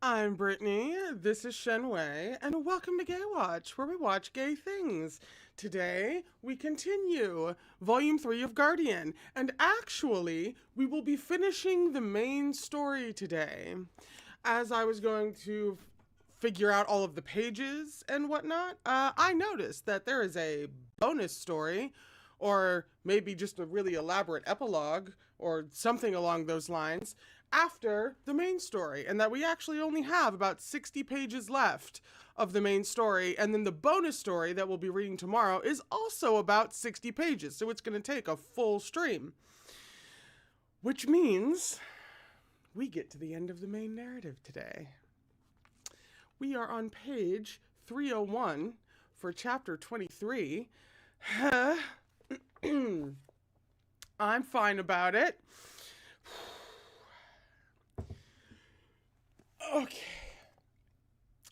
I'm Brittany, this is Shen, and welcome to Gaywatch, where we watch gay things. Today, we continue Volume 3 of Guardian, and actually, we will be finishing the main story today. As I was going to figure out all of the pages and whatnot, I noticed that there is a bonus story, or maybe just a really elaborate epilogue, or something along those lines, after the main story, and that we actually only have about 60 pages left of the main story, and then the bonus story that we'll be reading tomorrow is also about 60 pages, so it's going to take a full stream. Which means we get to the end of the main narrative today. We are on page 301 for chapter 23. I'm fine about it. Okay.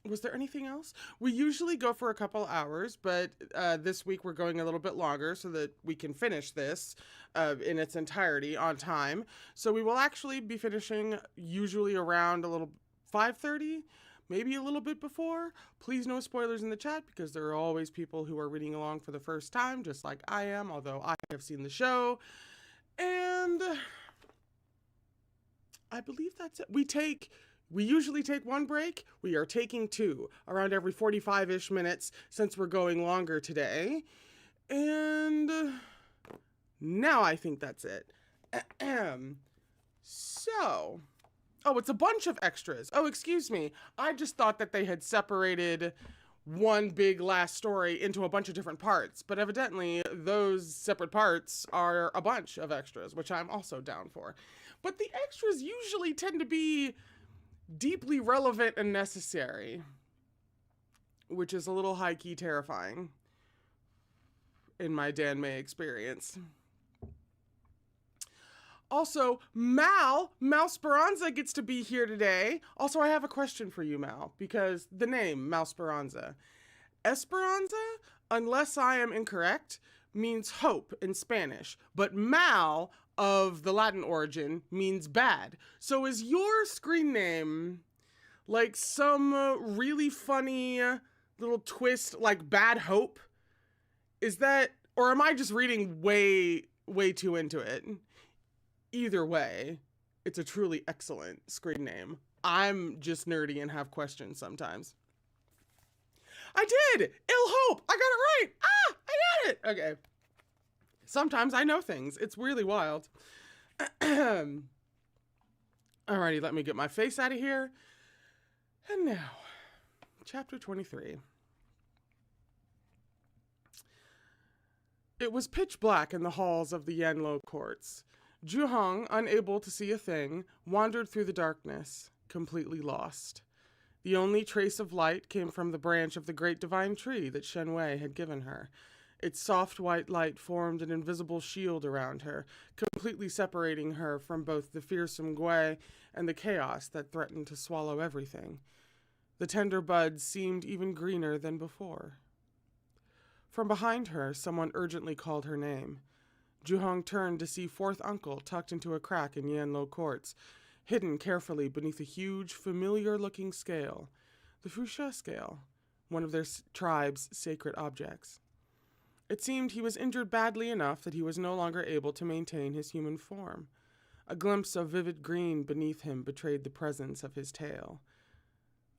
Was there anything else? We usually go for a couple hours, but this week we're going a little bit longer so that we can finish this in its entirety on time. So we will actually be finishing usually around a little 5:30, maybe a little bit before. Please no spoilers in the chat because there are always people who are reading along for the first time, just like I am, although I have seen the show. And I believe that's it. We usually take one break. We are taking two around every 45-ish minutes since we're going longer today. And now I think that's it. So, it's a bunch of extras. Oh, excuse me. I just thought that they had separated one big last story into a bunch of different parts, but evidently those separate parts are a bunch of extras, which I'm also down for. But the extras usually tend to be deeply relevant and necessary, which is a little high-key terrifying in my danmei experience. Also, Mal Speranza gets to be here today. Also, I have a question for you, Mal, because the name Mal Speranza. Esperanza, unless I am incorrect, means hope in Spanish, but Mal of the Latin origin means bad. So is your screen name like some really funny little twist like Bad Hope? Is that, or am I just reading way too into it? Either way, it's a truly excellent screen name. I'm just nerdy and have questions sometimes. I did! Ill Hope! I got it right! I got it! Okay. Sometimes I know things. It's really wild. Alrighty, let me get my face out of here. And now, chapter 23. It was pitch black in the halls of the Yanlo courts. Zhuhong, unable to see a thing, wandered through the darkness, completely lost. The only trace of light came from the branch of the great divine tree that Shen had given her. Its soft white light formed an invisible shield around her, completely separating her from both the fearsome Gui and the chaos that threatened to swallow everything. The tender buds seemed even greener than before. From behind her, someone urgently called her name. Zhuhong turned to see fourth uncle tucked into a crack in Yanlo courts, hidden carefully beneath a huge, familiar-looking scale, the Fuxia scale, one of their tribe's sacred objects. It seemed he was injured badly enough that he was no longer able to maintain his human form. A glimpse of vivid green beneath him betrayed the presence of his tail.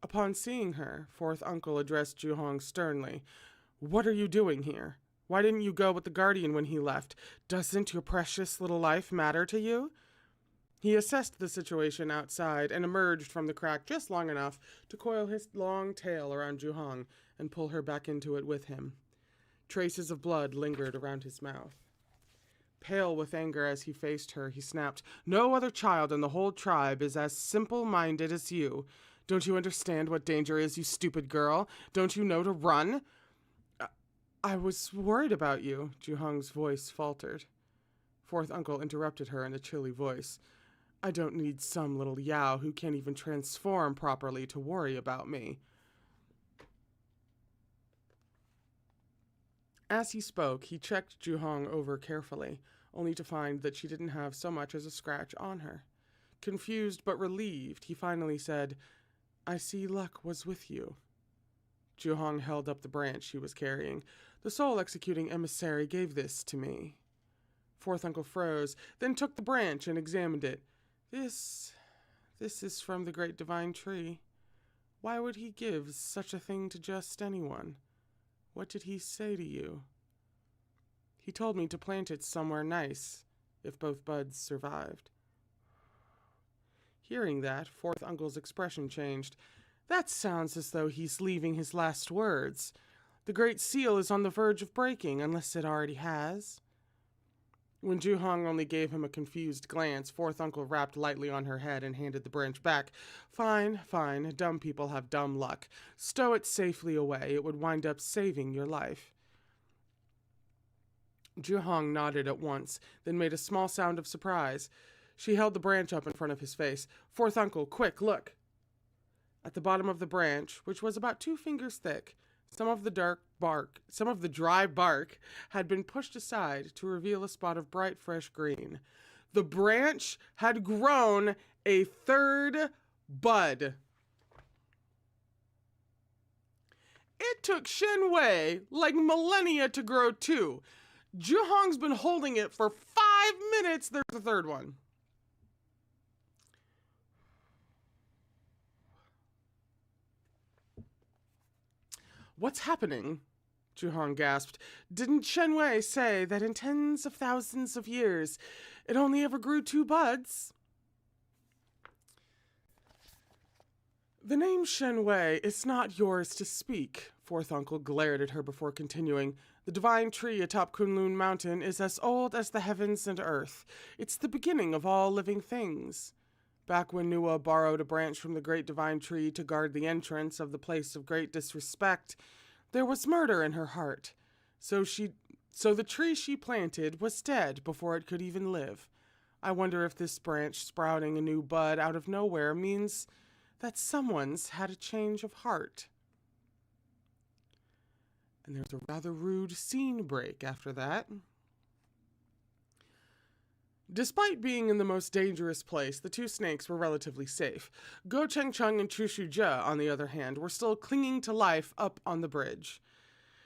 Upon seeing her, fourth uncle addressed Zhuhong sternly. "What are you doing here? Why didn't you go with the guardian when he left? Doesn't your precious little life matter to you?" He assessed the situation outside and emerged from the crack just long enough to coil his long tail around Zhuhong and pull her back into it with him. Traces of blood lingered around his mouth. Pale with anger as he faced her, he snapped, "No other child in the whole tribe is as simple-minded as you. Don't you understand what danger is, you stupid girl? Don't you know to run?" I was worried about you," Zhuhong's voice faltered. Fourth uncle interrupted her in a chilly voice. "I don't need some little Yao who can't even transform properly to worry about me." As he spoke, he checked Zhuhong over carefully, only to find that she didn't have so much as a scratch on her. Confused but relieved, he finally said, I see luck was with you. Juhong held up the branch she was carrying. The soul-executing emissary gave this to me. Fourth uncle froze, then took the branch and examined it. This is from the great divine tree. Why would he give such a thing to just anyone? What did he say to you? He told me to plant it somewhere nice, if both buds survived. Hearing that, fourth uncle's expression changed. That sounds as though he's leaving his last words. The great seal is on the verge of breaking, unless it already has. When Juhong only gave him a confused glance, fourth uncle rapped lightly on her head and handed the branch back. Fine, fine, dumb people have dumb luck. Stow it safely away, it would wind up saving your life. Juhong nodded at once, then made a small sound of surprise. She held the branch up in front of his face. Fourth uncle, quick, look! At the bottom of the branch, which was about 2 fingers thick, some of the dry bark had been pushed aside to reveal a spot of bright, fresh green. The branch had grown a 3rd bud. It took Shen like millennia to grow 2. Juhong's been holding it for 5 minutes. There's the 3rd one. What's happening? Juhong gasped. Didn't Shen say that in tens of thousands of years it only ever grew 2 buds? The name Shen is not yours to speak. Fourth uncle glared at her before continuing. The divine tree atop Kunlun Mountain is as old as the heavens and earth. It's the beginning of all living things. Back when Nua borrowed a branch from the great divine tree to guard the entrance of the place of great disrespect, there was murder in her heart. So the tree she planted was dead before it could even live. I wonder if this branch sprouting a new bud out of nowhere means that someone's had a change of heart. And there's a rather rude scene break after that. Despite being in the most dangerous place, the 2 snakes were relatively safe. Go Chengcheng and Chu Shujie, on the other hand, were still clinging to life up on the bridge.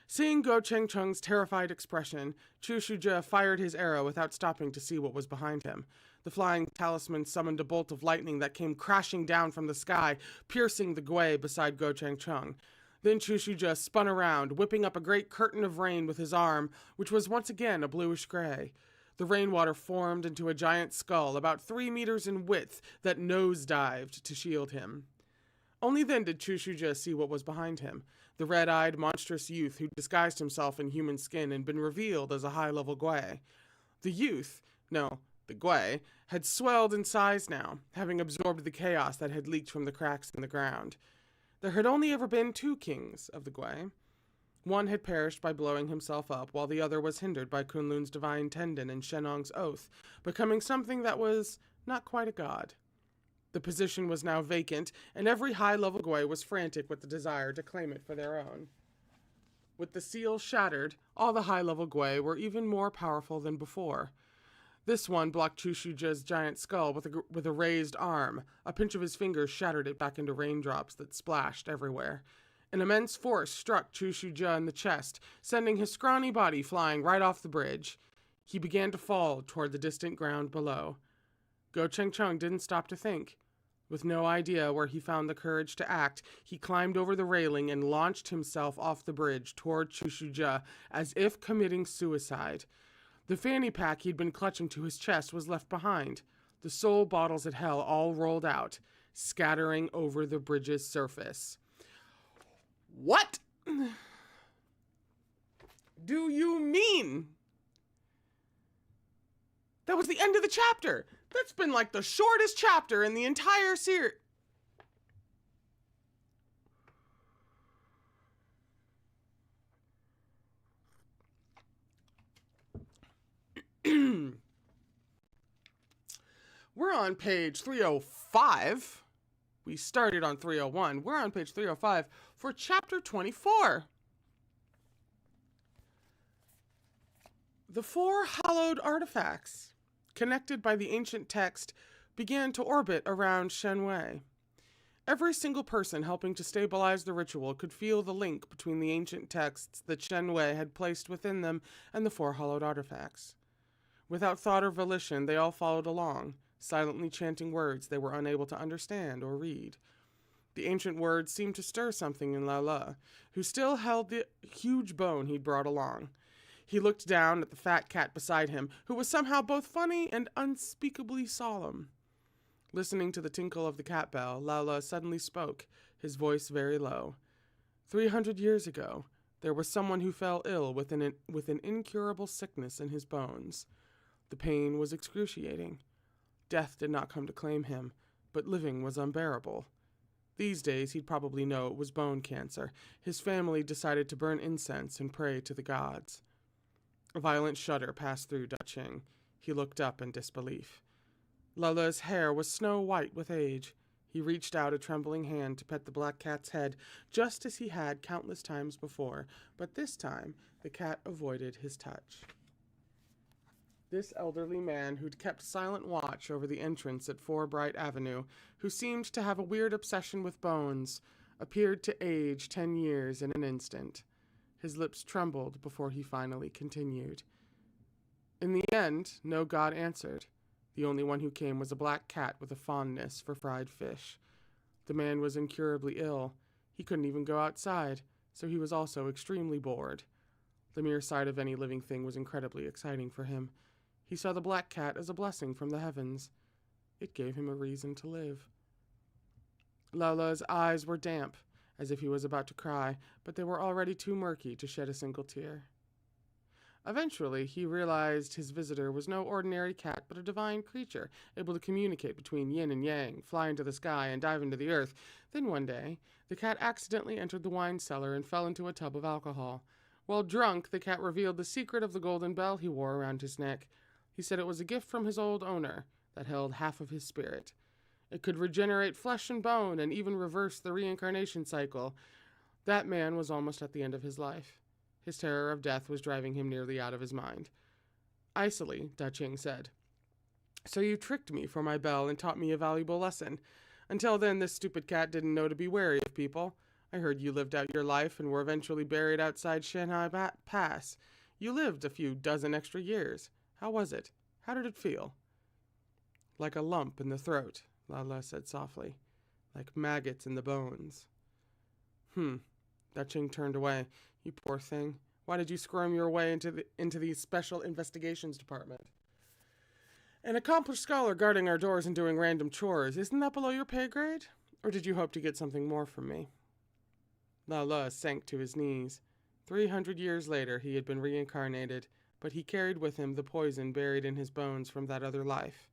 Seeing Go Chengcheng's terrified expression, Chu Shujie fired his arrow without stopping to see what was behind him. The flying talisman summoned a bolt of lightning that came crashing down from the sky, piercing the gui beside Go Chengcheng. Then Chu Shujie spun around, whipping up a great curtain of rain with his arm, which was once again a bluish gray. The rainwater formed into a giant skull about 3 meters in width that nose-dived to shield him. Only then did Chu Shujie see what was behind him, the red-eyed, monstrous youth who disguised himself in human skin and been revealed as a high-level gui. The gui, had swelled in size now, having absorbed the chaos that had leaked from the cracks in the ground. There had only ever been 2 kings of the gui. One had perished by blowing himself up, while the other was hindered by Kunlun's divine tendon and Shenong's oath, becoming something that was not quite a god. The position was now vacant, and every high-level gui was frantic with the desire to claim it for their own. With the seal shattered, all the high-level gui were even more powerful than before. This one blocked Chu Shujie's giant skull with a raised arm. A pinch of his fingers shattered it back into raindrops that splashed everywhere. An immense force struck Chu Shujie in the chest, sending his scrawny body flying right off the bridge. He began to fall toward the distant ground below. Go Chengcheng didn't stop to think. With no idea where he found the courage to act, he climbed over the railing and launched himself off the bridge toward Chu Shujie as if committing suicide. The fanny pack he'd been clutching to his chest was left behind. The soul bottles of hell all rolled out, scattering over the bridge's surface. What do you mean? That was the end of the chapter. That's been like the shortest chapter in the entire series. We're on page 305. We started on 301. We're on page 305 for chapter 24. The 4 hallowed artifacts, connected by the ancient text, began to orbit around Shen. Every single person helping to stabilize the ritual could feel the link between the ancient texts that Shen had placed within them and the four hollowed artifacts. Without thought or volition, they all followed along, silently chanting words they were unable to understand or read. The ancient words seemed to stir something in Lala, who still held the huge bone he'd brought along. He looked down at the fat cat beside him, who was somehow both funny and unspeakably solemn. Listening to the tinkle of the cat bell, Lala suddenly spoke, his voice very low. 300 years ago, there was someone who fell ill with an incurable sickness in his bones. The pain was excruciating. Death did not come to claim him, but living was unbearable. These days, he'd probably know it was bone cancer. His family decided to burn incense and pray to the gods. A violent shudder passed through Dacheng. He looked up in disbelief. Lala's hair was snow white with age. He reached out a trembling hand to pet the black cat's head, just as he had countless times before, but this time the cat avoided his touch. This elderly man, who'd kept silent watch over the entrance at 4 Bright Avenue, who seemed to have a weird obsession with bones, appeared to age 10 years in an instant. His lips trembled before he finally continued. In the end, no god answered. The only one who came was a black cat with a fondness for fried fish. The man was incurably ill. He couldn't even go outside, so he was also extremely bored. The mere sight of any living thing was incredibly exciting for him. He saw the black cat as a blessing from the heavens. It gave him a reason to live. Lala's eyes were damp, as if he was about to cry, but they were already too murky to shed a single tear. Eventually, he realized his visitor was no ordinary cat, but a divine creature, able to communicate between yin and yang, fly into the sky, and dive into the earth. Then one day, the cat accidentally entered the wine cellar and fell into a tub of alcohol. While drunk, the cat revealed the secret of the golden bell he wore around his neck. He said it was a gift from his old owner that held half of his spirit. It could regenerate flesh and bone and even reverse the reincarnation cycle. That man was almost at the end of his life. His terror of death was driving him nearly out of his mind. Icily, Dacheng said, "So you tricked me for my bell and taught me a valuable lesson. Until then, this stupid cat didn't know to be wary of people. I heard you lived out your life and were eventually buried outside Shanghai Pass. You lived a few dozen extra years. How was it? How did it feel?" "Like a lump in the throat," Lala said softly. "Like maggots in the bones." Dacheng turned away. "You poor thing. Why did you squirm your way into the Special Investigations Department?" "An accomplished scholar guarding our doors and doing random chores. Isn't that below your pay grade? Or did you hope to get something more from me?" Lala sank to his knees. 300 years later, he had been reincarnated, but he carried with him the poison buried in his bones from that other life.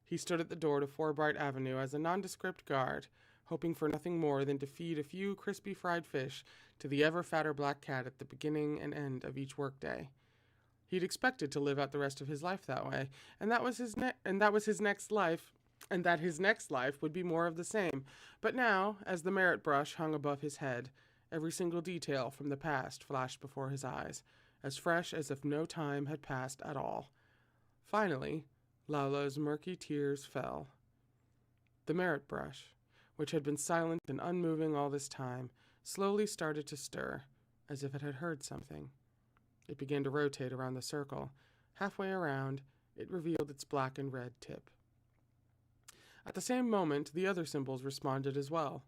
He stood at the door to 4 Bright Avenue as a nondescript guard, hoping for nothing more than to feed a few crispy fried fish to the ever fatter black cat at the beginning and end of each workday. He'd expected to live out the rest of his life that way, and that his next life would be more of the same. But now, as the merit brush hung above his head, every single detail from the past flashed before his eyes, as fresh as if no time had passed at all. Finally, Lala's murky tears fell. The merit brush, which had been silent and unmoving all this time, slowly started to stir, as if it had heard something. It began to rotate around the circle. Halfway around, it revealed its black and red tip. At the same moment, the other symbols responded as well.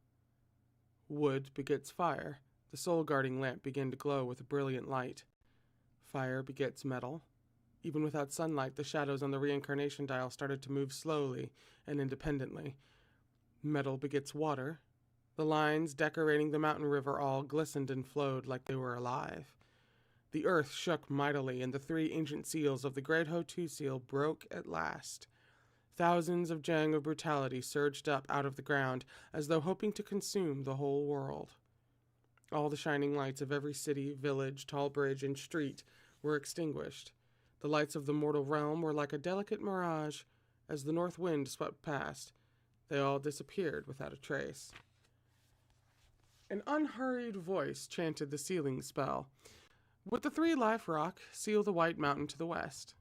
Wood begets fire. The soul-guarding lamp began to glow with a brilliant light. Fire begets metal. Even without sunlight, the shadows on the reincarnation dial started to move slowly and independently. Metal begets water. The lines decorating the mountain river all glistened and flowed like they were alive. The earth shook mightily, and the 3 ancient seals of the Great Ho-Tu seal broke at last. Thousands of jang of brutality surged up out of the ground, as though hoping to consume the whole world. All the shining lights of every city, village, tall bridge, and street were extinguished. The lights of the mortal realm were like a delicate mirage. As the north wind swept past, they all disappeared without a trace. An unhurried voice chanted the sealing spell. With the 3 life rock, seal the white mountain to the west.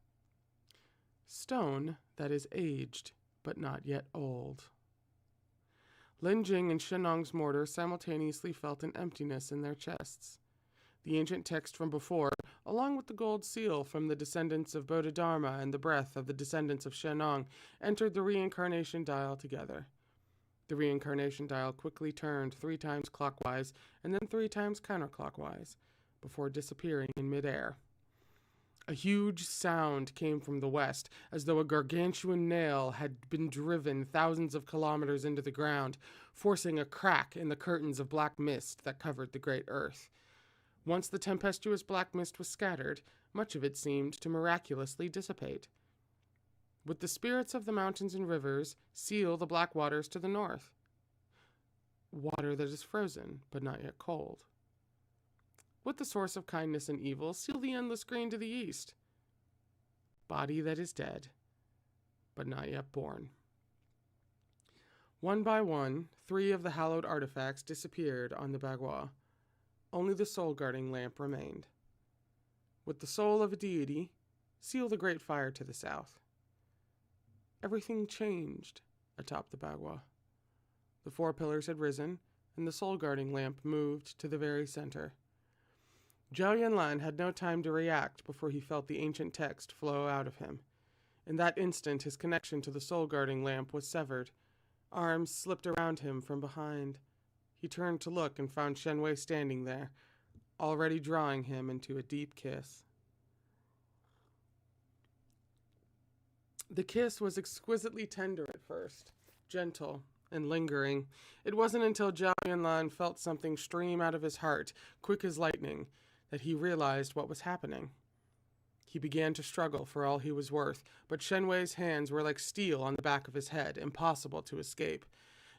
Stone that is aged, but not yet old. Lin Jing and Shenong's mortar simultaneously felt an emptiness in their chests. The ancient text from before, along with the gold seal from the descendants of Bodhidharma and the breath of the descendants of Shenong, entered the reincarnation dial together. The reincarnation dial quickly turned 3 times clockwise and then 3 times counterclockwise, before disappearing in midair. A huge sound came from the west, as though a gargantuan nail had been driven thousands of kilometers into the ground, forcing a crack in the curtains of black mist that covered the great earth. Once the tempestuous black mist was scattered, much of it seemed to miraculously dissipate. Would the spirits of the mountains and rivers seal the black waters to the north? Water that is frozen, but not yet cold. Would the source of kindness and evil seal the endless green to the east? Body that is dead, but not yet born. One by one, 3 of the hallowed artifacts disappeared on the bagua. Only the soul-guarding lamp remained. With the soul of a deity, seal the great fire to the south. Everything changed atop the bagua. The 4 pillars had risen, and the soul-guarding lamp moved to the very center. Zhao Yanlan had no time to react before he felt the ancient text flow out of him. In that instant, his connection to the soul-guarding lamp was severed. Arms slipped around him from behind. He turned to look and found Shen Wei standing there, already drawing him into a deep kiss. The kiss was exquisitely tender at first, gentle and lingering. It wasn't until Zhao Yanlan felt something stream out of his heart, quick as lightning, that he realized what was happening. He began to struggle for all he was worth, but Shen Wei's hands were like steel on the back of his head, impossible to escape.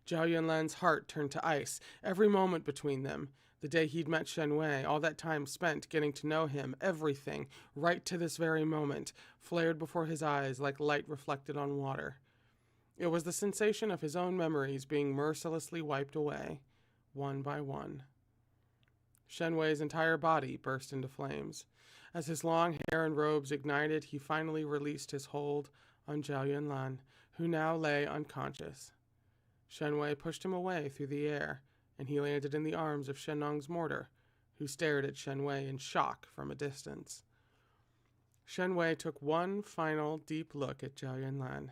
Zhao Yanlan's heart turned to ice. Every moment between them, the day he'd met Shen Wei, all that time spent getting to know him, everything, right to this very moment, flared before his eyes like light reflected on water. It was the sensation of his own memories being mercilessly wiped away, one by one. Shen Wei's entire body burst into flames. As his long hair and robes ignited, he finally released his hold on Zhao Yanlan, who now lay unconscious. Shen Wei pushed him away through the air, and he landed in the arms of Shenong's mortar, who stared at Shen Wei in shock from a distance. Shen Wei took one final deep look at Zhao Yanlan.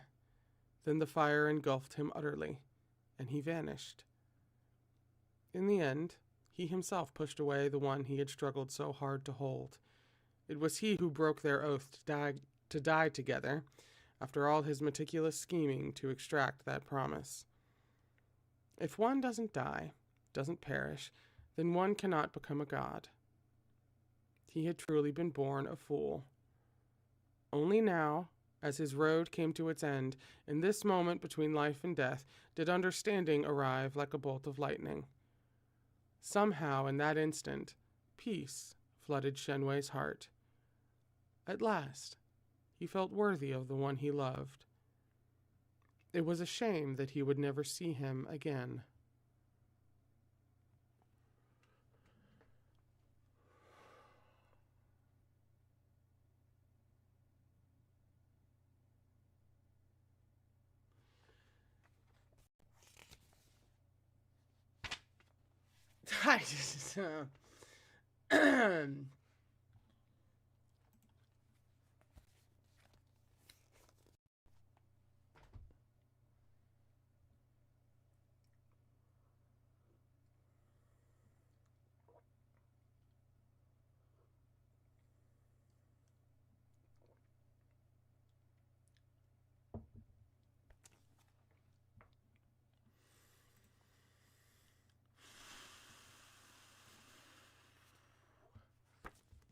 Then the fire engulfed him utterly, and he vanished. In the end, he himself pushed away the one he had struggled so hard to hold. It was he who broke their oath to die together, after all his meticulous scheming to extract that promise. If one doesn't die, doesn't perish, then one cannot become a god. He had truly been born a fool. Only now, as his road came to its end, in this moment between life and death, did understanding arrive like a bolt of lightning. Somehow, in that instant, peace flooded Shen Wei's heart. At last, he felt worthy of the one he loved. It was a shame that he would never see him again.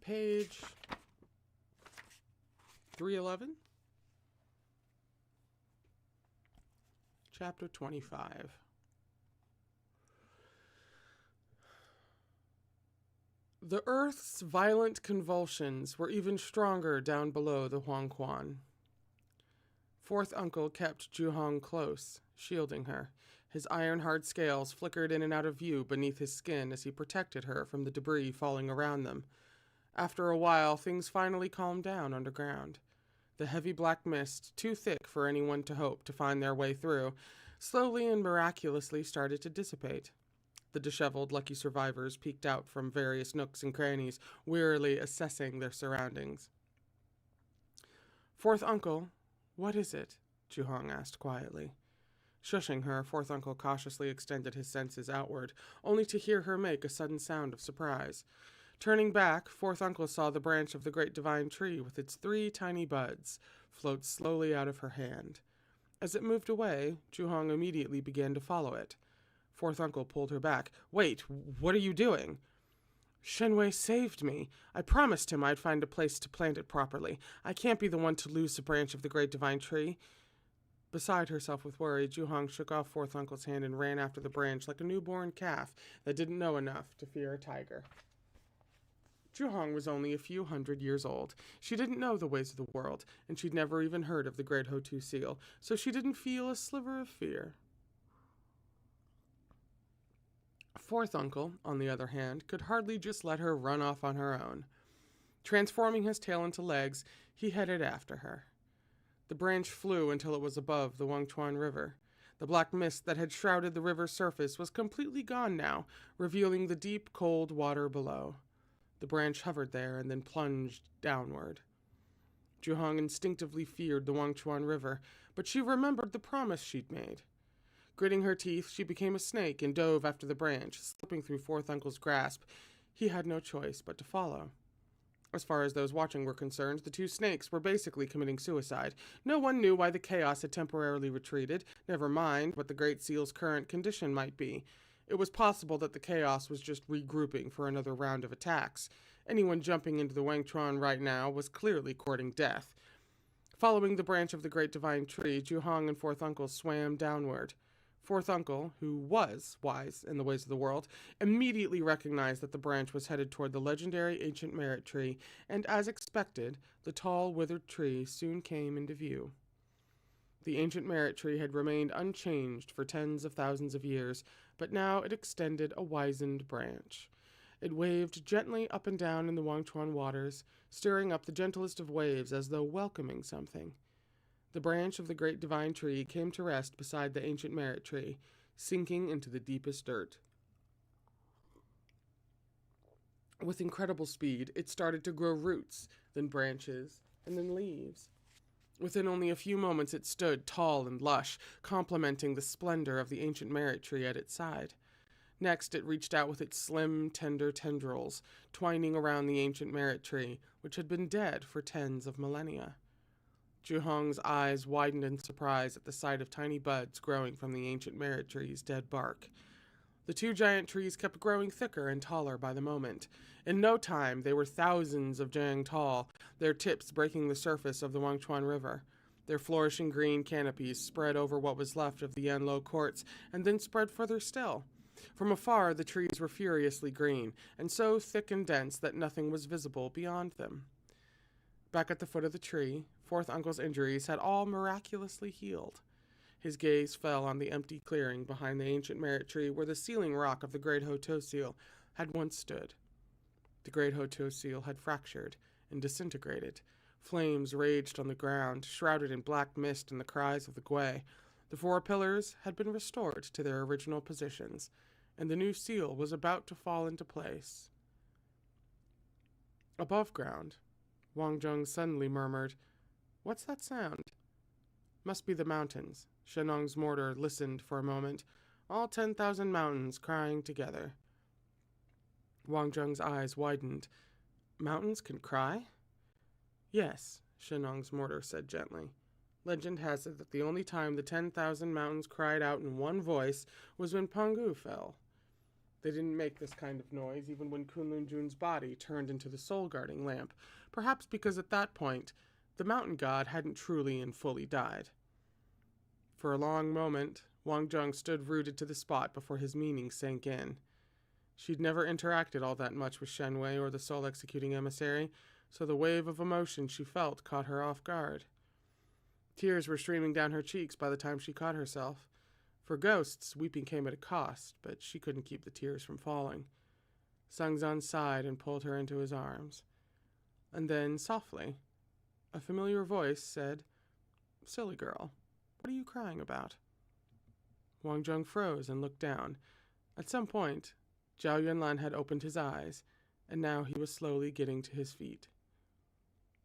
Page 311, Chapter 25. The earth's violent convulsions were even stronger down below the Huangquan. Fourth uncle kept Zhuhong close, shielding her. His iron-hard scales flickered in and out of view beneath his skin as he protected her from the debris falling around them. After a while, things finally calmed down underground. The heavy black mist, too thick for anyone to hope to find their way through, slowly and miraculously started to dissipate. The disheveled lucky survivors peeked out from various nooks and crannies, wearily assessing their surroundings. Fourth uncle, what is it? Juhong asked quietly. Shushing her, fourth uncle cautiously extended his senses outward, only to hear her make a sudden sound of surprise. Turning back, fourth uncle saw the branch of the great divine tree with its 3 tiny buds float slowly out of her hand. As it moved away, Juhong immediately began to follow it. Fourth uncle pulled her back. Wait, what are you doing? Shenwei saved me. I promised him I'd find a place to plant it properly. I can't be the one to lose a branch of the great divine tree. Beside herself with worry, Juhong shook off fourth uncle's hand and ran after the branch like a newborn calf that didn't know enough to fear a tiger. Juhong was only a few 100 years old. She didn't know the ways of the world, and she'd never even heard of the Great Hotu Seal, so she didn't feel a sliver of fear. Fourth uncle, on the other hand, could hardly just let her run off on her own. Transforming his tail into legs, he headed after her. The branch flew until it was above the Wangchuan River. The black mist that had shrouded the river's surface was completely gone now, revealing the deep, cold water below. The branch hovered there and then plunged downward. Juhong instinctively feared the Wangchuan River, but she remembered the promise she'd made. Gritting her teeth, she became a snake and dove after the branch, slipping through fourth uncle's grasp. He had no choice but to follow. As far as those watching were concerned, the 2 snakes were basically committing suicide. No one knew why the chaos had temporarily retreated, never mind what the Great Seal's current condition might be. It was possible that the chaos was just regrouping for another round of attacks. Anyone jumping into the Wangchuan right now was clearly courting death. Following the branch of the great divine tree, Juhong and fourth uncle swam downward. Fourth uncle, who was wise in the ways of the world, immediately recognized that the branch was headed toward the legendary ancient merit tree, and as expected, the tall, withered tree soon came into view. The ancient merit tree had remained unchanged for tens of thousands of years, but now it extended a wizened branch. It waved gently up and down in the Wangchuan waters, stirring up the gentlest of waves as though welcoming something. The branch of the great divine tree came to rest beside the ancient merit tree, sinking into the deepest dirt. With incredible speed, it started to grow roots, then branches, and then leaves. Within only a few moments it stood tall and lush, complementing the splendor of the ancient merit tree at its side. Next, it reached out with its slim, tender tendrils, twining around the ancient merit tree, which had been dead for tens of millennia. Juhong's eyes widened in surprise at the sight of tiny buds growing from the ancient merit tree's dead bark. The 2 giant trees kept growing thicker and taller by the moment. In no time, they were thousands of jang tall, their tips breaking the surface of the Wangchuan River. Their flourishing green canopies spread over what was left of the Yanlo courts, and then spread further still. From afar, the trees were furiously green, and so thick and dense that nothing was visible beyond them. Back at the foot of the tree, fourth uncle's injuries had all miraculously healed. His gaze fell on the empty clearing behind the ancient merit tree where the sealing rock of the Great Hotu Seal had once stood. The Great Hotu Seal had fractured and disintegrated. Flames raged on the ground, shrouded in black mist and the cries of the Gui. The 4 pillars had been restored to their original positions, and the new seal was about to fall into place. Above ground, Wang Zheng suddenly murmured, "What's that sound?" "Must be the mountains." Shenong's mortar listened for a moment, all 10,000 mountains crying together. Wang Zheng's eyes widened. "Mountains can cry?" "Yes," Shenong's mortar said gently. Legend has it that the only time the 10,000 mountains cried out in one voice was when Pangu fell. They didn't make this kind of noise even when Kunlun Jun's body turned into the soul-guarding lamp, perhaps because at that point, the mountain god hadn't truly and fully died. For a long moment, Wang Zheng stood rooted to the spot before his meaning sank in. She'd never interacted all that much with Shenwei or the soul-executing emissary, so the wave of emotion she felt caught her off guard. Tears were streaming down her cheeks by the time she caught herself. For ghosts, weeping came at a cost, but she couldn't keep the tears from falling. Sangzan sighed and pulled her into his arms. And then, softly, a familiar voice said, "Silly girl, what are you crying about?" Wang Zheng froze and looked down. At some point, Zhao Yunlan had opened his eyes, and now he was slowly getting to his feet.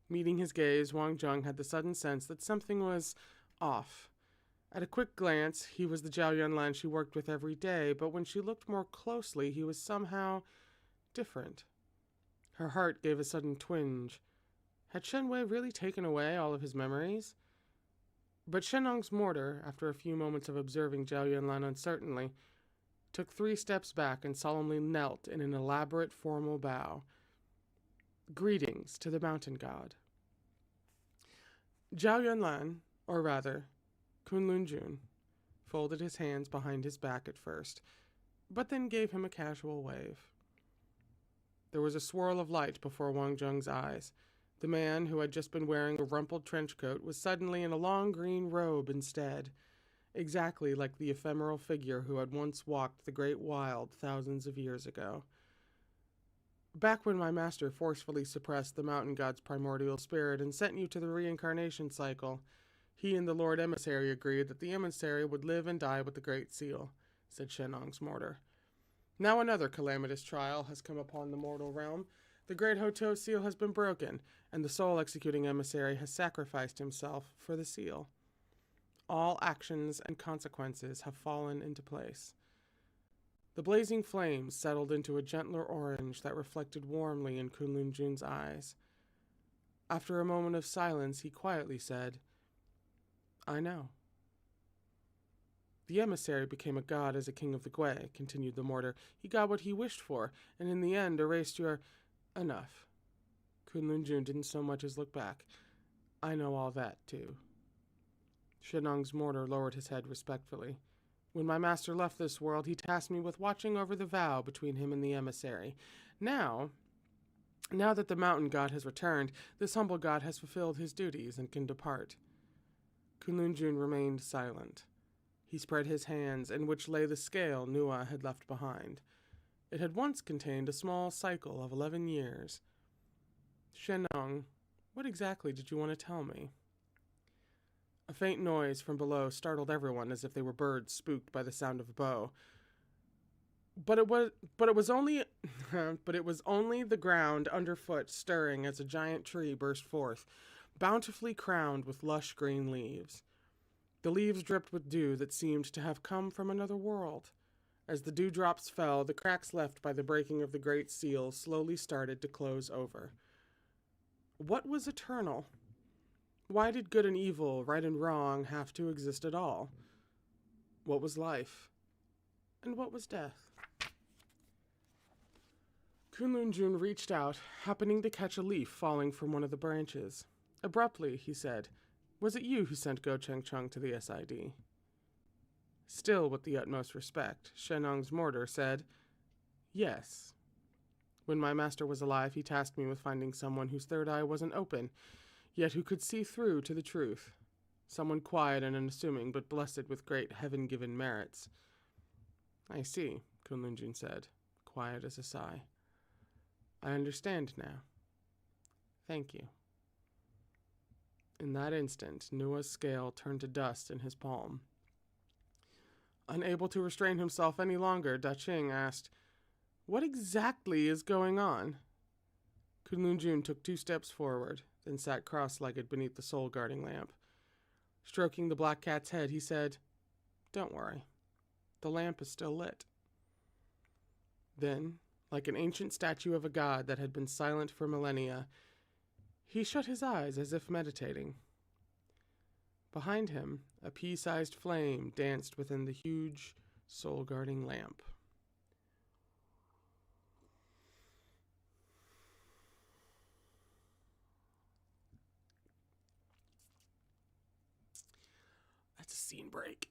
Meeting his gaze, Wang Zheng had the sudden sense that something was off. At a quick glance, he was the Zhao Yunlan she worked with every day, but when she looked more closely, he was somehow different. Her heart gave a sudden twinge. Had Shen Wei really taken away all of his memories? But Shenong's mortar, after a few moments of observing Zhao Yunlan uncertainly, took 3 steps back and solemnly knelt in an elaborate formal bow. Greetings to the mountain god. Zhao Yunlan, or rather, Kunlun Jun, folded his hands behind his back at first, but then gave him a casual wave. There was a swirl of light before Wang Zheng's eyes. The man, who had just been wearing a rumpled trench coat, was suddenly in a long green robe instead, exactly like the ephemeral figure who had once walked the great wild thousands of years ago. Back when my master forcefully suppressed the mountain god's primordial spirit and sent you to the reincarnation cycle, he and the Lord Emissary agreed that the emissary would live and die with the Great Seal, said Shenong's mortar. Now another calamitous trial has come upon the mortal realm. The Great Hoto seal has been broken, and the soul-executing emissary has sacrificed himself for the seal. All actions and consequences have fallen into place. The blazing flames settled into a gentler orange that reflected warmly in Kunlun Jun's eyes. After a moment of silence, he quietly said, I know. The emissary became a god as a king of the Gui, continued the mortar. He got what he wished for, and in the end erased your... Enough. Kunlun Jun didn't so much as look back. I know all that, too. Shenong's mortar lowered his head respectfully. When my master left this world, he tasked me with watching over the vow between him and the emissary. Now that the mountain god has returned, this humble god has fulfilled his duties and can depart. Kunlun Jun remained silent. He spread his hands, in which lay the scale Nua had left behind. It had once contained a small cycle of 11 years. Shenong, what exactly did you want to tell me? A faint noise from below startled everyone as if they were birds spooked by the sound of a bow. But it was only the ground underfoot stirring as a giant tree burst forth, bountifully crowned with lush green leaves. The leaves dripped with dew that seemed to have come from another world. As the dewdrops fell, the cracks left by the breaking of the great seal slowly started to close over. What was eternal? Why did good and evil, right and wrong, have to exist at all? What was life? And what was death? Kunlun Jun reached out, happening to catch a leaf falling from one of the branches. Abruptly, he said, Was it you who sent Go Cheng Chung to the SID? Still with the utmost respect, Shenong's mortar said, Yes. When my master was alive, he tasked me with finding someone whose third eye wasn't open, yet who could see through to the truth. Someone quiet and unassuming, but blessed with great heaven-given merits. I see, Kunlun Jun said, quiet as a sigh. I understand now. Thank you. In that instant, Nua's scale turned to dust in his palm. Unable to restrain himself any longer, Da Qing asked, What exactly is going on? Kunlun Jun took 2 steps forward, then sat cross-legged beneath the soul-guarding lamp. Stroking the black cat's head, he said, Don't worry. The lamp is still lit. Then, like an ancient statue of a god that had been silent for millennia, he shut his eyes as if meditating. Behind him, a pea-sized flame danced within the huge, soul-guarding lamp. That's a scene break.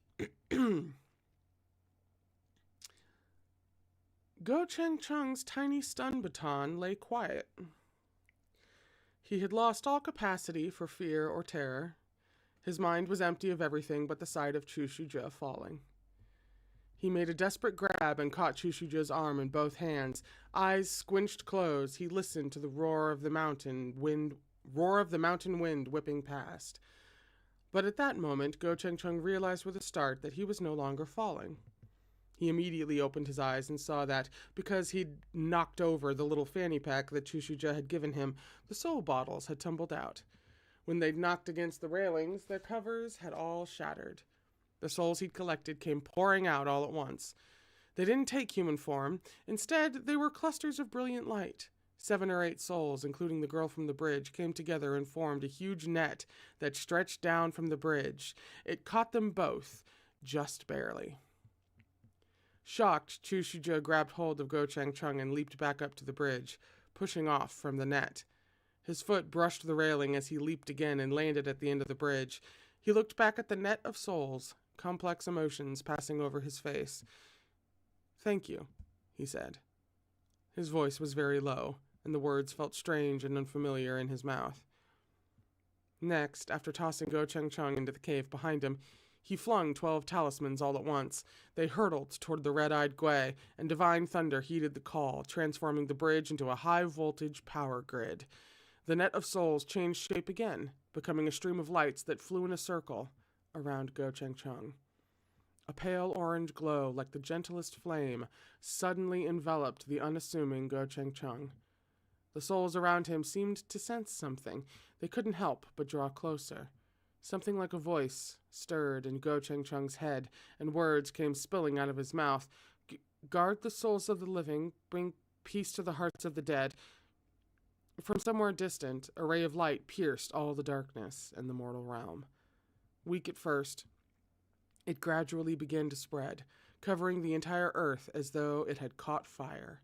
Go Cheng Chung's tiny stun baton lay quiet. He had lost all capacity for fear or terror. His mind was empty of everything but the sight of Chu Shujia falling. He made a desperate grab and caught Chu Shujia's arm in both hands. Eyes squinched closed, he listened to the roar of the mountain wind whipping past. But at that moment, Go Cheng Chung realized with a start that he was no longer falling. He immediately opened his eyes and saw that, because he'd knocked over the little fanny pack that Chushuja had given him, the soul bottles had tumbled out. When they'd knocked against the railings, their covers had all shattered. The souls he'd collected came pouring out all at once. They didn't take human form. Instead, they were clusters of brilliant light. 7 or 8 souls, including the girl from the bridge, came together and formed a huge net that stretched down from the bridge. It caught them both, just barely. Shocked, Chushuja grabbed hold of Go Cheng Chung and leaped back up to the bridge, pushing off from the net. His foot brushed the railing as he leaped again and landed at the end of the bridge. He looked back at the net of souls, complex emotions passing over his face. "Thank you," he said. His voice was very low, and the words felt strange and unfamiliar in his mouth. Next, after tossing Go Cheng Chung into the cave behind him, he flung 12 talismans all at once. They hurtled toward the red-eyed Gui, and divine thunder heeded the call, transforming the bridge into a high-voltage power grid. The net of souls changed shape again, becoming a stream of lights that flew in a circle around Go Cheng Chung. A pale orange glow, like the gentlest flame, suddenly enveloped the unassuming Go Cheng Chung. The souls around him seemed to sense something. They couldn't help but draw closer. Something like a voice stirred in Go Cheng Chung's head, and words came spilling out of his mouth. "Guard the souls of the living, bring peace to the hearts of the dead." From somewhere distant, a ray of light pierced all the darkness in the mortal realm. Weak at first, it gradually began to spread, covering the entire earth as though it had caught fire.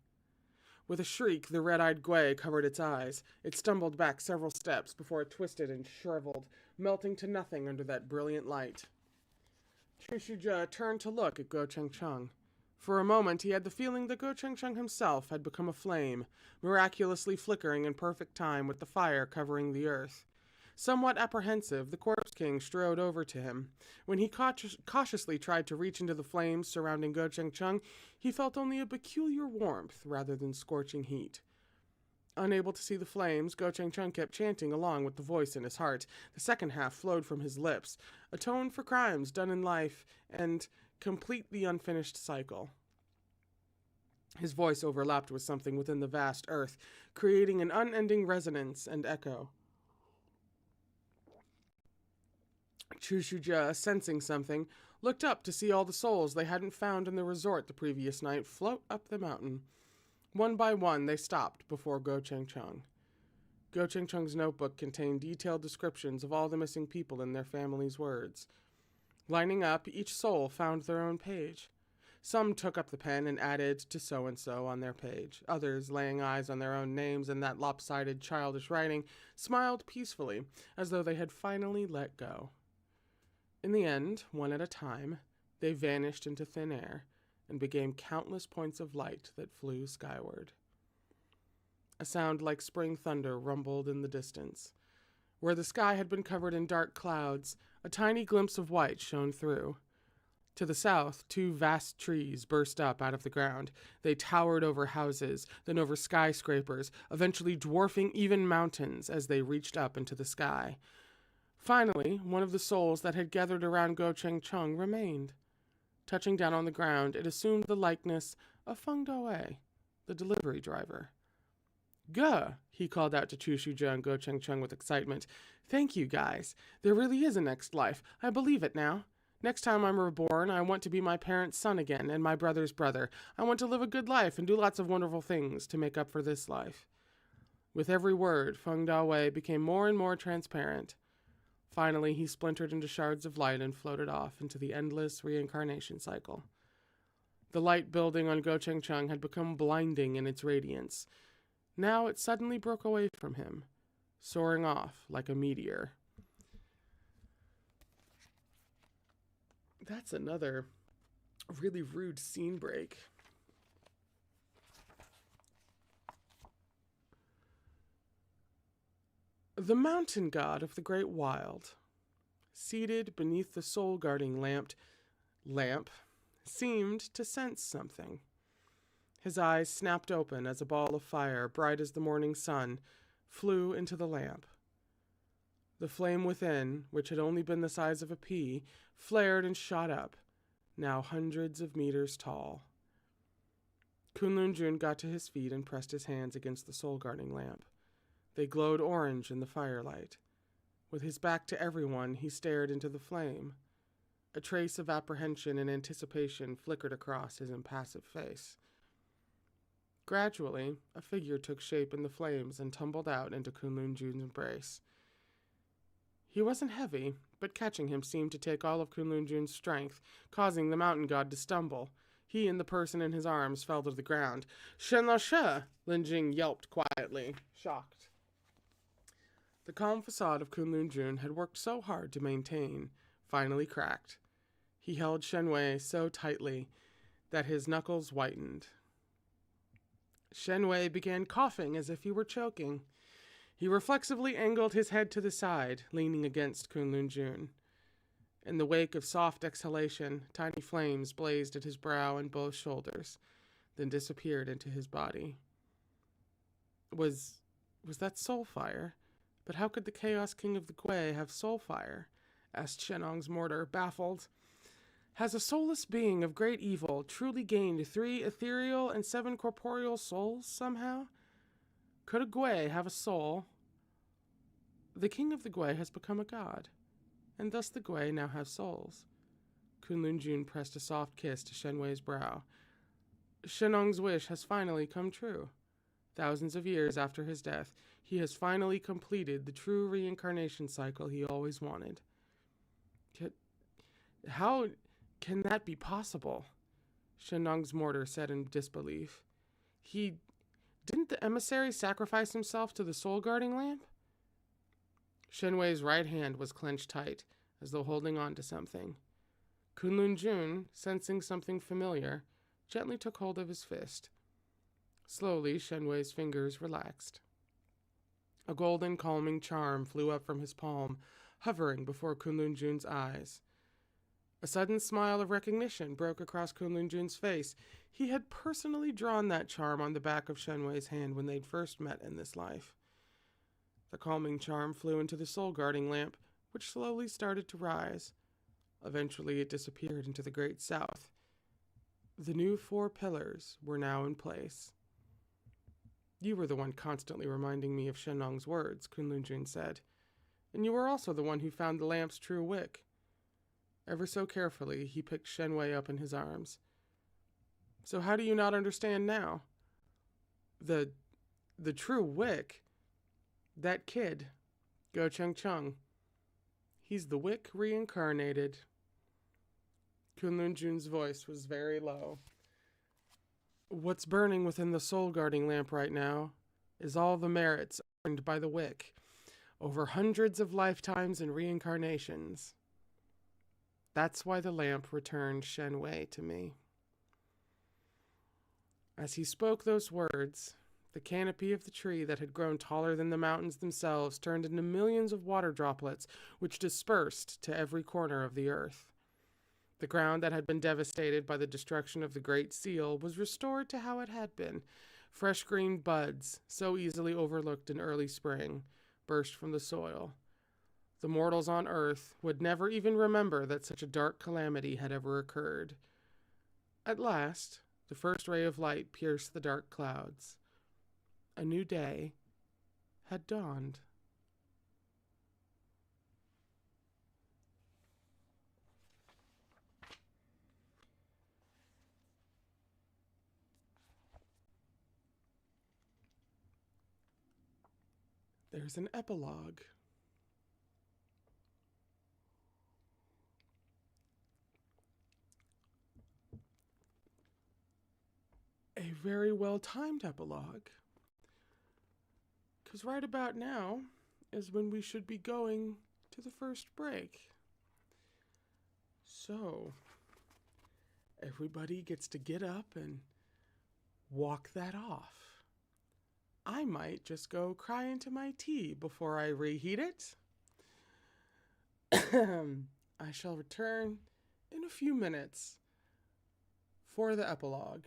With a shriek, the red-eyed Gui covered its eyes. It stumbled back several steps before it twisted and shriveled, melting to nothing under that brilliant light. Chushuja turned to look at Go Cheng Chung. For a moment, he had the feeling that Go Cheng Chung himself had become a flame, miraculously flickering in perfect time with the fire covering the earth. Somewhat apprehensive, the Corpse King strode over to him. When he cautiously tried to reach into the flames surrounding Go Cheng Chung, he felt only a peculiar warmth rather than scorching heat. Unable to see the flames, Go Cheng Chung kept chanting along with the voice in his heart. The second half flowed from his lips, atone for crimes done in life and complete the unfinished cycle. His voice overlapped with something within the vast earth, creating an unending resonance and echo. Chushuja, sensing something, looked up to see all the souls they hadn't found in the resort the previous night float up the mountain. One by one, they stopped before Go Cheng Chung. Go Cheng Chung's notebook contained detailed descriptions of all the missing people in their families' words. Lining up, each soul found their own page. Some took up the pen and added to so-and-so on their page. Others, laying eyes on their own names in that lopsided, childish writing, smiled peacefully, as though they had finally let go. In the end, one at a time, they vanished into thin air and became countless points of light that flew skyward. A sound like spring thunder rumbled in the distance. Where the sky had been covered in dark clouds, a tiny glimpse of white shone through. To the south, 2 vast trees burst up out of the ground. They towered over houses, then over skyscrapers, eventually dwarfing even mountains as they reached up into the sky. Finally, one of the souls that had gathered around Go Cheng Chung remained. Touching down on the ground, it assumed the likeness of Feng Dawei, the delivery driver. "Guh," he called out to Chushuja and Go Cheng Chung with excitement. "Thank you, guys. There really is a next life. I believe it now. Next time I'm reborn, I want to be my parents' son again and my brother's brother. I want to live a good life and do lots of wonderful things to make up for this life." With every word, Feng Dawei became more and more transparent. Finally, he splintered into shards of light and floated off into the endless reincarnation cycle. The light building on Go Cheng Chung had become blinding in its radiance. Now it suddenly broke away from him, soaring off like a meteor. That's another really rude scene break. The mountain god of the great wild, seated beneath the soul-guarding lamp, seemed to sense something. His eyes snapped open as a ball of fire, bright as the morning sun, flew into the lamp. The flame within, which had only been the size of a pea, flared and shot up, now hundreds of meters tall. Kunlun Jun got to his feet and pressed his hands against the soul-guarding lamp. They glowed orange in the firelight. With his back to everyone, he stared into the flame. A trace of apprehension and anticipation flickered across his impassive face. Gradually, a figure took shape in the flames and tumbled out into Kunlun Jun's embrace. He wasn't heavy, but catching him seemed to take all of Kunlun Jun's strength, causing the mountain god to stumble. He and the person in his arms fell to the ground. "Shen la she!" Lin Jing yelped quietly, shocked. The calm facade of Kunlun Jun had worked so hard to maintain, finally cracked. He held Shen Wei so tightly that his knuckles whitened. Shen Wei began coughing as if he were choking. He reflexively angled his head to the side, leaning against Kunlun Jun. In the wake of soft exhalation, tiny flames blazed at his brow and both shoulders, then disappeared into his body. Was that soul fire? But how could the Chaos King of the Gui have soul fire? Asked Shenong's mortar, baffled. Has a soulless being of great evil truly gained 3 ethereal and 7 corporeal souls somehow? Could a Gui have a soul? The King of the Gui has become a god, and thus the Gui now have souls. Kunlun Jun pressed a soft kiss to Shen Wei's brow. Shenong's wish has finally come true. Thousands of years after his death, he has finally completed the true reincarnation cycle he always wanted. How can that be possible? Shenong's mortar said in disbelief. Didn't the emissary sacrifice himself to the soul-guarding lamp? Shen Wei's right hand was clenched tight, as though holding on to something. Kunlun Jun, sensing something familiar, gently took hold of his fist. Slowly, Shen Wei's fingers relaxed. A golden calming charm flew up from his palm, hovering before Kunlun Jun's eyes. A sudden smile of recognition broke across Kunlun Jun's face. He had personally drawn that charm on the back of Shen Wei's hand when they'd first met in this life. The calming charm flew into the soul-guarding lamp, which slowly started to rise. Eventually, it disappeared into the great south. The new 4 pillars were now in place. You were the one constantly reminding me of Shenong's words, Kunlun Jun said. And you were also the one who found the lamp's true wick. Ever so carefully, he picked Shen Wei up in his arms. So how do you not understand now? The true wick? That kid, Go Cheng Chung. He's the wick reincarnated. Kunlun Jun's voice was very low. What's burning within the soul-guarding lamp right now is all the merits earned by the wick, over hundreds of lifetimes and reincarnations. That's why the lamp returned Shen Wei to me. As he spoke those words, the canopy of the tree that had grown taller than the mountains themselves turned into millions of water droplets, which dispersed to every corner of the earth. The ground that had been devastated by the destruction of the Great Seal was restored to how it had been. Fresh green buds, so easily overlooked in early spring, burst from the soil. The mortals on earth would never even remember that such a dark calamity had ever occurred. At last, the first ray of light pierced the dark clouds. A new day had dawned. There's an epilogue. A very well-timed epilogue. Because right about now is when we should be going to the first break. So, everybody gets to get up and walk that off. I might just go cry into my tea before I reheat it. I shall return in a few minutes for the epilogue.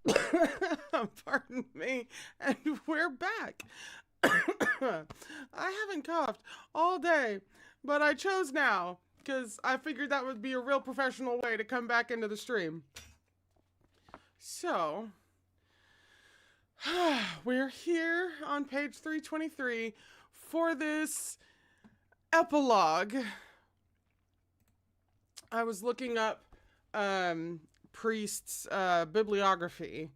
Pardon me, and we're back. I haven't coughed all day, but I chose now because I figured that would be a real professional way to come back into the stream. So, we're here on page 323 for this epilogue. I was looking up Priest's bibliography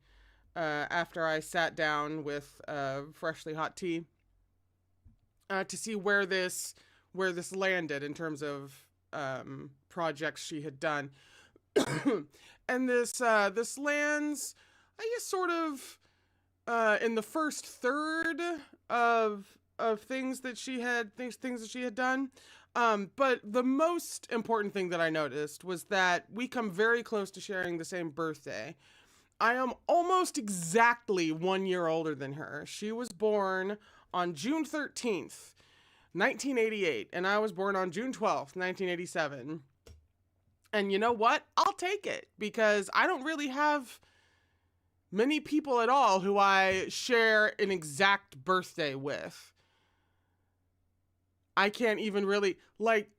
after I sat down with freshly hot tea to see where this landed in terms of projects she had done. And this lands, I guess, sort of in the first third of things that she had done. But the most important thing that I noticed was that we come very close to sharing the same birthday. I am almost exactly 1 year older than her. She was born on June 13th, 1988, and I was born on June 12th, 1987. And you know what? I'll take it, because I don't really have many people at all who I share an exact birthday with. I can't even really, like,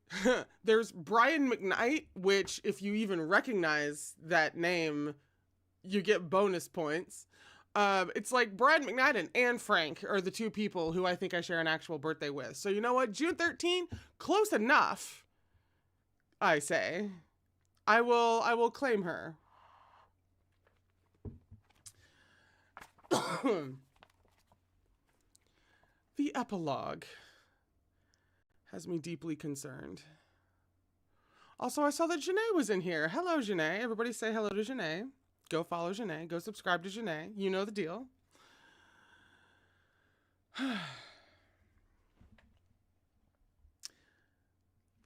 there's Brian McKnight, which if you even recognize that name, you get bonus points. It's like Brian McKnight and Anne Frank are the two people who I think I share an actual birthday with. So you know what? June 13, close enough, I say. I will claim her. The epilogue has me deeply concerned. Also, I saw that Janae was in here. Hello, Janae. Everybody say hello to Janae. Go follow Janae. Go subscribe to Janae. You know the deal.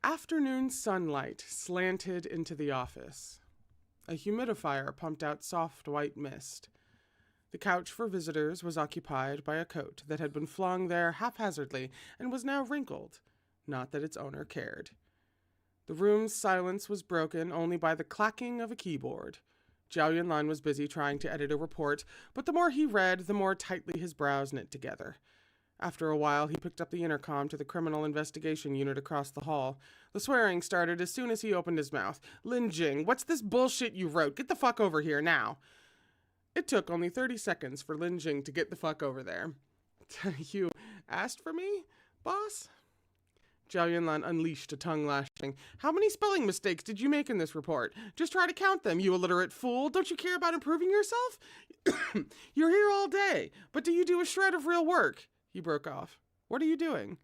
Afternoon sunlight slanted into the office. A humidifier pumped out soft white mist. The couch for visitors was occupied by a coat that had been flung there haphazardly and was now wrinkled. Not that its owner cared. The room's silence was broken only by the clacking of a keyboard. Zhao Yunlan was busy trying to edit a report, but the more he read, the more tightly his brows knit together. After a while, he picked up the intercom to the criminal investigation unit across the hall. The swearing started as soon as he opened his mouth. "Lin Jing, what's this bullshit you wrote? Get the fuck over here now." It took only 30 seconds for Lin Jing to get the fuck over there. "You asked for me, boss?" Zhao Yunlan unleashed a tongue lashing. "How many spelling mistakes did you make in this report? Just try to count them, you illiterate fool. Don't you care about improving yourself? You're here all day, but do you do a shred of real work?" He broke off. "What are you doing?"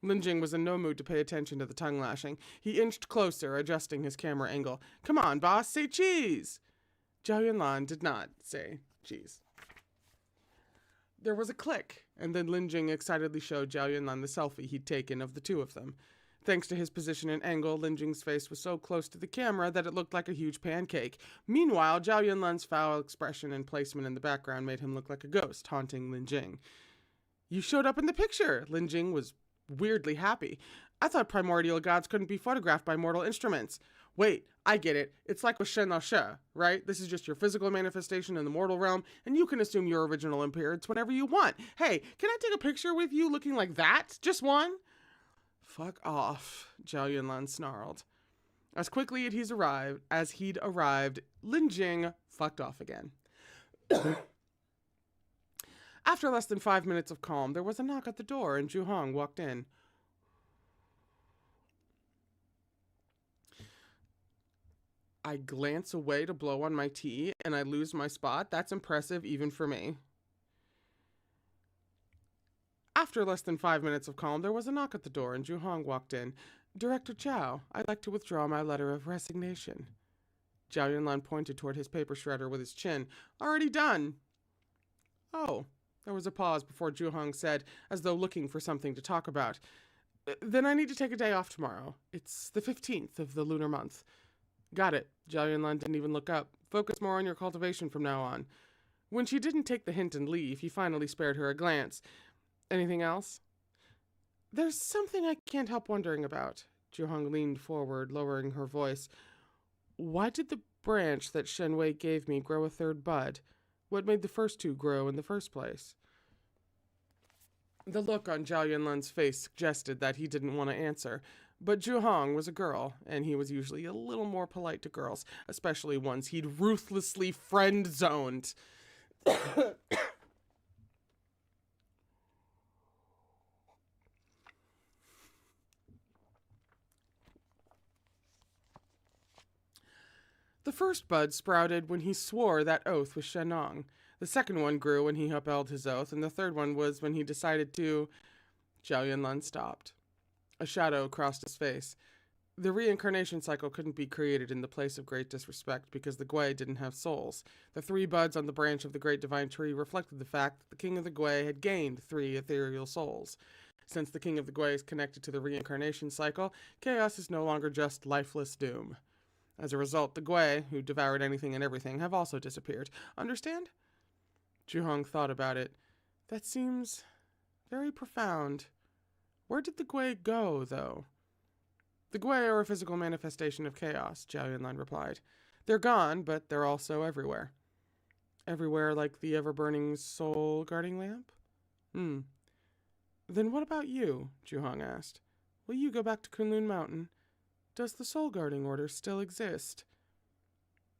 Lin Jing was in no mood to pay attention to the tongue lashing. He inched closer, adjusting his camera angle. "Come on, boss, say cheese." Zhao Yunlan did not say cheese. There was a click, and then Lin Jing excitedly showed Zhao Yunlan the selfie he'd taken of the two of them. Thanks to his position and angle, Lin Jing's face was so close to the camera that it looked like a huge pancake. Meanwhile, Zhao Yunlan's foul expression and placement in the background made him look like a ghost, haunting Lin Jing. "You showed up in the picture!" Lin Jing was weirdly happy. "I thought primordial gods couldn't be photographed by mortal instruments." "Wait, I get it. It's like with Shen, right? This is just your physical manifestation in the mortal realm, and you can assume your original appearance whenever you want. Hey, can I take a picture with you looking like that? Just one?" "Fuck off," Zhao Yunlan snarled. As quickly as he'd arrived, Lin Jing fucked off again. After less than 5 minutes of calm, there was a knock at the door, and Zhu Hong walked in. I glance away to blow on my tea, and I lose my spot. That's impressive, even for me. After less than 5 minutes of calm, there was a knock at the door, and Zhu Hong walked in. "Director Chow, I'd like to withdraw my letter of resignation." Zhao Yunlan pointed toward his paper shredder with his chin. "Already done." "Oh." There was a pause before Zhu Hong said, as though looking for something to talk about. "Then I need to take a day off tomorrow. It's the 15th of the lunar month." "Got it." Zhao Yunlan didn't even look up. "Focus more on your cultivation from now on." When she didn't take the hint and leave, he finally spared her a glance. "Anything else?" "There's something I can't help wondering about." Zhu Hong leaned forward, lowering her voice. "Why did the branch that Shen gave me grow a third bud? What made the first two grow in the first place? The look on Zhao Yunlan's face suggested that he didn't want to answer, but Zhu Hong was a girl, and he was usually a little more polite to girls, especially ones he'd ruthlessly friend-zoned. The first bud sprouted when he swore that oath with Shenong. The second one grew when he upheld his oath, and the third one was when he decided to... Zhao Yunlan stopped. A shadow crossed his face. The reincarnation cycle couldn't be created in the place of great disrespect because the Gui didn't have souls. The 3 buds on the branch of the great divine tree reflected the fact that the king of the Gui had gained 3 ethereal souls. Since the king of the Gui is connected to the reincarnation cycle, chaos is no longer just lifeless doom. As a result, the Gui, who devoured anything and everything, have also disappeared. Understand? Zhu Hong thought about it. That seems very profound. Where did the Gui go, though? The Gui are a physical manifestation of chaos, Zhao Yunlan replied. They're gone, but they're also everywhere. Everywhere like the ever-burning soul-guarding lamp? Then what about you? Zhu Hong asked. Will you go back to Kunlun Mountain? Does the soul-guarding order still exist?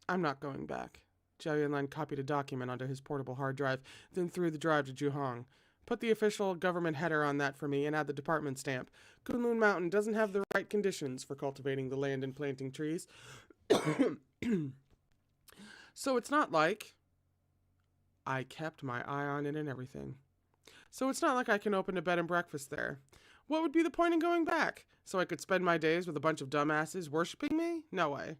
I'm not going back. Zhao Yunlan copied a document onto his portable hard drive, then threw the drive to Zhu Hong. Put the official government header on that for me and add the department stamp. Kunlun Mountain doesn't have the right conditions for cultivating the land and planting trees. So it's not like... I kept my eye on it and everything. So it's not like I can open a bed and breakfast there. What would be the point in going back? So I could spend my days with a bunch of dumbasses worshipping me? No way.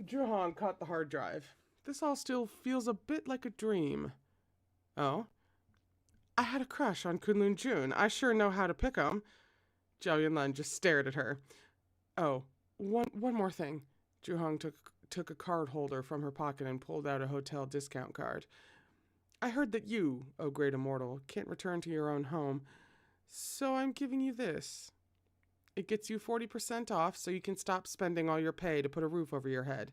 Zhu Hong caught the hard drive. This all still feels a bit like a dream. Oh? I had a crush on Kunlun Jun. I sure know how to pick 'em. Zhao Yunlan just stared at her. Oh, one more thing. Zhu Hong took a card holder from her pocket and pulled out a hotel discount card. I heard that you, O great immortal, can't return to your own home, so I'm giving you this. It gets you 40% off so you can stop spending all your pay to put a roof over your head.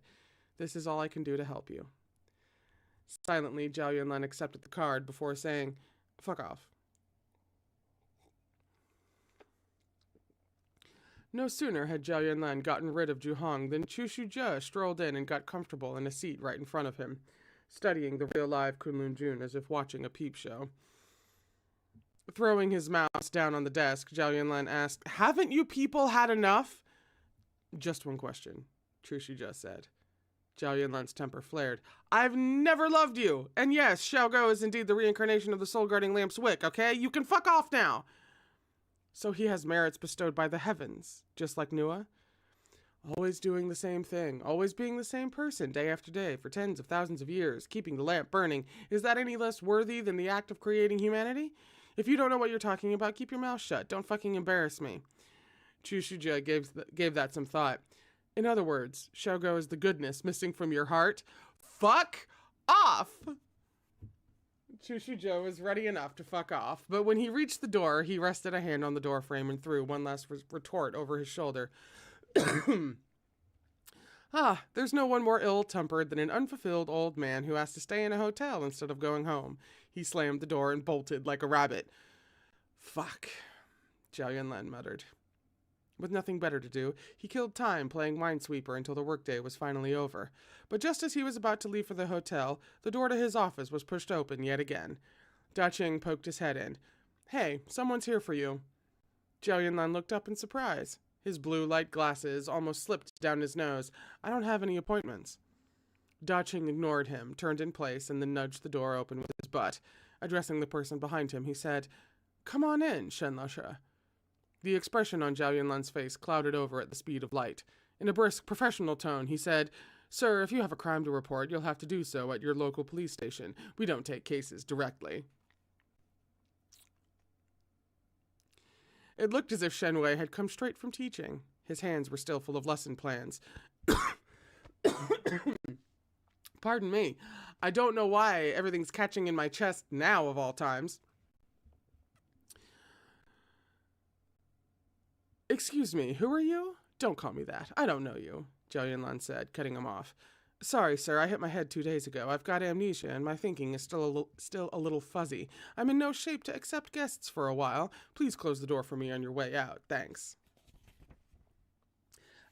This is all I can do to help you. Silently, Zhao Yunlan accepted the card before saying, fuck off. No sooner had Zhao Yunlan gotten rid of Zhu Hong than Chu Shujie strolled in and got comfortable in a seat right in front of him, studying the real live Kunlun Jun as if watching a peep show. Throwing his mouse down on the desk, Zhao Yunlan asked, Haven't you people had enough? Just one question, Chu Shujie said. Zhao Yunlan's temper flared. I've never loved you! And yes, Xiaogou is indeed the reincarnation of the soul-guarding lamp's wick, okay? You can fuck off now! So he has merits bestowed by the heavens, just like Nua? Always doing the same thing, always being the same person day after day for tens of thousands of years, keeping the lamp burning. Is that any less worthy than the act of creating humanity? If you don't know what you're talking about, keep your mouth shut. Don't fucking embarrass me. Chu Shujie gave that some thought. In other words, Xiaogou is the goodness missing from your heart. Fuck off! Chu Shujie was ready enough to fuck off, but when he reached the door, he rested a hand on the doorframe and threw one last retort over his shoulder. There's no one more ill-tempered than an unfulfilled old man who has to stay in a hotel instead of going home. He slammed the door and bolted like a rabbit. Fuck, Zhao Yunlan muttered. With nothing better to do, he killed time playing Minesweeper until the workday was finally over. But just as he was about to leave for the hotel, the door to his office was pushed open yet again. Da Qing poked his head in. Hey, someone's here for you. Zhao Yunlan looked up in surprise. His blue light glasses almost slipped down his nose. I don't have any appointments. Da Qing ignored him, turned in place, and then nudged the door open with his butt. Addressing the person behind him, he said, Come on in, Shen Lashe. The expression on Zhao Yunlan's face clouded over at the speed of light. In a brisk, professional tone, he said, Sir, if you have a crime to report, you'll have to do so at your local police station. We don't take cases directly. It looked as if Shen Wei had come straight from teaching. His hands were still full of lesson plans. Pardon me. I don't know why everything's catching in my chest now of all times. Excuse me, who are you? Don't call me that. I don't know you, Zhao Yunlan said, cutting him off. Sorry, sir, I hit my head 2 days ago. I've got amnesia, and my thinking is still a little fuzzy. I'm in no shape to accept guests for a while. Please close the door for me on your way out. Thanks.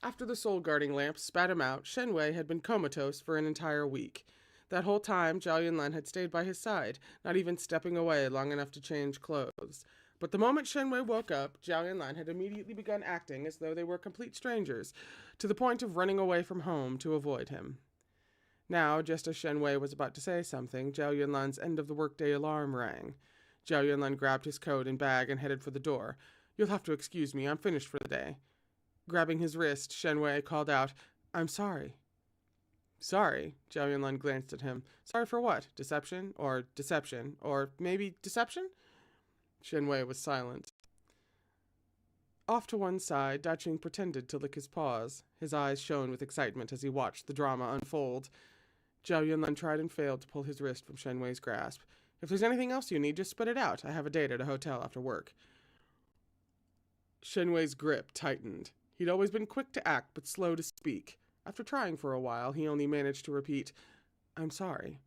After the soul-guarding lamp spat him out, Shen Wei had been comatose for an entire week. That whole time, Zhao Yunlan had stayed by his side, not even stepping away long enough to change clothes. But the moment Shen Wei woke up, Zhao Yunlan had immediately begun acting as though they were complete strangers, to the point of running away from home to avoid him. Now, just as Shen Wei was about to say something, Zhao Yunlan's end-of-the-workday alarm rang. Zhao Yunlan grabbed his coat and bag and headed for the door. You'll have to excuse me, I'm finished for the day. Grabbing his wrist, Shen Wei called out, I'm sorry. Sorry? Zhao Yunlan glanced at him. Sorry for what? Deception? Or deception? Or maybe deception? Shen Wei was silent. Off to one side, Daching pretended to lick his paws. His eyes shone with excitement as he watched the drama unfold. Zhao Yunlan tried and failed to pull his wrist from Shen Wei's grasp. If there's anything else you need, just spit it out. I have a date at a hotel after work. Shen Wei's grip tightened. He'd always been quick to act, but slow to speak. After trying for a while, he only managed to repeat, I'm sorry.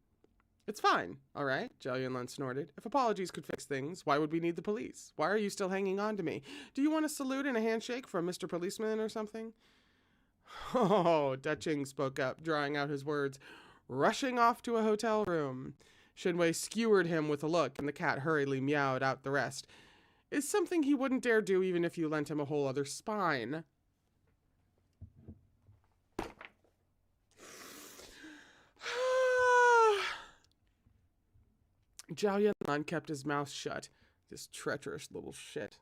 It's fine, all right, Zhao Yunlan snorted. If apologies could fix things, why would we need the police? Why are you still hanging on to me? Do you want a salute and a handshake from Mr. Policeman or something? Oh, Daching spoke up, drawing out his words, rushing off to a hotel room. Shen Wei skewered him with a look, and the cat hurriedly meowed out the rest. It's something he wouldn't dare do even if you lent him a whole other spine. Zhao Yunlan kept his mouth shut. This treacherous little shit.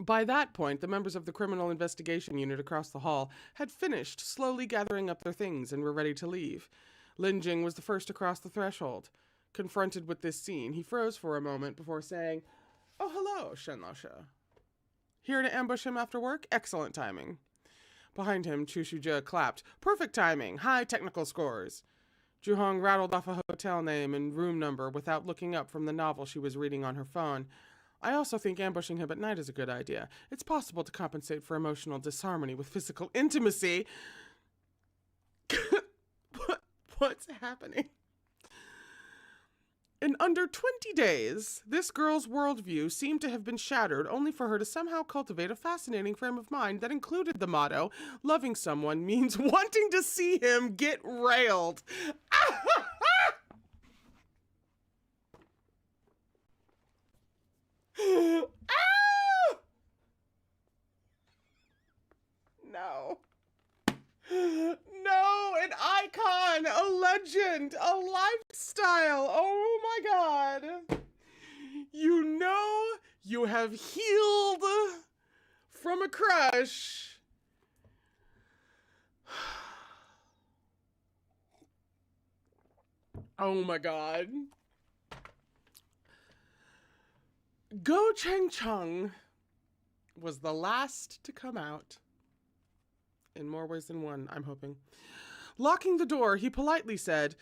By that point, the members of the criminal investigation unit across the hall had finished slowly gathering up their things and were ready to leave. Lin Jing was the first to cross the threshold. Confronted with this scene, he froze for a moment before saying, Oh, hello, Shen Laoshe. Here to ambush him after work? Excellent timing. Behind him, Chu Shujie clapped. Perfect timing. High technical scores. Zhu Hong rattled off a hotel name and room number without looking up from the novel she was reading on her phone. I also think ambushing him at night is a good idea. It's possible to compensate for emotional disharmony with physical intimacy. What's happening? In under 20 days, this girl's worldview seemed to have been shattered, only for her to somehow cultivate a fascinating frame of mind that included the motto, loving someone means wanting to see him get railed. No. No, an icon, a legend, a lifestyle. Oh my God. You know you have healed from a crush. Oh my God. Go Cheng Chung was the last to come out. In more ways than one, I'm hoping. Locking the door, he politely said,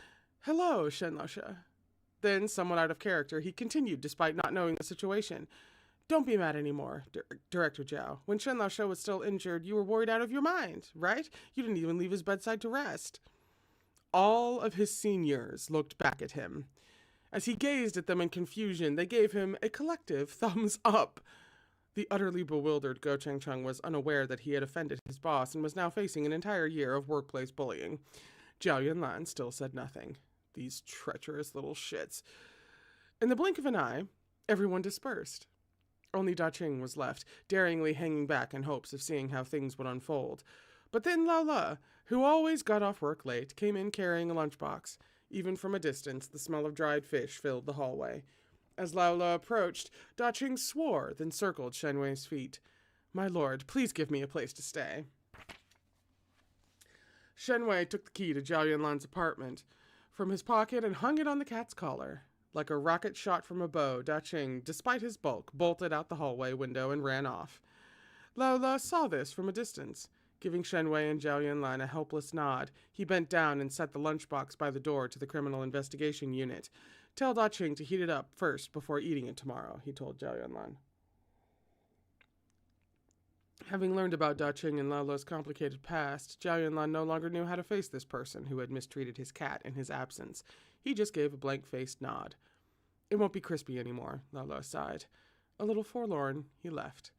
Hello, Shen Laoshe. Then, somewhat out of character, he continued despite not knowing the situation. Don't be mad anymore, Director Zhao. When Shen Laoshe was still injured, you were worried out of your mind, right? You didn't even leave his bedside to rest. All of his seniors looked back at him. As he gazed at them in confusion, they gave him a collective thumbs up. The utterly bewildered Go Cheng Chung was unaware that he had offended his boss and was now facing an entire year of workplace bullying. Zhao Yunlan still said nothing. These treacherous little shits. In the blink of an eye, everyone dispersed. Only Daching was left, daringly hanging back in hopes of seeing how things would unfold. But then Lao La, who always got off work late, came in carrying a lunchbox. Even from a distance, the smell of dried fish filled the hallway. As Lao La approached, Daching swore, then circled Shen Wei's feet. My lord, please give me a place to stay. Shen Wei took the key to Zhao Yunlan's apartment from his pocket and hung it on the cat's collar. Like a rocket shot from a bow, Daching, despite his bulk, bolted out the hallway window and ran off. Lao La saw this from a distance. Giving Shen Wei and Zhao Yunlan a helpless nod, he bent down and set the lunchbox by the door to the criminal investigation unit. Tell Daching to heat it up first before eating it tomorrow, he told Zhao Yunlan. Having learned about Daching and Lalo's complicated past, Zhao Yunlan no longer knew how to face this person who had mistreated his cat in his absence. He just gave a blank-faced nod. It won't be crispy anymore, Lalo sighed. A little forlorn, he left.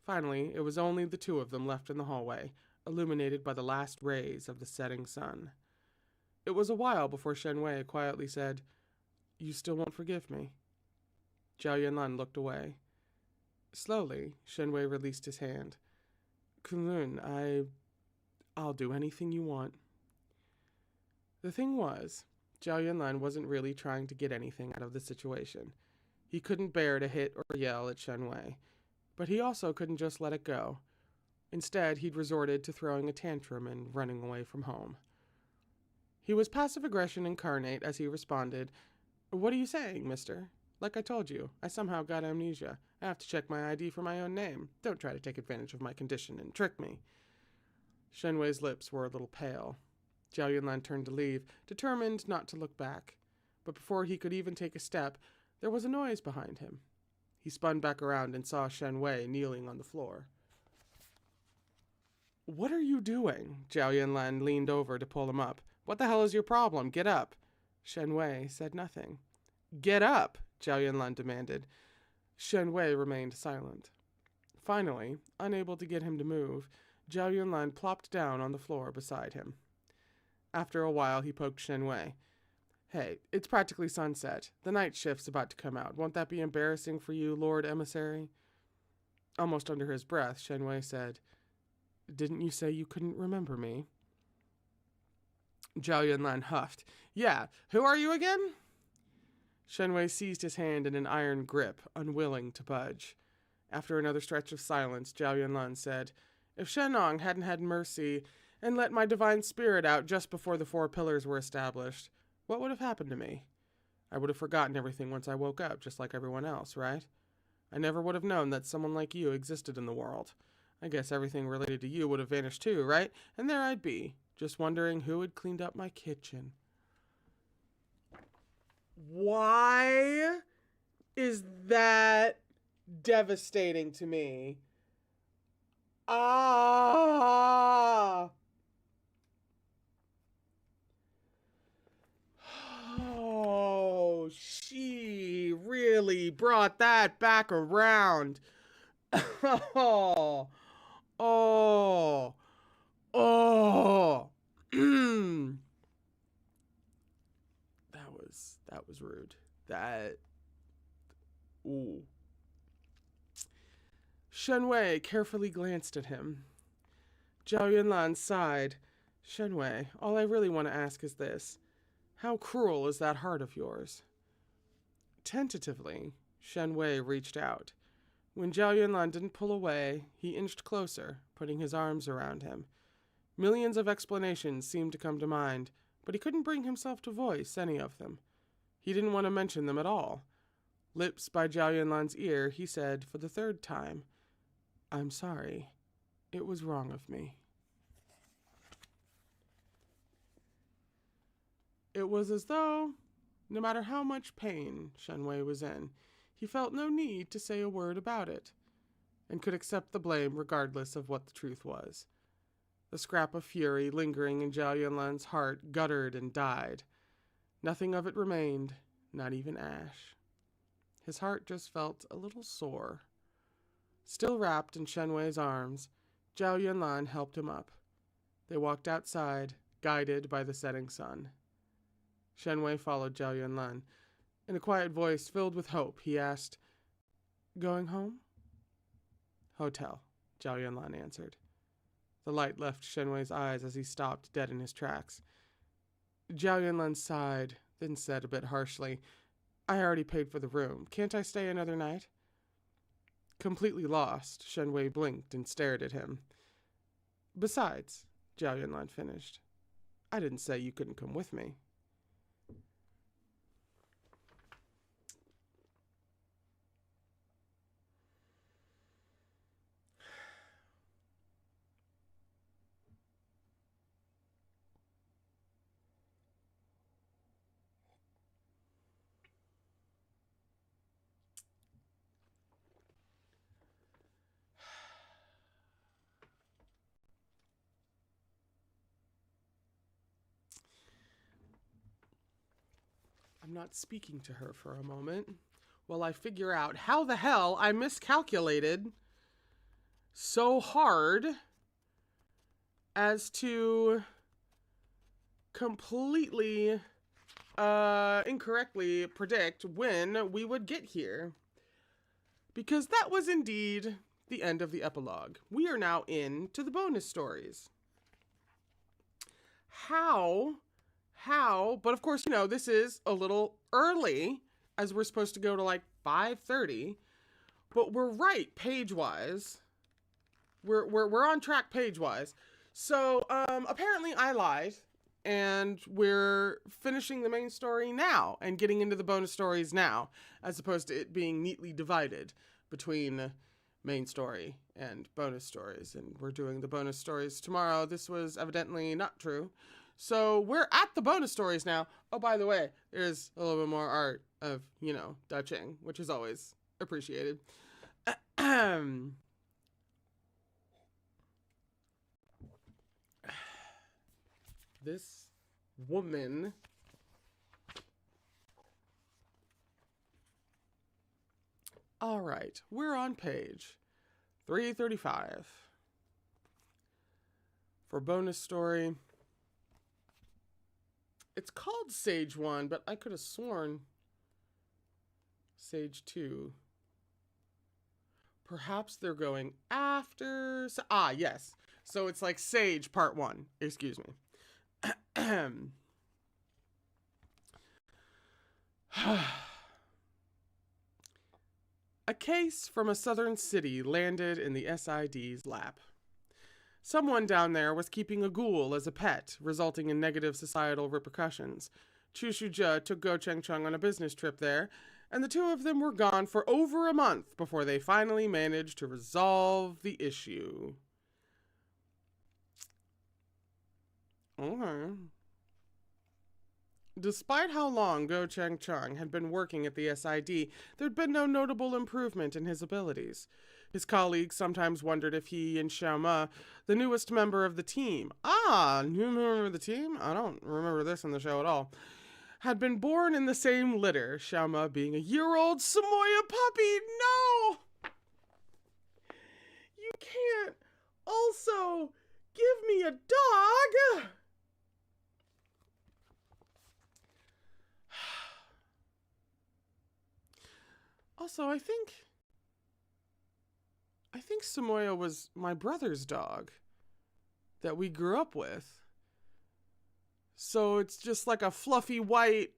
Finally, it was only the two of them left in the hallway, illuminated by the last rays of the setting sun. It was a while before Shen Wei quietly said, "You still won't forgive me?" Zhao Yunlan looked away. Slowly, Shen Wei released his hand. Kunlun, I'll do anything you want. The thing was, Zhao Yunlan wasn't really trying to get anything out of the situation. He couldn't bear to hit or yell at Shen Wei, but he also couldn't just let it go. Instead, he'd resorted to throwing a tantrum and running away from home. He was passive aggression incarnate as he responded, "What are you saying, mister? Like I told you, I somehow got amnesia. I have to check my ID for my own name. Don't try to take advantage of my condition and trick me." Shen Wei's lips were a little pale. Zhao Yunlan turned to leave, determined not to look back. But before he could even take a step, there was a noise behind him. He spun back around and saw Shen Wei kneeling on the floor. "What are you doing?" Zhao Yunlan leaned over to pull him up. "What the hell is your problem? Get up." Shen Wei said nothing. "Get up," Zhao Yunlan demanded. Shen Wei remained silent. Finally, unable to get him to move, Zhao Yunlan plopped down on the floor beside him. After a while, he poked Shen Wei. "Hey, it's practically sunset. The night shift's about to come out. Won't that be embarrassing for you, Lord Emissary?" Almost under his breath, Shen Wei said, "Didn't you say you couldn't remember me?" Zhao Yunlan huffed. "Yeah, who are you again?" Shen Wei seized his hand in an iron grip, unwilling to budge. After another stretch of silence, Zhao Yunlan said, "If Shenong hadn't had mercy and let my divine spirit out just before the 4 pillars were established, what would have happened to me? I would have forgotten everything once I woke up, just like everyone else, right? I never would have known that someone like you existed in the world. I guess everything related to you would have vanished too, right? And there I'd be, just wondering who had cleaned up my kitchen." Why is that devastating to me? Ah! Oh, she really brought that back around. Oh, oh, oh. That was rude. Ooh. Shen Wei carefully glanced at him. Zhao Yunlan sighed. "Shen Wei, all I really want to ask is this. How cruel is that heart of yours?" Tentatively, Shen Wei reached out. When Zhao Yunlan didn't pull away, he inched closer, putting his arms around him. Millions of explanations seemed to come to mind, but he couldn't bring himself to voice any of them. He didn't want to mention them at all. Lips by Zhao Yunlan's ear, he said for the 3rd time, "I'm sorry. It was wrong of me." It was as though, no matter how much pain Shen Wei was in, he felt no need to say a word about it, and could accept the blame regardless of what the truth was. The scrap of fury lingering in Zhao Yunlan's heart guttered and died. Nothing of it remained, not even ash. His heart just felt a little sore. Still wrapped in Shen Wei's arms, Zhao Yunlan helped him up. They walked outside, guided by the setting sun. Shen Wei followed Zhao Yunlan. In a quiet voice filled with hope, he asked, "Going home?" "Hotel," Zhao Yunlan answered. The light left Shen Wei's eyes as he stopped dead in his tracks. Zhao Yunlan sighed, then said a bit harshly, "I already paid for the room. Can't I stay another night?" Completely lost, Shen Wei blinked and stared at him. "Besides," Zhao Yunlan finished, "I didn't say you couldn't come with me." I'm not speaking to her for a moment while I figure out how the hell I miscalculated so hard as to completely incorrectly predict when we would get here. Because that was indeed the end of the epilogue. We are now into the bonus stories. How, but of course, this is a little early as we're supposed to go to like 5:30, but we're right page-wise. We're on track page-wise. So, apparently I lied, and we're finishing the main story now and getting into the bonus stories now, as opposed to it being neatly divided between main story and bonus stories. And we're doing the bonus stories tomorrow. This was evidently not true. So we're at the bonus stories now. Oh, by the way, there's a little bit more art of, Dutching, which is always appreciated. This woman all right, we're on page 335 for bonus story. It's called Sage 1, but I could have sworn Sage 2. Perhaps they're going after... yes. So it's like Sage Part 1. Excuse me. A case from a southern city landed in the SID's lap. Someone down there was keeping a ghoul as a pet, resulting in negative societal repercussions. Chu Shuja took Go Cheng Chung on a business trip there, and the two of them were gone for over a month before they finally managed to resolve the issue. Okay. Despite how long Go Cheng Chung had been working at the SID, there'd been no notable improvement in his abilities. His colleagues sometimes wondered if he and Xiaoma, the newest member of the team, new member of the team? I don't remember this in the show at all, had been born in the same litter, Xiaoma being a year-old Samoya puppy. No! You can't also give me a dog! Also, I think Samoya was my brother's dog that we grew up with. So it's just like a fluffy white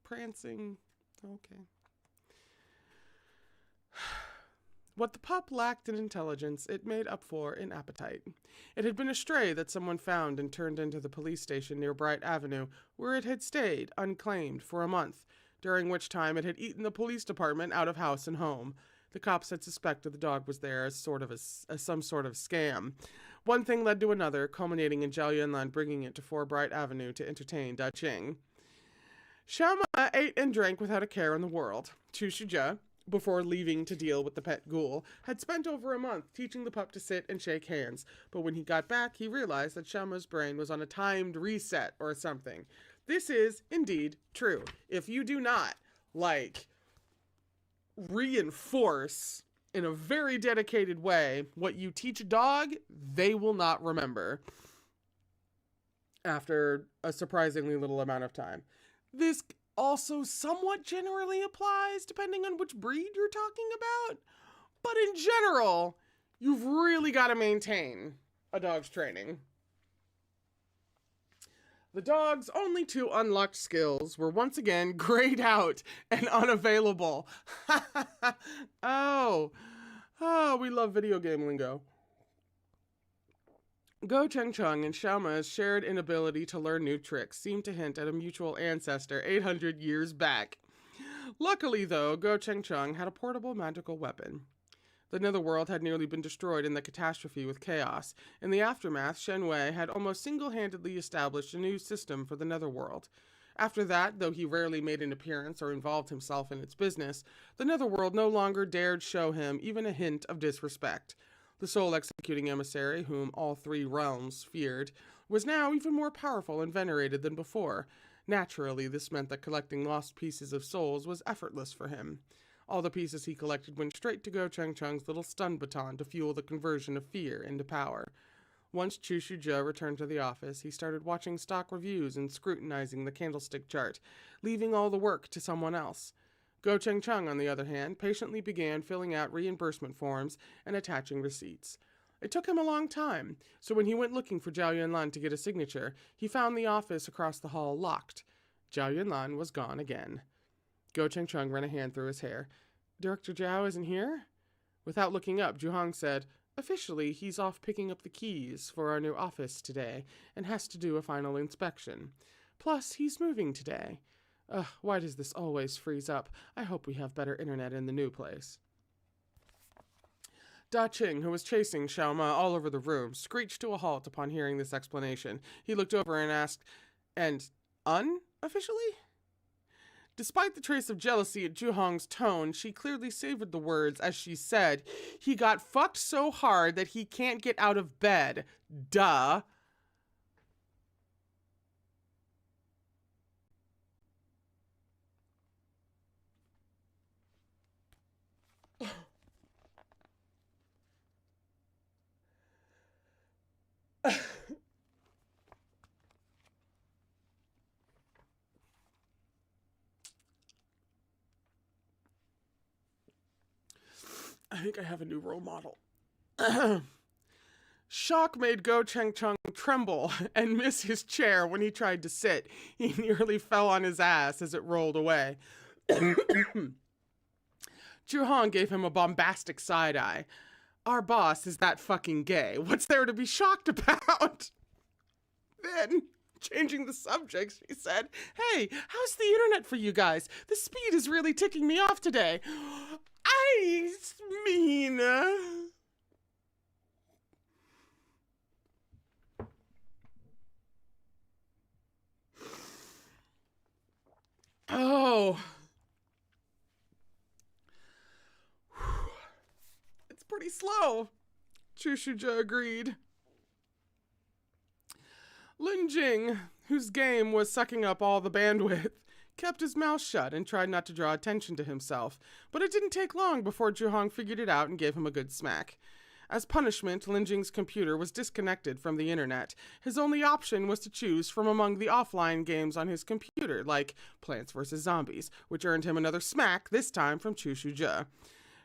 prancing. Okay. What the pup lacked in intelligence, it made up for in appetite. It had been a stray that someone found and turned into the police station near Bright Avenue, where it had stayed, unclaimed, for a month, during which time it had eaten the police department out of house and home. The cops had suspected the dog was there as some sort of scam. One thing led to another, culminating in Zhao Yunlan bringing it to 4 Bright Avenue to entertain Da Qing. Xiaoma ate and drank without a care in the world. Chu Shijia, before leaving to deal with the pet ghoul, had spent over a month teaching the pup to sit and shake hands, but when he got back, he realized that Xiaoma's brain was on a timed reset or something. This is indeed true. If you do not, reinforce in a very dedicated way what you teach a dog, they will not remember after a surprisingly little amount of time. This also somewhat generally applies depending on which breed you're talking about, but in general, you've really got to maintain a dog's training. The dog's only 2 unlocked skills were once again grayed out and unavailable. Oh, we love video game lingo. Go Cheng Chung and Xiaoma's shared inability to learn new tricks seemed to hint at a mutual ancestor 800 years back. Luckily, though, Go Cheng Chung had a portable magical weapon. The netherworld had nearly been destroyed in the catastrophe with chaos. In the aftermath, Shen Wei had almost single-handedly established a new system for the netherworld. After that, though he rarely made an appearance or involved himself in its business, the netherworld no longer dared show him even a hint of disrespect. The sole executing emissary, whom all 3 realms feared, was now even more powerful and venerated than before. Naturally, this meant that collecting lost pieces of souls was effortless for him. All the pieces he collected went straight to Go Cheng Chung's little stun baton to fuel the conversion of fear into power. Once Chushu Zhe returned to the office, he started watching stock reviews and scrutinizing the candlestick chart, leaving all the work to someone else. Go Cheng Chung, on the other hand, patiently began filling out reimbursement forms and attaching receipts. It took him a long time, so when he went looking for Zhao Yunlan to get a signature, he found the office across the hall locked. Zhao Yunlan was gone again. Go Cheng Chung ran a hand through his hair. Director Zhao isn't here? Without looking up, Zhu said, officially, he's off picking up the keys for our new office today and has to do a final inspection. Plus, he's moving today. Why does this always freeze up? I hope we have better internet in the new place. Da Qing, who was chasing Xiao Ma all over the room, screeched to a halt upon hearing this explanation. He looked over and asked, and unofficially? Despite the trace of jealousy at Zhu tone, she clearly savored the words as she said, he got fucked so hard that he can't get out of bed. Duh. I think I have a new role model. Shock made Go Cheng Chung tremble and miss his chair when he tried to sit. He nearly fell on his ass as it rolled away. Zhu gave him a bombastic side-eye. Our boss is that fucking gay. What's there to be shocked about? Then, changing the subject, she said, hey, how's the internet for you guys? The speed is really ticking me off today. I mean... Oh. It's pretty slow. Chushuja agreed. Lin Jing, whose game was sucking up all the bandwidth, kept his mouth shut and tried not to draw attention to himself, but it didn't take long before Zhu figured it out and gave him a good smack. As punishment, Lin Jing's computer was disconnected from the internet. His only option was to choose from among the offline games on his computer, like Plants vs. Zombies, which earned him another smack, this time from Chushu Zhe.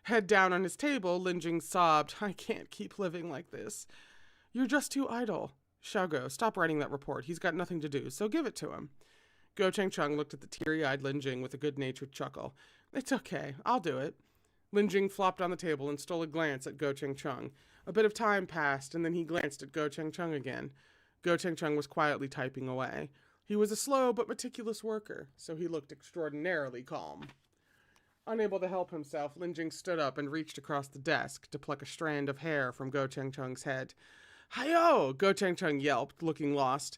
Head down on his table, Lin Jing sobbed, I can't keep living like this. You're just too idle. Xiaogo, stop writing that report. He's got nothing to do, so give it to him. Go Cheng Chung looked at the teary-eyed Lin Jing with a good-natured chuckle. It's okay. I'll do it. Lin Jing flopped on the table and stole a glance at Go Cheng Chung. A bit of time passed, and then he glanced at Go Cheng Chung again. Go Cheng Chung was quietly typing away. He was a slow but meticulous worker, so he looked extraordinarily calm. Unable to help himself, Lin Jing stood up and reached across the desk to pluck a strand of hair from Go Cheng Chung's head. Hi-yo! Go Cheng Chung yelped, looking lost.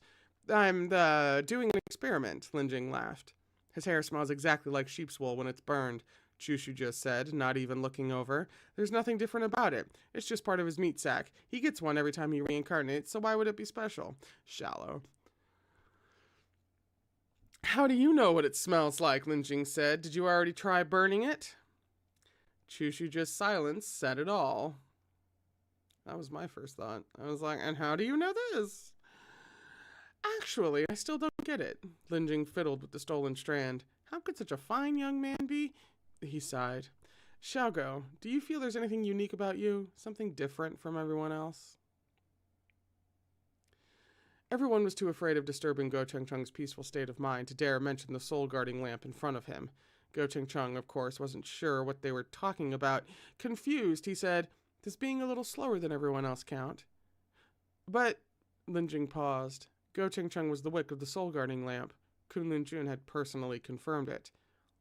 I'm doing an experiment, Lin Jing laughed. His hair smells exactly like sheep's wool when it's burned, Chushu just said, not even looking over. There's nothing different about it. It's just part of his meat sack. He gets one every time he reincarnates, so why would it be special? Shallow. How do you know what it smells like? Lin Jing said. Did you already try burning it? Chushu just silenced, said it all. That was my first thought. I was like, and how do you know this? Actually, I still don't get it. Lin Jing fiddled with the stolen strand. How could such a fine young man be? He sighed. Xiaogo, do you feel there's anything unique about you? Something different from everyone else? Everyone was too afraid of disturbing Go Cheng Chung's peaceful state of mind to dare mention the soul-guarding lamp in front of him. Go Cheng Chung, of course, wasn't sure what they were talking about. Confused, he said, does being a little slower than everyone else count? But, Lin Jing paused. Go Cheng Chung was the wick of the soul-guarding lamp. Kun Lin Jun had personally confirmed it.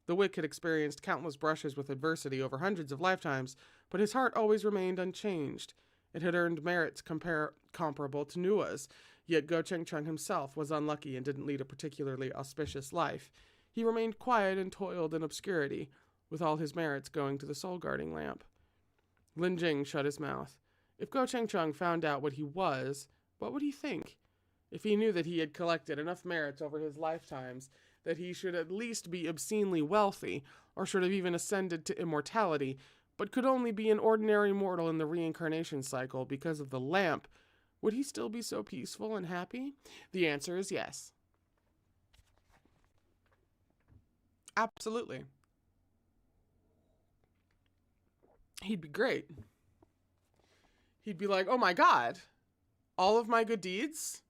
The wick had experienced countless brushes with adversity over hundreds of lifetimes, but his heart always remained unchanged. It had earned merits comparable to Nua's, yet Go Cheng Chung himself was unlucky and didn't lead a particularly auspicious life. He remained quiet and toiled in obscurity, with all his merits going to the soul-guarding lamp. Lin Jing shut his mouth. If Go Cheng Chung found out what he was, what would he think? If he knew that he had collected enough merits over his lifetimes that he should at least be obscenely wealthy, or should have even ascended to immortality, but could only be an ordinary mortal in the reincarnation cycle because of the lamp, would he still be so peaceful and happy? The answer is yes. Absolutely. He'd be great. He'd be like, oh my God, all of my good deeds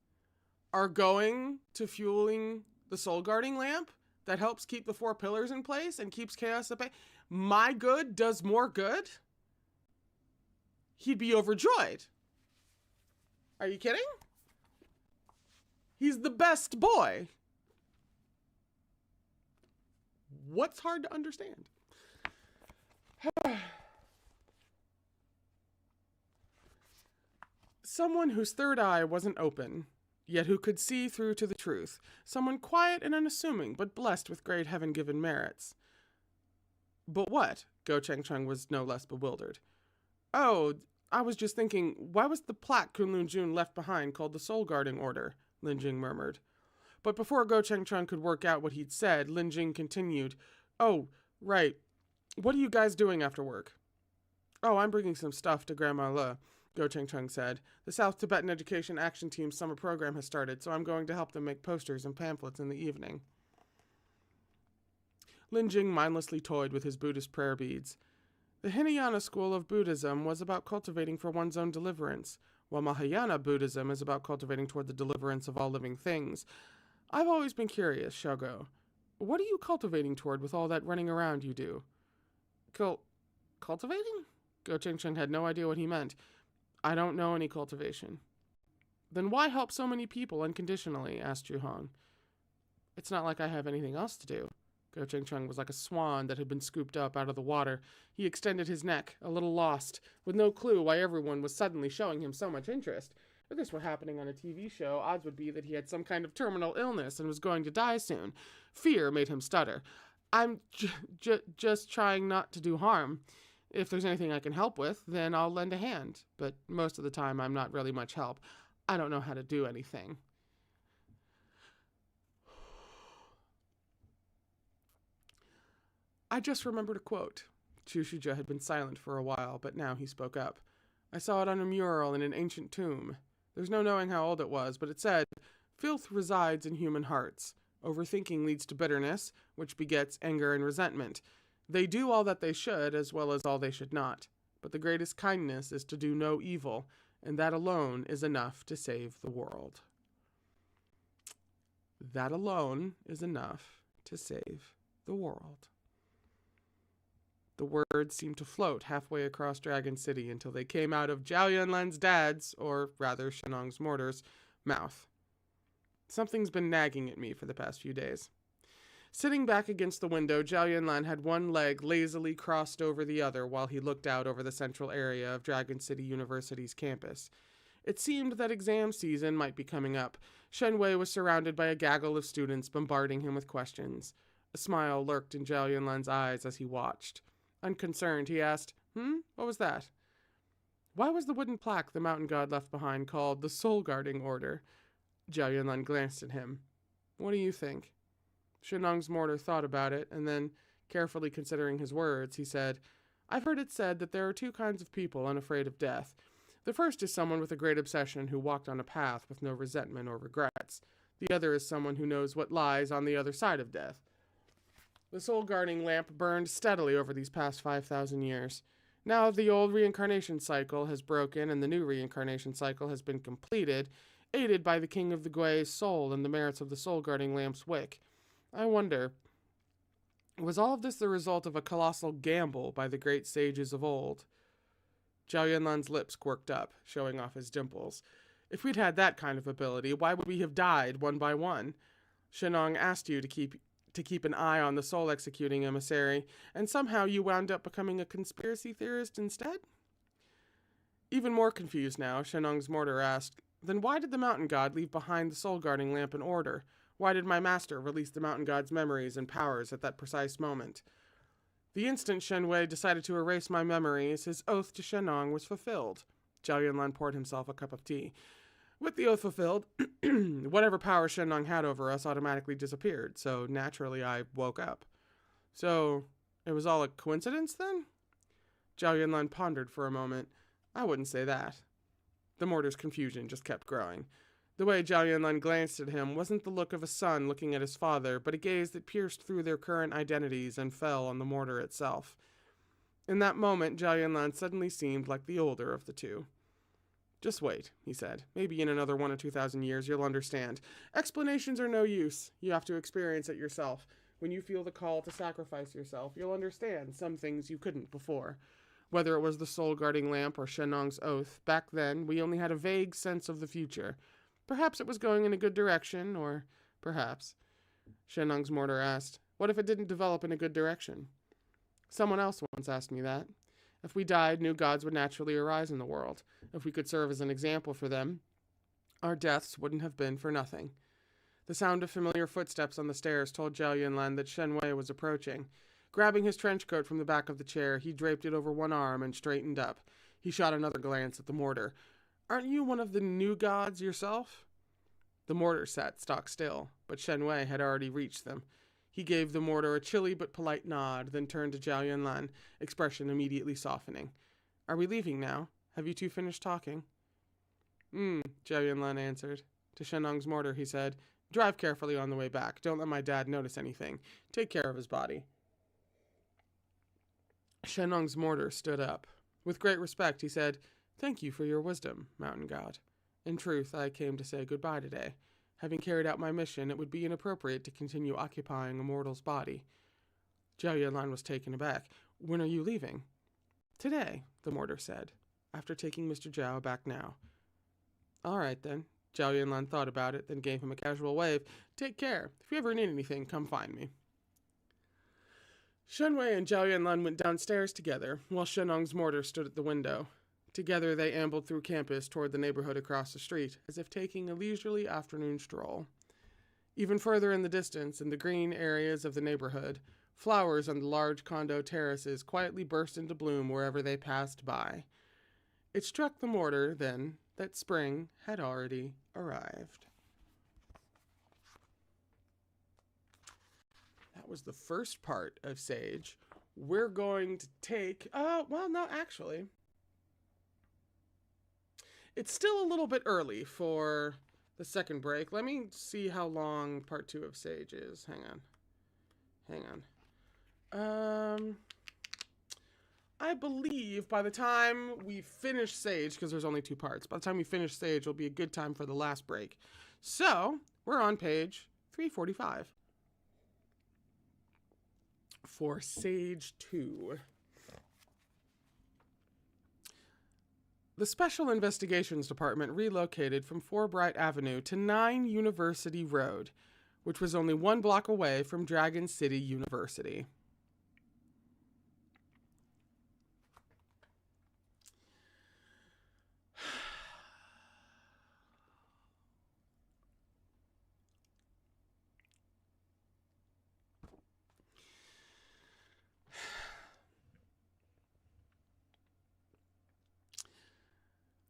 are going to fueling the soul guarding lamp that helps keep the 4 pillars in place and keeps chaos at bay. My good does more good? He'd be overjoyed. Are you kidding? He's the best boy. What's hard to understand? Someone whose third eye wasn't open, yet who could see through to the truth. Someone quiet and unassuming, but blessed with great heaven-given merits. But what? Go Cheng Chung was no less bewildered. Oh, I was just thinking, why was the plaque Kunlun Jun left behind called the Soul Guarding Order? Lin Jing murmured. But before Go Cheng Chung could work out what he'd said, Lin Jing continued, oh, right. What are you guys doing after work? Oh, I'm bringing some stuff to Grandma Le, Go Cheng Chung said. The South Tibetan Education Action Team's summer program has started, so I'm going to help them make posters and pamphlets in the evening. Lin Jing mindlessly toyed with his Buddhist prayer beads. The Hinayana school of Buddhism was about cultivating for one's own deliverance, while Mahayana Buddhism is about cultivating toward the deliverance of all living things. I've always been curious, Shogo. What are you cultivating toward with all that running around you do? Cultivating? Go Cheng Chung had no idea what he meant. I don't know any cultivation. Then why help so many people unconditionally? Asked Ju Hong. It's not like I have anything else to do. Go Cheng Chung was like a swan that had been scooped up out of the water. He extended his neck, a little lost, with no clue why everyone was suddenly showing him so much interest. If this were happening on a TV show, odds would be that he had some kind of terminal illness and was going to die soon. Fear made him stutter. I'm just trying not to do harm. If there's anything I can help with, then I'll lend a hand. But most of the time, I'm not really much help. I don't know how to do anything. I just remembered a quote. Chu Shuzhe had been silent for a while, but now he spoke up. I saw it on a mural in an ancient tomb. There's no knowing how old it was, but it said, filth resides in human hearts. Overthinking leads to bitterness, which begets anger and resentment. They do all that they should, as well as all they should not. But the greatest kindness is to do no evil, and that alone is enough to save the world. That alone is enough to save the world. The words seemed to float halfway across Dragon City until they came out of Zhao Yunlan's dad's, or rather Shen Mortar's, mouth. Something's been nagging at me for the past few days. Sitting back against the window, Zhao Yunlan had one leg lazily crossed over the other while he looked out over the central area of Dragon City University's campus. It seemed that exam season might be coming up. Shen Wei was surrounded by a gaggle of students bombarding him with questions. A smile lurked in Zhao Yunlan's eyes as he watched. Unconcerned, he asked, What was that? Why was the wooden plaque the mountain god left behind called the Soul Guarding Order? Zhao Yunlan glanced at him. What do you think? Shenong's mortar thought about it, and then, carefully considering his words, he said, I've heard it said that there are 2 kinds of people unafraid of death. The first is someone with a great obsession who walked on a path with no resentment or regrets. The other is someone who knows what lies on the other side of death. The soul-guarding lamp burned steadily over these past 5,000 years. Now the old reincarnation cycle has broken and the new reincarnation cycle has been completed, aided by the King of the Gui's soul and the merits of the soul-guarding lamp's wick. I wonder, was all of this the result of a colossal gamble by the great sages of old? Zhao Yunlan's lips quirked up, showing off his dimples. If we'd had that kind of ability, why would we have died one by one? Shenong asked you to keep an eye on the soul-executing emissary, and somehow you wound up becoming a conspiracy theorist instead? Even more confused now, Shenong's mortar asked, Then why did the mountain god leave behind the soul-guarding lamp in order? Why did my master release the mountain god's memories and powers at that precise moment? The instant Shen Wei decided to erase my memories, his oath to Shenong was fulfilled. Zhao Yunlan poured himself a cup of tea. With the oath fulfilled, whatever power Shen had over us automatically disappeared, so naturally I woke up. So, it was all a coincidence then? Zhao Yunlan pondered for a moment. I wouldn't say that. The mortar's confusion just kept growing. The way Zhao Yunlan glanced at him wasn't the look of a son looking at his father, but a gaze that pierced through their current identities and fell on the mortar itself. In that moment, Zhao Yunlan suddenly seemed like the older of the two. Just wait, he said. Maybe in another 1 or 2,000 years you'll understand. Explanations are no use. You have to experience it yourself. When you feel the call to sacrifice yourself, you'll understand some things you couldn't before. Whether it was the soul-guarding lamp or Shenong's oath, back then we only had a vague sense of the future. Perhaps it was going in a good direction, or perhaps. Shenong's mortar asked, what if it didn't develop in a good direction? Someone else once asked me that. If we died, new gods would naturally arise in the world. If we could serve as an example for them, our deaths wouldn't have been for nothing. The sound of familiar footsteps on the stairs told Zhao Yunlan that Shen Wei was approaching. Grabbing his trench coat from the back of the chair, he draped it over one arm and straightened up. He shot another glance at the mortar. Aren't you one of the new gods yourself? The mortar sat stock still, but Shen Wei had already reached them. He gave the mortar a chilly but polite nod, then turned to Zhao Yunlan, expression immediately softening. Are we leaving now? Have you two finished talking? Zhao Yunlan answered. To Shenong's mortar, he said, drive carefully on the way back. Don't let my dad notice anything. Take care of his body. Shenong's mortar stood up. With great respect, he said, thank you for your wisdom, mountain god. In truth, I came to say goodbye today. Having carried out my mission, it would be inappropriate to continue occupying a mortal's body. Zhao Yunlan was taken aback. When are you leaving? Today, the mortar said, after taking Mr. Zhao back now. All right, then. Zhao Yunlan thought about it, then gave him a casual wave. Take care. If you ever need anything, come find me. Shen Wei and Zhao Yunlan went downstairs together, while Shenong's mortar stood at the window. Together they ambled through campus toward the neighborhood across the street, as if taking a leisurely afternoon stroll. Even further in the distance, in the green areas of the neighborhood, flowers on the large condo terraces quietly burst into bloom wherever they passed by. It struck the mortar, then, that spring had already arrived. That was the first part of Sage. We're going to take... actually... It's still a little bit early for the second break. Let me see how long part 2 of Sage is. Hang on. I believe by the time we finish Sage, because there's only 2 parts, by the time we finish Sage, will be a good time for the last break. So, we're on page 345 for Sage 2. The Special Investigations Department relocated from 4 Bright Avenue to 9 University Road, which was only 1 block away from Dragon City University.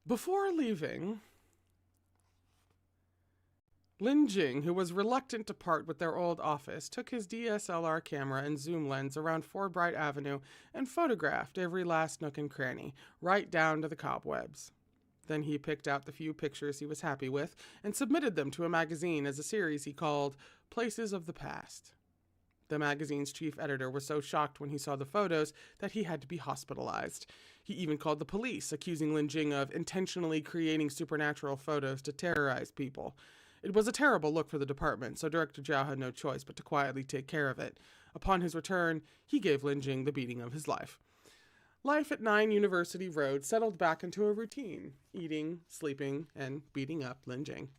Before leaving, Lin Jing, who was reluctant to part with their old office, took his DSLR camera and zoom lens around 4 Bright Avenue and photographed every last nook and cranny, right down to the cobwebs. Then he picked out the few pictures he was happy with and submitted them to a magazine as a series he called Places of the Past. The magazine's chief editor was so shocked when he saw the photos that he had to be hospitalized. He even called the police, accusing Lin Jing of intentionally creating supernatural photos to terrorize people. It was a terrible look for the department, so Director Zhao had no choice but to quietly take care of it. Upon his return, he gave Lin Jing the beating of his life. Life at 9 University Road settled back into a routine, eating, sleeping, and beating up Lin Jing.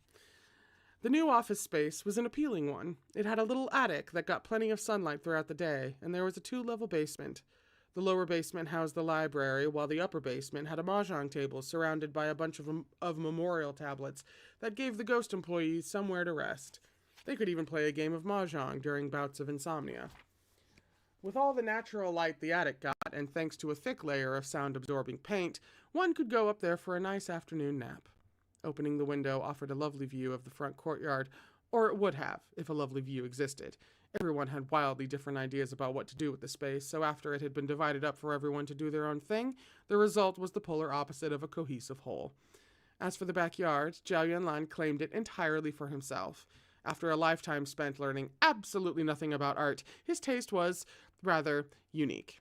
The new office space was an appealing one. It had a little attic that got plenty of sunlight throughout the day, and there was a 2-level basement. The lower basement housed the library, while the upper basement had a mahjong table surrounded by a bunch of memorial tablets that gave the ghost employees somewhere to rest. They could even play a game of mahjong during bouts of insomnia. With all the natural light the attic got, and thanks to a thick layer of sound-absorbing paint, one could go up there for a nice afternoon nap. Opening the window offered a lovely view of the front courtyard, or it would have, if a lovely view existed. Everyone had wildly different ideas about what to do with the space, so after it had been divided up for everyone to do their own thing, the result was the polar opposite of a cohesive whole. As for the backyard, Zhao Yunlan claimed it entirely for himself. After a lifetime spent learning absolutely nothing about art, his taste was rather unique.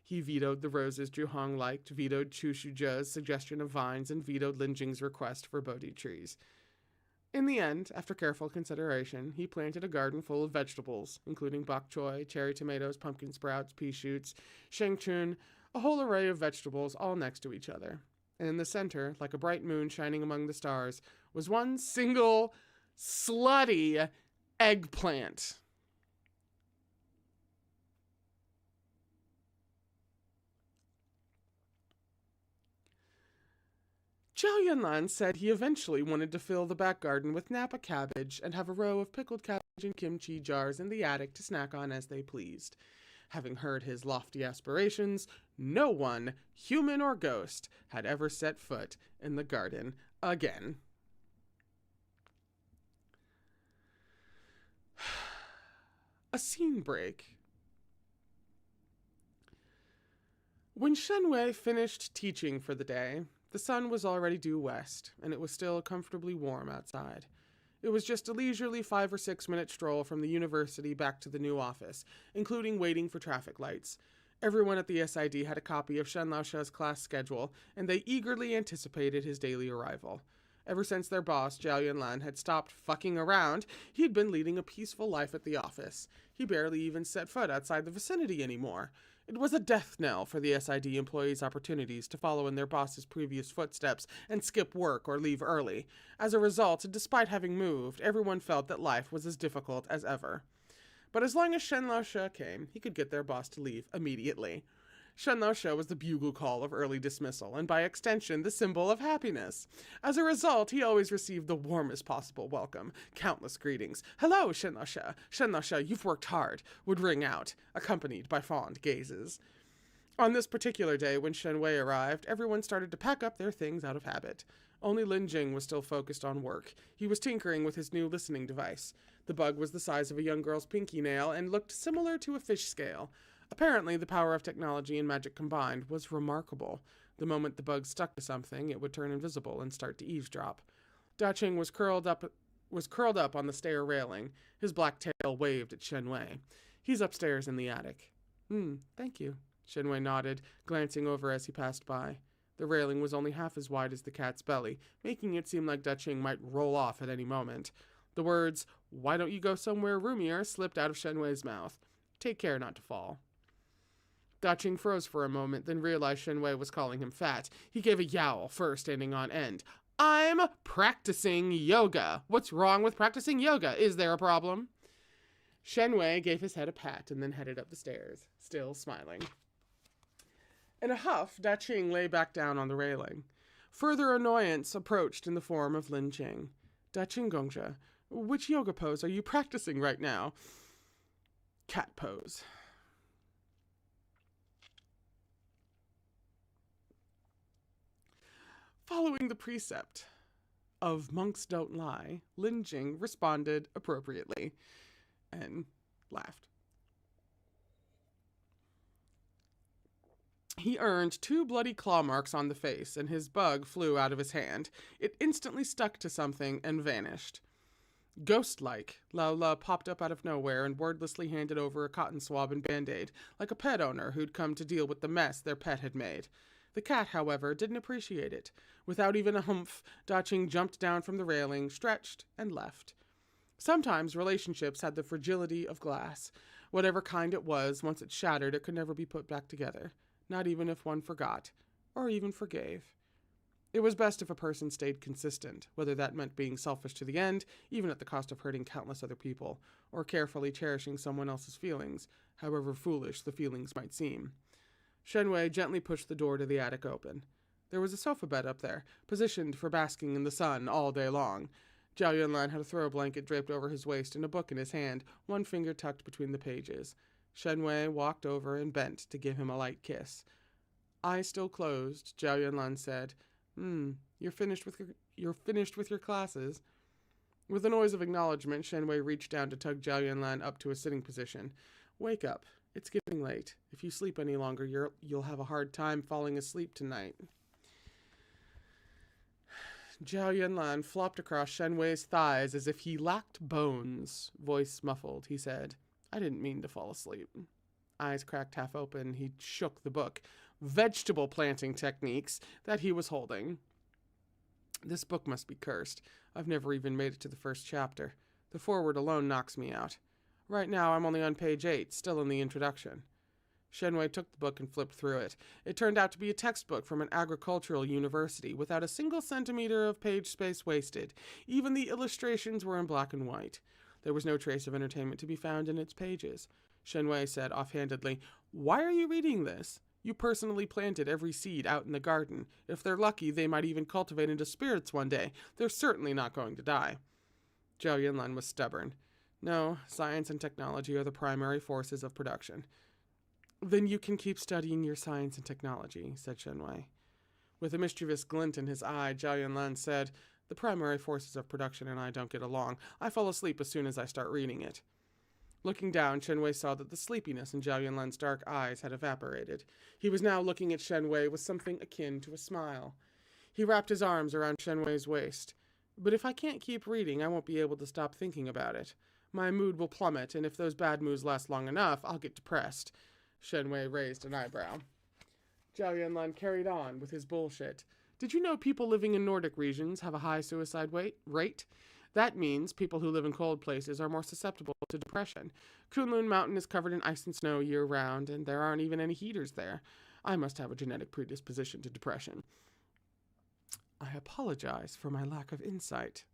He vetoed the roses Zhuhong liked, vetoed Chu Shujia's suggestion of vines, and vetoed Lin Jing's request for Bodhi trees. In the end, after careful consideration, he planted a garden full of vegetables, including bok choy, cherry tomatoes, pumpkin sprouts, pea shoots, shengchun, a whole array of vegetables all next to each other. And in the center, like a bright moon shining among the stars, was one single slutty eggplant. Zhao Yunlan said he eventually wanted to fill the back garden with Napa cabbage and have a row of pickled cabbage and kimchi jars in the attic to snack on as they pleased. Having heard his lofty aspirations, no one, human or ghost, had ever set foot in the garden again. A scene break. When Shen Wei finished teaching for the day, the sun was already due west, and it was still comfortably warm outside. It was just a leisurely 5 or 6 minute stroll from the university back to the new office, including waiting for traffic lights. Everyone at the SID had a copy of Shen Laosha's class schedule, and they eagerly anticipated his daily arrival. Ever since their boss, Zhao Yunlan, had stopped fucking around, he'd been leading a peaceful life at the office. He barely even set foot outside the vicinity anymore. It was a death knell for the SID employees' opportunities to follow in their boss's previous footsteps and skip work or leave early. As a result, despite having moved, everyone felt that life was as difficult as ever. But as long as Shen Laosha came, he could get their boss to leave immediately. Shen Laosha was the bugle call of early dismissal, and by extension, the symbol of happiness. As a result, he always received the warmest possible welcome. Countless greetings. "Hello, Shen Laosha. Shen Laosha, you've worked hard," would ring out, accompanied by fond gazes. On this particular day, when Shen Wei arrived, everyone started to pack up their things out of habit. Only Lin Jing was still focused on work. He was tinkering with his new listening device. The bug was the size of a young girl's pinky nail and looked similar to a fish scale. Apparently, the power of technology and magic combined was remarkable. The moment the bug stuck to something, it would turn invisible and start to eavesdrop. Da Qing was curled up on the stair railing. His black tail waved at Shen Wei. "He's upstairs in the attic." Thank you," Shen Wei nodded, glancing over as he passed by. The railing was only half as wide as the cat's belly, making it seem like Da Qing might roll off at any moment. The words, "Why don't you go somewhere roomier?" slipped out of Shen Wei's mouth. "Take care not to fall." Da Qing froze for a moment, then realized Shen Wei was calling him fat. He gave a yowl, fur standing on end. "I'm practicing yoga. What's wrong with practicing yoga? Is there a problem?" Shen Wei gave his head a pat and then headed up the stairs, still smiling. In a huff, Da Qing lay back down on the railing. Further annoyance approached in the form of Lin Jing. "Da Qing Gongzhe, which yoga pose are you practicing right now?" "Cat pose." Following the precept of monks don't lie, Lin Jing responded appropriately and laughed. He earned 2 bloody claw marks on the face, and his bug flew out of his hand. It instantly stuck to something and vanished. Ghost-like, Laola popped up out of nowhere and wordlessly handed over a cotton swab and Band-Aid, like a pet owner who'd come to deal with the mess their pet had made. The cat, however, didn't appreciate it. Without even a humph, Da Qing jumped down from the railing, stretched, and left. Sometimes relationships had the fragility of glass. Whatever kind it was, once it shattered, it could never be put back together. Not even if one forgot, or even forgave. It was best if a person stayed consistent, whether that meant being selfish to the end, even at the cost of hurting countless other people, or carefully cherishing someone else's feelings, however foolish the feelings might seem. Shen Wei gently pushed the door to the attic open. There was a sofa bed up there, positioned for basking in the sun all day long. Zhao Yunlan had a throw blanket draped over his waist and a book in his hand, one finger tucked between the pages. Shen Wei walked over and bent to give him a light kiss. Eyes still closed, Zhao Yunlan said, You're finished with you're finished with your classes. With a noise of acknowledgement, Shenwei reached down to tug Zhao Yunlan up to a sitting position. Wake up. It's getting late. If you sleep any longer, you'll have a hard time falling asleep tonight. Zhao Yunlan flopped across Shenwei's thighs as if he lacked bones. Voice muffled, he said, I didn't mean to fall asleep. Eyes cracked half open, he shook the book, Vegetable Planting Techniques, that he was holding. This book must be cursed. I've never even made it to the first chapter. The foreword alone knocks me out. Right now, I'm only on page 8, still in the introduction. Shenwei took the book and flipped through it. It turned out to be a textbook from an agricultural university, without a single centimeter of page space wasted. Even the illustrations were in black and white. There was no trace of entertainment to be found in its pages. Shenwei said offhandedly, Why are you reading this? You personally planted every seed out in the garden. If they're lucky, they might even cultivate into spirits one day. They're certainly not going to die. Zhao Yunlan was stubborn. No, science and technology are the primary forces of production. Then you can keep studying your science and technology, said Shenwei. With a mischievous glint in his eye, Zhao Yunlan said, The primary forces of production and I don't get along. I fall asleep as soon as I start reading it. Looking down, Shenwei saw that the sleepiness in Zhao Yunlan's dark eyes had evaporated. He was now looking at Shenwei with something akin to a smile. He wrapped his arms around Shenwei's waist. But if I can't keep reading, I won't be able to stop thinking about it. My mood will plummet, and if those bad moods last long enough, I'll get depressed. Shenwei raised an eyebrow. Zhao Yunlan carried on with his bullshit. Did you know people living in Nordic regions have a high suicide rate? That means people who live in cold places are more susceptible to depression. Kunlun Mountain is covered in ice and snow year-round, and there aren't even any heaters there. I must have a genetic predisposition to depression. I apologize for my lack of insight.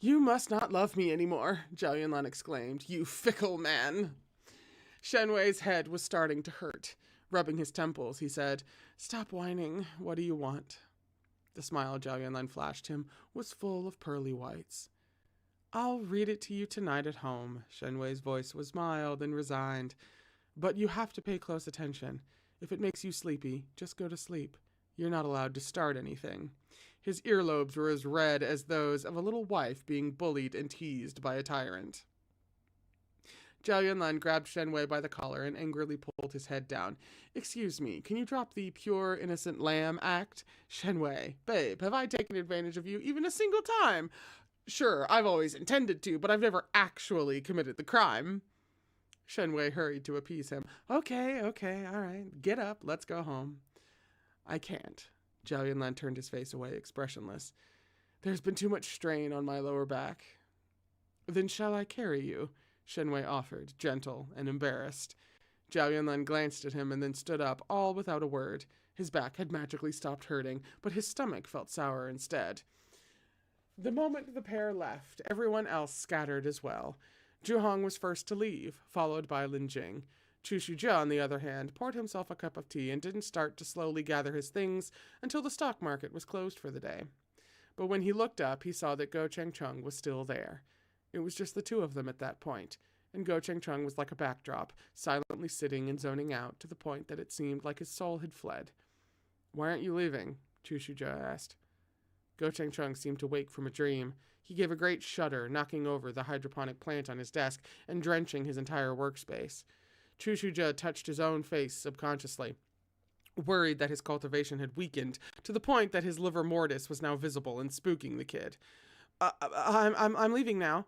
You must not love me anymore, Zhao Yunlan exclaimed. You fickle man. Shenwei's head was starting to hurt. Rubbing his temples, he said, Stop whining. What do you want? The smile Zhao Yunlan flashed him was full of pearly whites. I'll read it to you tonight at home. Shenwei's voice was mild and resigned. But you have to pay close attention. If it makes you sleepy, just go to sleep. You're not allowed to start anything. His earlobes were as red as those of a little wife being bullied and teased by a tyrant. Zhao Yunlan grabbed Shenwei by the collar and angrily pulled his head down. Excuse me, can you drop the pure innocent lamb act? Shenwei, babe, have I taken advantage of you even a single time? Sure, I've always intended to, but I've never actually committed the crime. Shenwei hurried to appease him. Okay, all right, get up, let's go home. I can't. Zhao Yunlan turned his face away, expressionless. There's been too much strain on my lower back. Then shall I carry you? Shenwei offered, gentle and embarrassed. Zhao Yunlan glanced at him and then stood up, all without a word. His back had magically stopped hurting, but his stomach felt sour instead. The moment the pair left, everyone else scattered as well. Zhuhong was first to leave, followed by Lin Jing. Chu Shuzhe, on the other hand, poured himself a cup of tea and didn't start to slowly gather his things until the stock market was closed for the day. But when he looked up, he saw that Go Chengcheng was still there. It was just the two of them at that point, and Go Chengcheng was like a backdrop, silently sitting and zoning out to the point that it seemed like his soul had fled. Why aren't you leaving? Chu Shuzhe asked. Go Chengcheng seemed to wake from a dream. He gave a great shudder, knocking over the hydroponic plant on his desk and drenching his entire workspace. Chu Shuzhe touched his own face subconsciously, worried that his cultivation had weakened to the point that his livor mortis was now visible and spooking the kid. I'm leaving now.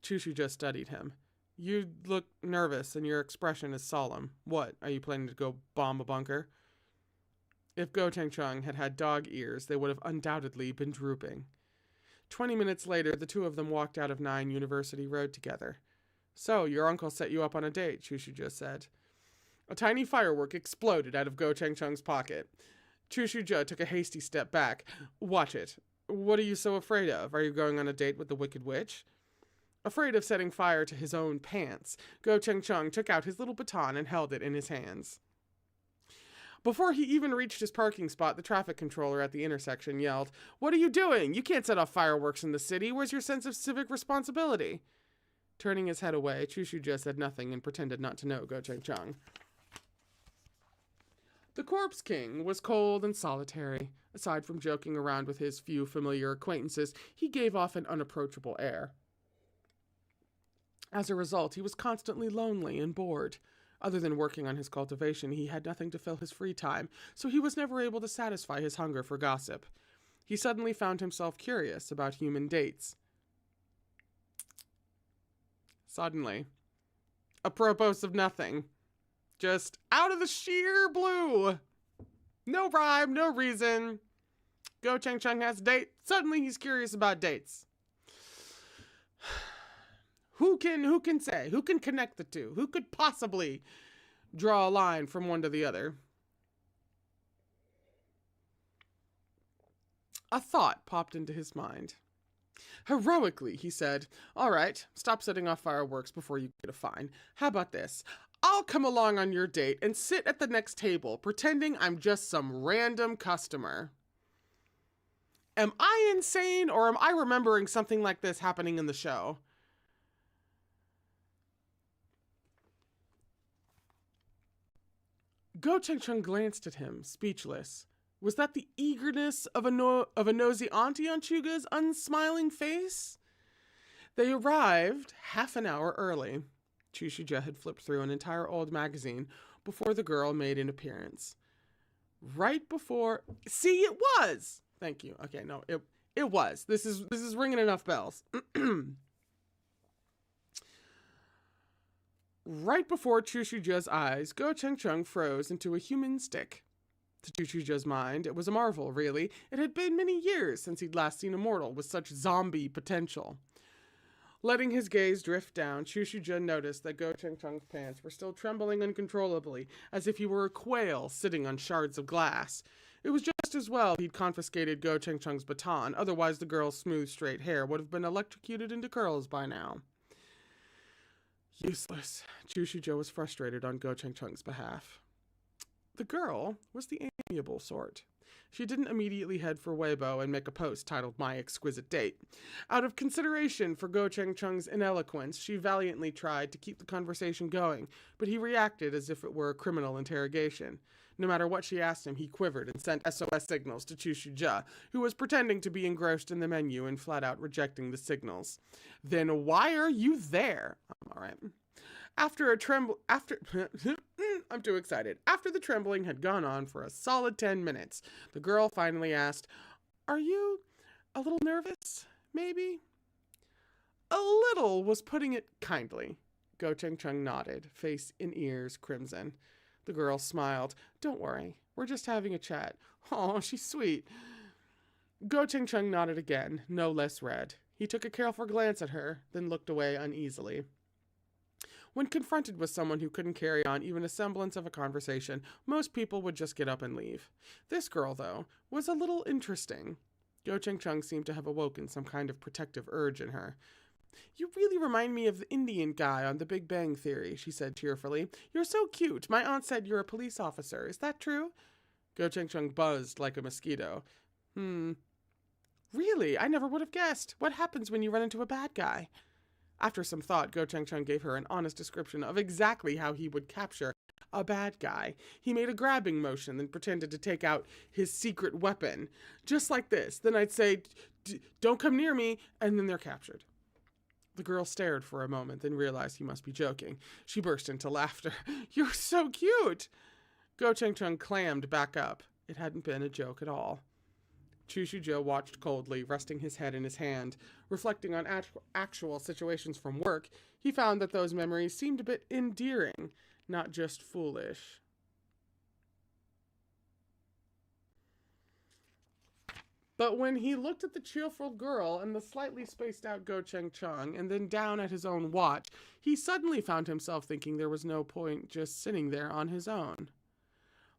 Chu Shuzhe studied him. You look nervous and your expression is solemn. What, are you planning to go bomb a bunker? If Go Chengcheng had had dog ears, they would have undoubtedly been drooping. 20 minutes later, the two of them walked out of 9 University Road together. So, your uncle set you up on a date, Chu Shuzhe said. A tiny firework exploded out of Go Chengcheng's pocket. Chu Shuzhe took a hasty step back. Watch it. What are you so afraid of? Are you going on a date with the Wicked Witch? Afraid of setting fire to his own pants, Go Chengcheng took out his little baton and held it in his hands. Before he even reached his parking spot, the traffic controller at the intersection yelled, What are you doing? You can't set off fireworks in the city. Where's your sense of civic responsibility? Turning his head away, Chu Shuzhe said nothing and pretended not to know Go Chengcheng. The Corpse King was cold and solitary. Aside from joking around with his few familiar acquaintances, he gave off an unapproachable air. As a result, he was constantly lonely and bored. Other than working on his cultivation, he had nothing to fill his free time, so he was never able to satisfy his hunger for gossip. He suddenly found himself curious about human dates. Suddenly. Apropos of nothing. Just out of the sheer blue. No rhyme, no reason. Go Cheng Chung has a date. Suddenly he's curious about dates. Who can say? Who can connect the two? Who could possibly draw a line from one to the other? A thought popped into his mind. Heroically, he said, "All right, stop setting off fireworks before you get a fine. How about this? I'll come along on your date and sit at the next table, pretending I'm just some random customer." Am I insane, or am I remembering something like this happening in the show? Go Cheng Chung glanced at him, speechless. Was that the eagerness of a nosy auntie on Chuga's unsmiling face? They arrived half an hour early. Chu Shuja had flipped through an entire old magazine before the girl made an appearance. Right before... See, it was! Thank you. Okay, no, it was. This is ringing enough bells. Right before Chu Shuja's eyes, Go Cheng Chung froze into a human stick. To Chu Shuja's mind, it was a marvel, really. It had been many years since he'd last seen a mortal with such zombie potential. Letting his gaze drift down, Chu Shuja noticed that Go Cheng Chung's pants were still trembling uncontrollably, as if he were a quail sitting on shards of glass. It was just as well he'd confiscated Go Cheng Chung's baton, otherwise the girl's smooth, straight hair would have been electrocuted into curls by now. Useless. Chu Shuja was frustrated on Go Cheng Chung's behalf. The girl was the amiable sort. She didn't immediately head for Weibo and make a post titled My Exquisite Date. Out of consideration for Go Cheng Chung's ineloquence, she valiantly tried to keep the conversation going, but he reacted as if it were a criminal interrogation. No matter what she asked him, he quivered and sent SOS signals to Chu Shuja, who was pretending to be engrossed in the menu and flat out rejecting the signals. Then why are you there? All right. After I'm too excited. After the trembling had gone on for a solid 10 minutes, the girl finally asked, "Are you a little nervous, maybe?" A little was putting it kindly. Go Cheng Chung nodded, face and ears crimson. The girl smiled. "Don't worry, we're just having a chat." "Oh, she's sweet." Go Cheng Chung nodded again, no less red. He took a careful glance at her, then looked away uneasily. When confronted with someone who couldn't carry on even a semblance of a conversation, most people would just get up and leave. This girl, though, was a little interesting. Go Cheng Chung seemed to have awoken some kind of protective urge in her. "You really remind me of the Indian guy on The Big Bang Theory," she said cheerfully. "You're so cute. My aunt said you're a police officer. Is that true?" Go Cheng Chung buzzed like a mosquito. Really? I never would have guessed. What happens when you run into a bad guy?" After some thought, Go Cheng Chung gave her an honest description of exactly how he would capture a bad guy. He made a grabbing motion, then pretended to take out his secret weapon. Just like this. Then I'd say, "Don't come near me," and then they're captured. The girl stared for a moment, then realized he must be joking. She burst into laughter. "You're so cute!" Go Cheng Chung clammed back up. It hadn't been a joke at all. Chu Shuja watched coldly, resting his head in his hand. Reflecting on actual situations from work, he found that those memories seemed a bit endearing, not just foolish. But when he looked at the cheerful girl and the slightly spaced out Go Cheng Chung, and then down at his own watch, he suddenly found himself thinking there was no point just sitting there on his own.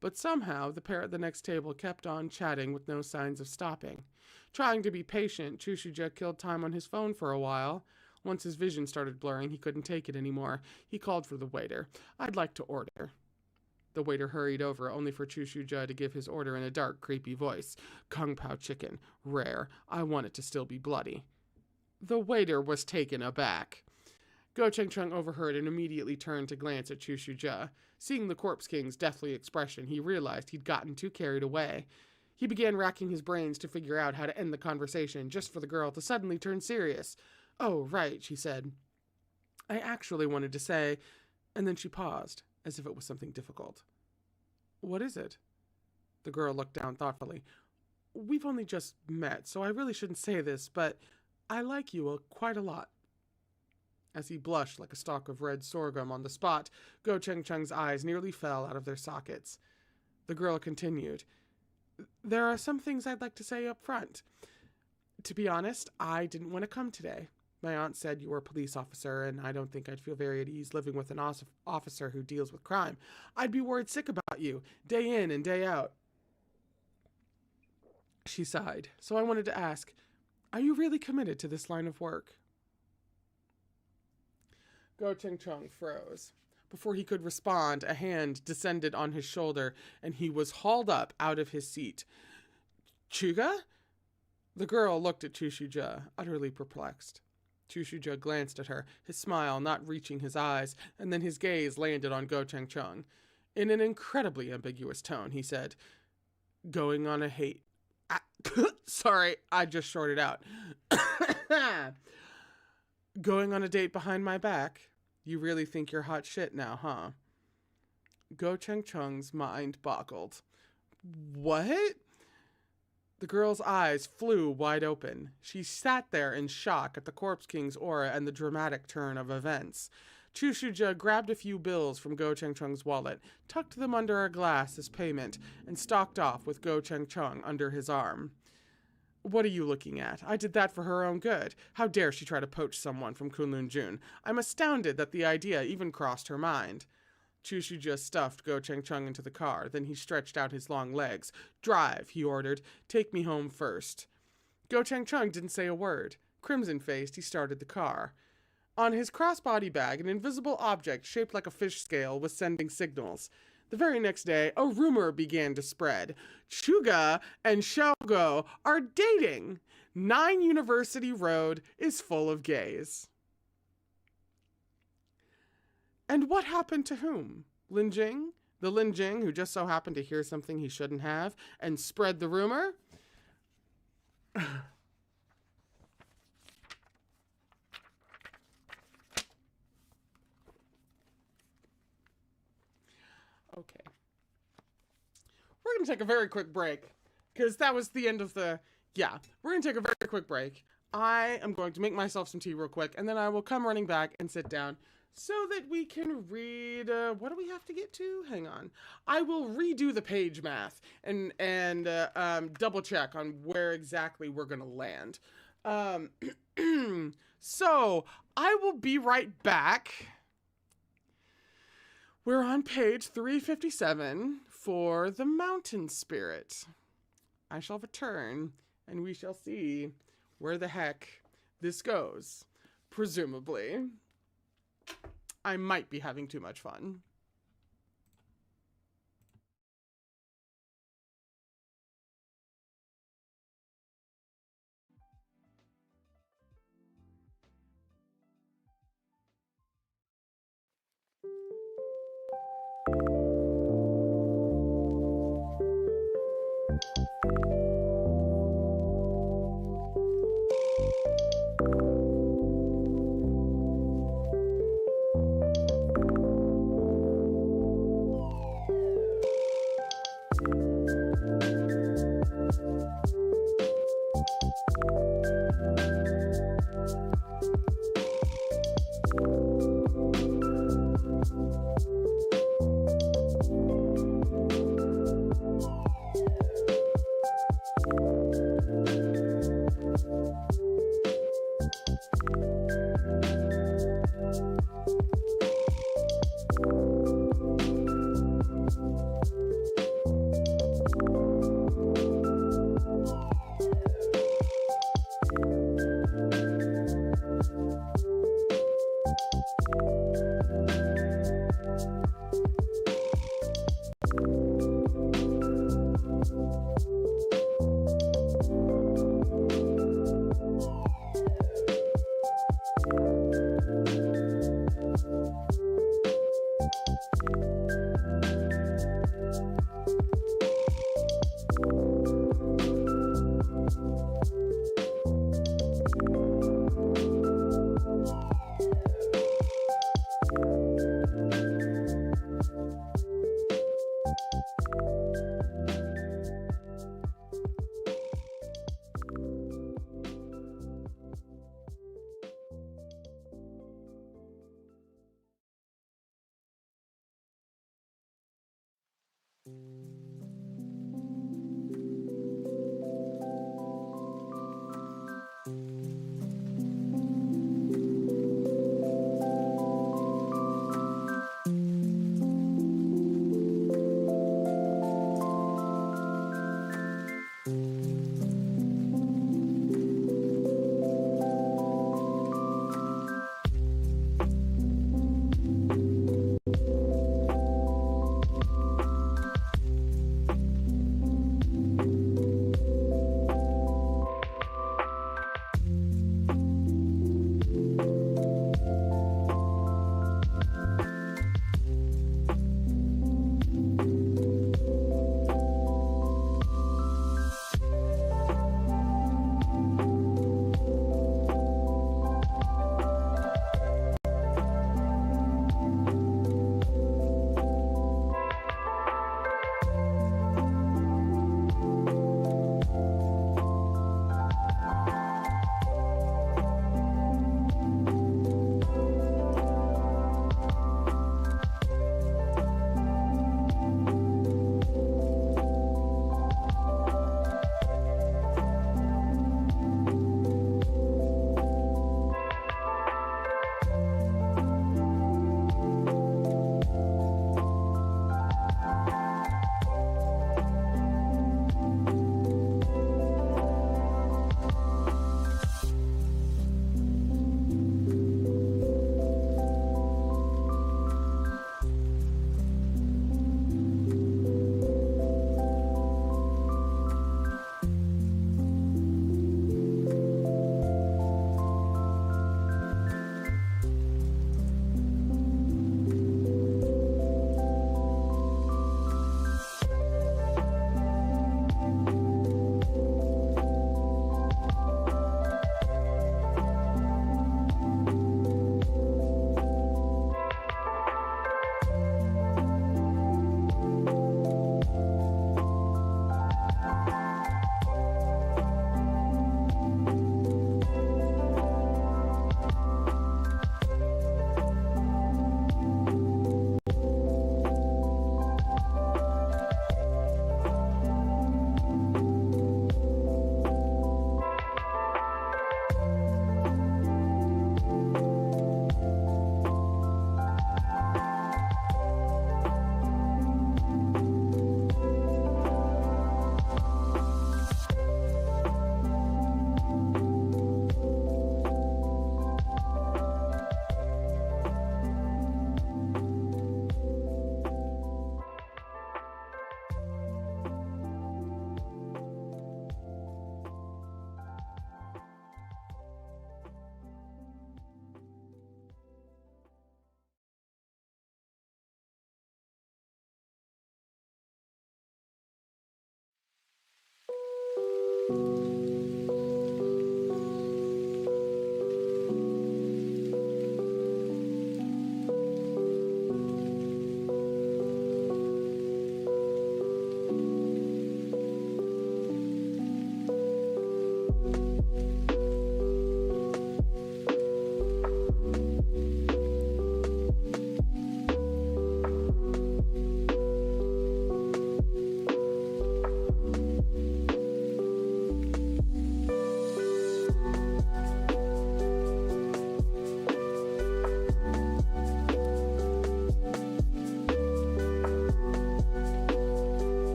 But somehow, the pair at the next table kept on chatting with no signs of stopping. Trying to be patient, Chu Shuja killed time on his phone for a while. Once his vision started blurring, he couldn't take it anymore. He called for the waiter. "I'd like to order." The waiter hurried over, only for Chu Shuja to give his order in a dark, creepy voice. "Kung Pao chicken. Rare. I want it to still be bloody." The waiter was taken aback. Go Cheng Chung overheard and immediately turned to glance at Chu Shu-ja. Seeing the Corpse King's deathly expression, he realized he'd gotten too carried away. He began racking his brains to figure out how to end the conversation, just for the girl to suddenly turn serious. "Oh, right," she said. "I actually wanted to say..." And then she paused, as if it was something difficult. "What is it?" The girl looked down thoughtfully. "We've only just met, so I really shouldn't say this, but I like you quite a lot." As he blushed like a stalk of red sorghum on the spot, Go Cheng Chung's eyes nearly fell out of their sockets. The girl continued, "There are some things I'd like to say up front. To be honest, I didn't want to come today. My aunt said you were a police officer, and I don't think I'd feel very at ease living with an officer who deals with crime. I'd be worried sick about you, day in and day out." She sighed. "So I wanted to ask, are you really committed to this line of work?" Go Cheng Chung froze. Before he could respond, a hand descended on his shoulder, and he was hauled up out of his seat. "Chuga?" The girl looked at Chu Shu-ja, utterly perplexed. Chu Shu-ja glanced at her, his smile not reaching his eyes, and then his gaze landed on Go Cheng Chung. In an incredibly ambiguous tone, he said, "Going on a hate..." Sorry, I just shorted out. "Going on a date behind my back? You really think you're hot shit now, huh?" Go Cheng Chung's mind boggled. "What?" The girl's eyes flew wide open. She sat there in shock at the Corpse King's aura and the dramatic turn of events. Chu Shu-ja grabbed a few bills from Go Cheng Chung's wallet, tucked them under a glass as payment, and stalked off with Go Cheng Chung under his arm. "What are you looking at? I did that for her own good. How dare she try to poach someone from Kunlun-jun? I'm astounded that the idea even crossed her mind." Chu Shu-ja stuffed Go Cheng Chung into the car, then he stretched out his long legs. "Drive," he ordered. "Take me home first." Go Cheng Chung didn't say a word. Crimson-faced, he started the car. On his crossbody bag, an invisible object shaped like a fish scale was sending signals. The very next day, a rumor began to spread. Chuga and Xiaogo are dating. 9 University Road is full of gays. And what happened to whom? Lin Jing? The Lin Jing who just so happened to hear something he shouldn't have and spread the rumor? Okay. We're going to take a very quick break because that was the end of the... Yeah, we're going to take a very quick break. I am going to make myself some tea real quick, and then I will come running back and sit down so that we can read... what do we have to get to? Hang on. I will redo the page math and double check on where exactly we're going to land. So, I will be right back. We're on page 357 for the Mountain Spirit. I shall return, and we shall see where the heck this goes. Presumably. I might be having too much fun.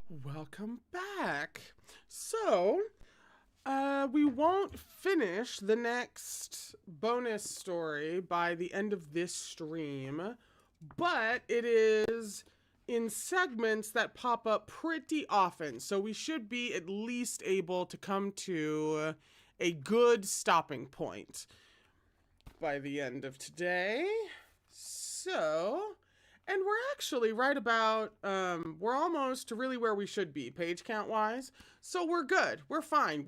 Welcome back. So, we won't finish the next bonus story by the end of this stream, but it is in segments that pop up pretty often. So we should be at least able to come to a good stopping point by the end of today. So, and we're actually right about, we're almost to really where we should be, page count wise. So we're good. We're fine.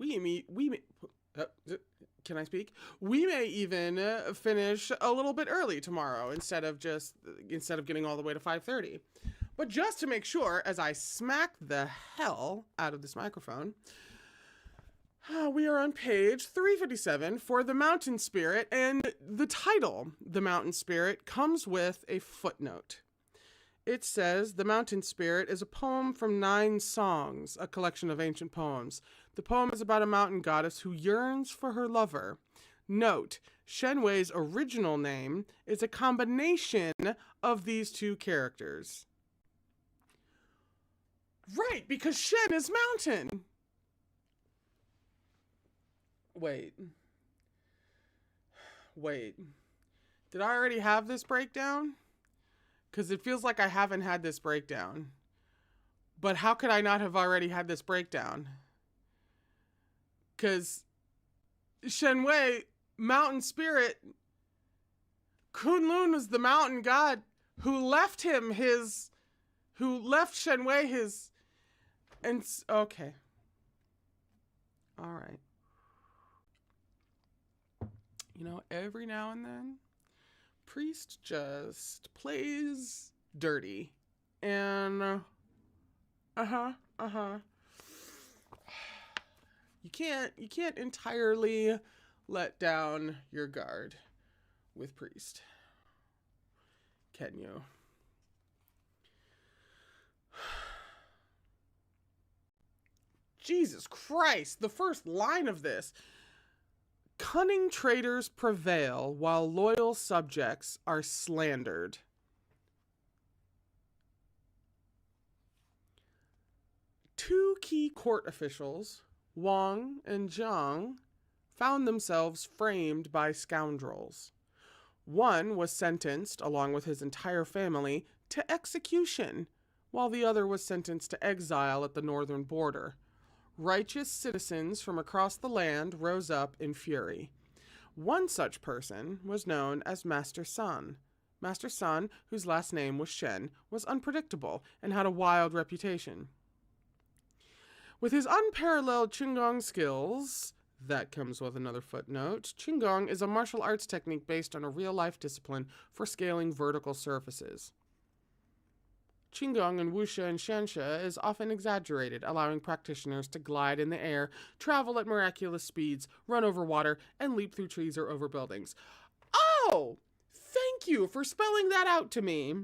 Can I speak? We may even finish a little bit early tomorrow instead of getting all the way to 5:30. But just to make sure, as I smack the hell out of this microphone, we are on page 357 for The Mountain Spirit, and the title, The Mountain Spirit, comes with a footnote. It says, The Mountain Spirit is a poem from 9 songs, a collection of ancient poems. The poem is about a mountain goddess who yearns for her lover. Note, Shen Wei's original name is a combination of these 2 characters. Right, because Shen is mountain. Wait. Did I already have this breakdown? Because it feels like I haven't had this breakdown. But how could I not have already had this breakdown? Because Shen Wei, mountain spirit, Kunlun was the mountain god who left Shen Wei his, and, okay. All right. You know, every now and then, Priest just plays dirty. And, You can't entirely let down your guard with Priest. Can you? Jesus Christ, the first line of this. Cunning traitors prevail while loyal subjects are slandered. Two key court officials, Wang and Zhang, found themselves framed by scoundrels. One was sentenced, along with his entire family, to execution, while the other was sentenced to exile at the northern border. Righteous citizens from across the land rose up in fury. One such person was known as Master Sun. Master Sun, whose last name was Shen, was unpredictable and had a wild reputation. With his unparalleled Qigong skills, that comes with another footnote, Qigong is a martial arts technique based on a real-life discipline for scaling vertical surfaces. Qigong in wuxia and shansha is often exaggerated, allowing practitioners to glide in the air, travel at miraculous speeds, run over water, and leap through trees or over buildings. Oh! Thank you for spelling that out to me.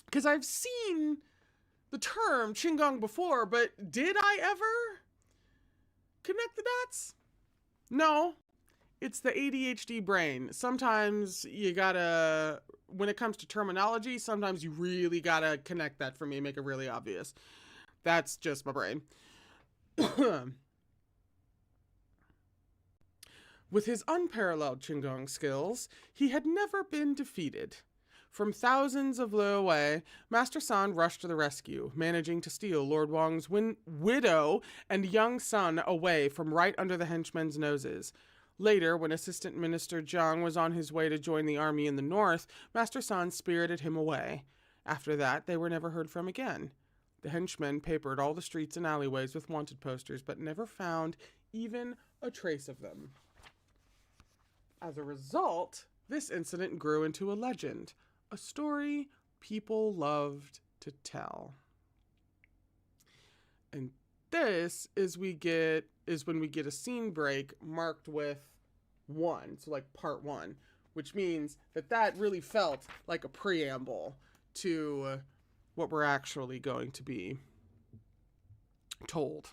Because I've seen the term Qigong before, but did I ever connect the dots? No. It's the ADHD brain. Sometimes you gotta, when it comes to terminology, sometimes you really gotta connect that for me, make it really obvious. That's just my brain. With his unparalleled Qigong skills, he had never been defeated. From thousands of li away, Master San rushed to the rescue, managing to steal Lord Wang's widow and young son away from right under the henchmen's noses. Later, when Assistant Minister Zhang was on his way to join the army in the north, Master San spirited him away. After that, they were never heard from again. The henchmen papered all the streets and alleyways with wanted posters, but never found even a trace of them. As a result, this incident grew into a legend, a story people loved to tell. And this is when we get a scene break marked with 1, so like part 1, which means that really felt like a preamble to what we're actually going to be told.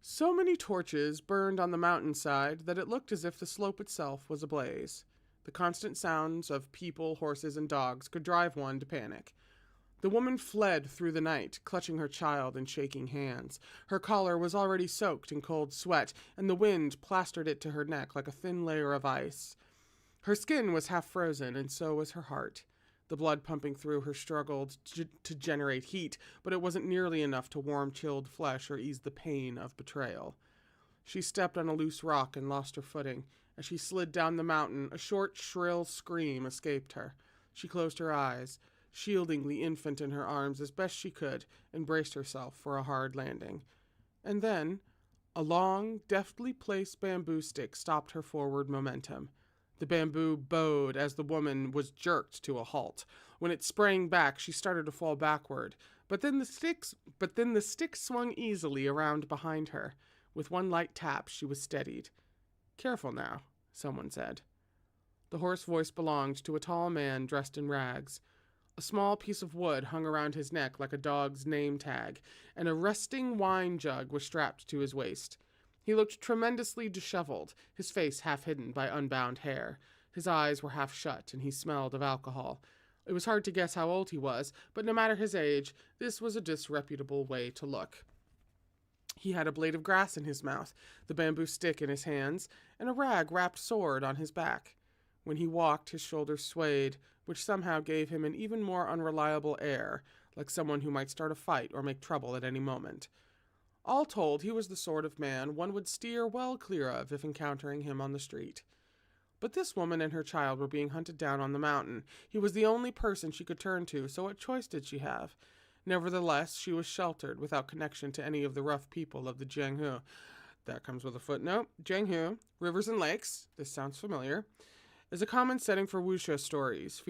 So many torches burned on the mountainside that it looked as if the slope itself was ablaze. The constant sounds of people, horses, and dogs could drive one to panic. The woman fled through the night, clutching her child and shaking hands. Her collar was already soaked in cold sweat, and the wind plastered it to her neck like a thin layer of ice. Her skin was half frozen, and so was her heart. The blood pumping through her struggled to generate heat, but it wasn't nearly enough to warm chilled flesh or ease the pain of betrayal. She stepped on a loose rock and lost her footing. As she slid down the mountain, a short, shrill scream escaped her. She closed her eyes, shielding the infant in her arms as best she could, and braced herself for a hard landing. And then, a long, deftly placed bamboo stick stopped her forward momentum. The bamboo bowed as the woman was jerked to a halt. When it sprang back, she started to fall backward, but then the stick swung easily around behind her. With one light tap, she was steadied. "Careful now," someone said. The hoarse voice belonged to a tall man dressed in rags. A small piece of wood hung around his neck like a dog's name tag, and a rusting wine jug was strapped to his waist. He looked tremendously disheveled, his face half hidden by unbound hair. His eyes were half shut, and he smelled of alcohol. It was hard to guess how old he was, but no matter his age, this was a disreputable way to look. He had a blade of grass in his mouth, the bamboo stick in his hands, and a rag-wrapped sword on his back. When he walked, his shoulders swayed, which somehow gave him an even more unreliable air, like someone who might start a fight or make trouble at any moment. All told, he was the sort of man one would steer well clear of if encountering him on the street. But this woman and her child were being hunted down on the mountain. He was the only person she could turn to, so what choice did she have? Nevertheless, she was sheltered, without connection to any of the rough people of the Jianghu. That comes with a footnote. Jianghu, rivers and lakes, this sounds familiar, is a common setting for wuxia stories,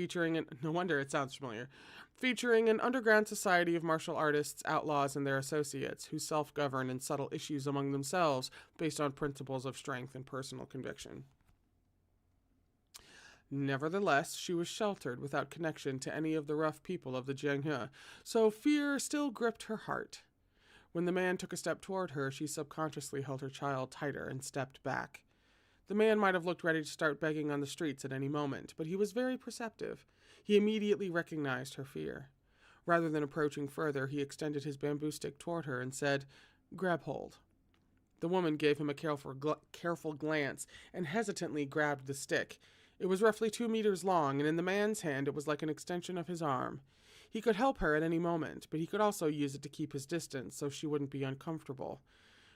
no wonder it sounds familiar, featuring an underground society of martial artists, outlaws, and their associates, who self-govern and settle issues among themselves based on principles of strength and personal conviction. Nevertheless, she was sheltered without connection to any of the rough people of the Jianghe, so fear still gripped her heart. When the man took a step toward her, she subconsciously held her child tighter and stepped back. The man might have looked ready to start begging on the streets at any moment, but he was very perceptive. He immediately recognized her fear. Rather than approaching further, he extended his bamboo stick toward her and said, "Grab hold." The woman gave him a careful glance and hesitantly grabbed the stick. It was roughly 2 meters long, and in the man's hand it was like an extension of his arm. He could help her at any moment, but he could also use it to keep his distance so she wouldn't be uncomfortable.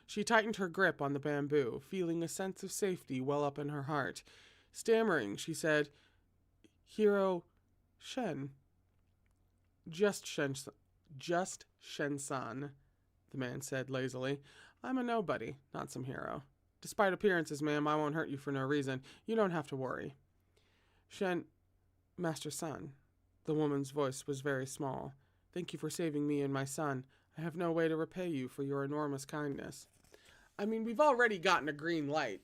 She tightened her grip on the bamboo, feeling a sense of safety well up in her heart. Stammering, she said, "Hero Shen." Just Shen-san, the man said lazily. "I'm a nobody, not some hero. Despite appearances, ma'am, I won't hurt you for no reason. You don't have to worry." "Shen, Master Sun." The woman's voice was very small. "Thank you for saving me and my son. I have no way to repay you for your enormous kindness." I mean, we've already gotten a green light.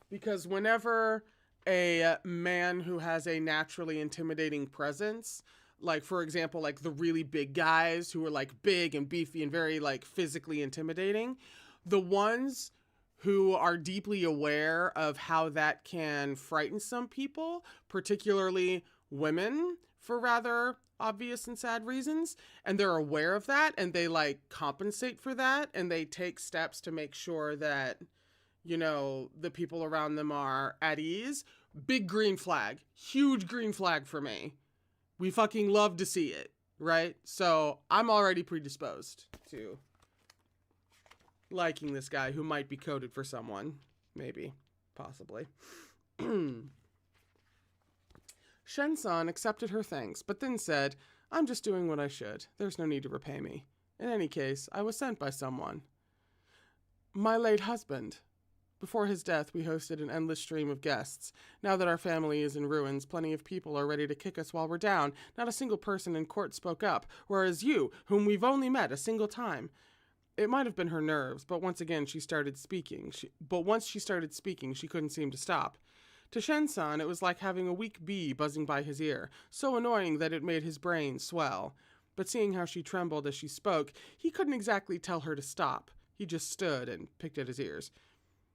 Because whenever a man who has a naturally intimidating presence, like, for example, like the really big guys who are, like, big and beefy and very, like, physically intimidating, the ones who are deeply aware of how that can frighten some people, particularly women, for rather obvious and sad reasons, and they're aware of that, and they, like, compensate for that, and they take steps to make sure that, you know, the people around them are at ease. Big green flag. Huge green flag for me. We fucking love to see it, right? So I'm already predisposed to liking this guy who might be coded for someone. Maybe. Possibly. Shen-san accepted her thanks, but then said, "I'm just doing what I should. There's no need to repay me. In any case, I was sent by someone. My late husband. Before his death, we hosted an endless stream of guests. Now that our family is in ruins, plenty of people are ready to kick us while we're down. Not a single person in court spoke up, whereas you, whom we've only met a single time." It might have been her nerves, but once she started speaking, she couldn't seem to stop. To Shen-san, it was like having a weak bee buzzing by his ear, so annoying that it made his brain swell. But seeing how she trembled as she spoke, he couldn't exactly tell her to stop. He just stood and picked at his ears.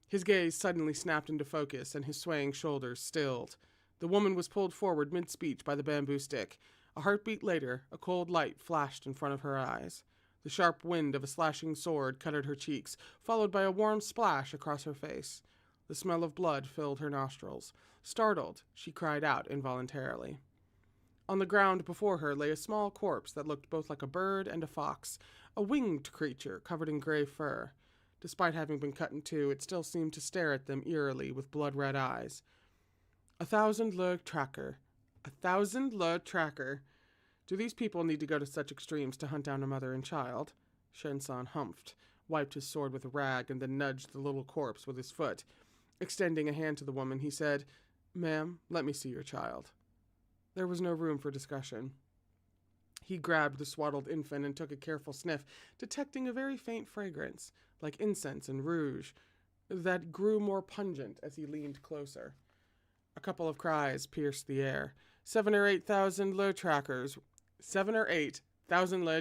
His gaze suddenly snapped into focus, and his swaying shoulders stilled. The woman was pulled forward mid-speech by the bamboo stick. A heartbeat later, a cold light flashed in front of her eyes. The sharp wind of a slashing sword cut at her cheeks, followed by a warm splash across her face. The smell of blood filled her nostrils. Startled, she cried out involuntarily. On the ground before her lay a small corpse that looked both like a bird and a fox, a winged creature covered in gray fur. Despite having been cut in two, it still seemed to stare at them eerily with blood-red eyes. A 1,000-lure tracker. A 1,000-lure tracker. Do these people need to go to such extremes to hunt down a mother and child? Shen-san humphed, wiped his sword with a rag, and then nudged the little corpse with his foot. Extending a hand to the woman, he said, "Ma'am, let me see your child." There was no room for discussion. He grabbed the swaddled infant and took a careful sniff, detecting a very faint fragrance, like incense and rouge, that grew more pungent as he leaned closer. A couple of cries pierced the air. 7,000 or 8,000 lead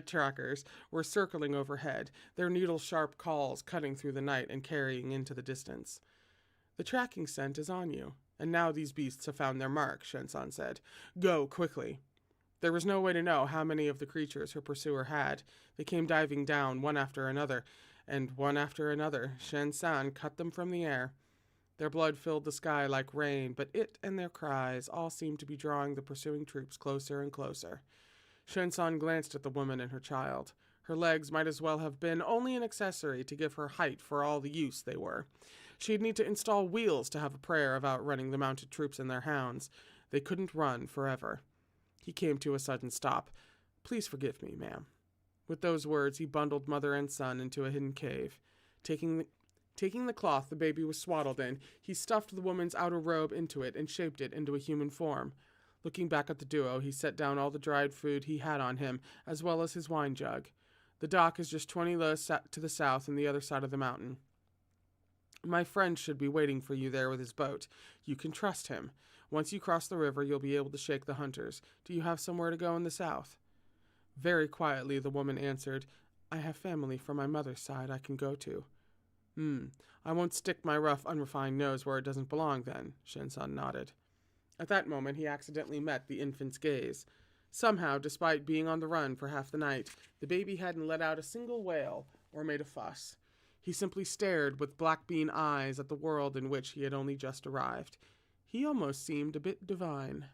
trackers were circling overhead, their needle-sharp calls cutting through the night and carrying into the distance. "The tracking scent is on you, and now these beasts have found their mark," Shen-san said. "Go, quickly." There was no way to know how many of the creatures her pursuer had. They came diving down, one after another, and one after another. Shen-san cut them from the air. Their blood filled the sky like rain, but it and their cries all seemed to be drawing the pursuing troops closer and closer. Shen-san glanced at the woman and her child. Her legs might as well have been only an accessory to give her height for all the use they were. She'd need to install wheels to have a prayer of outrunning the mounted troops and their hounds. They couldn't run forever. He came to a sudden stop. "Please forgive me, ma'am." With those words, he bundled mother and son into a hidden cave. Taking the cloth the baby was swaddled in, he stuffed the woman's outer robe into it and shaped it into a human form. Looking back at the duo, he set down all the dried food he had on him, as well as his wine jug. "The dock is just 20 li to the south on the other side of the mountain. My friend should be waiting for you there with his boat. You can trust him. Once you cross the river, you'll be able to shake the hunters. Do you have somewhere to go in the south?" Very quietly, the woman answered, "I have family from my mother's side I can go to." I won't stick my rough, unrefined nose where it doesn't belong then," Shen-san nodded. At that moment, he accidentally met the infant's gaze. Somehow, despite being on the run for half the night, the baby hadn't let out a single wail or made a fuss. He simply stared with black bean eyes at the world in which he had only just arrived. He almost seemed a bit divine.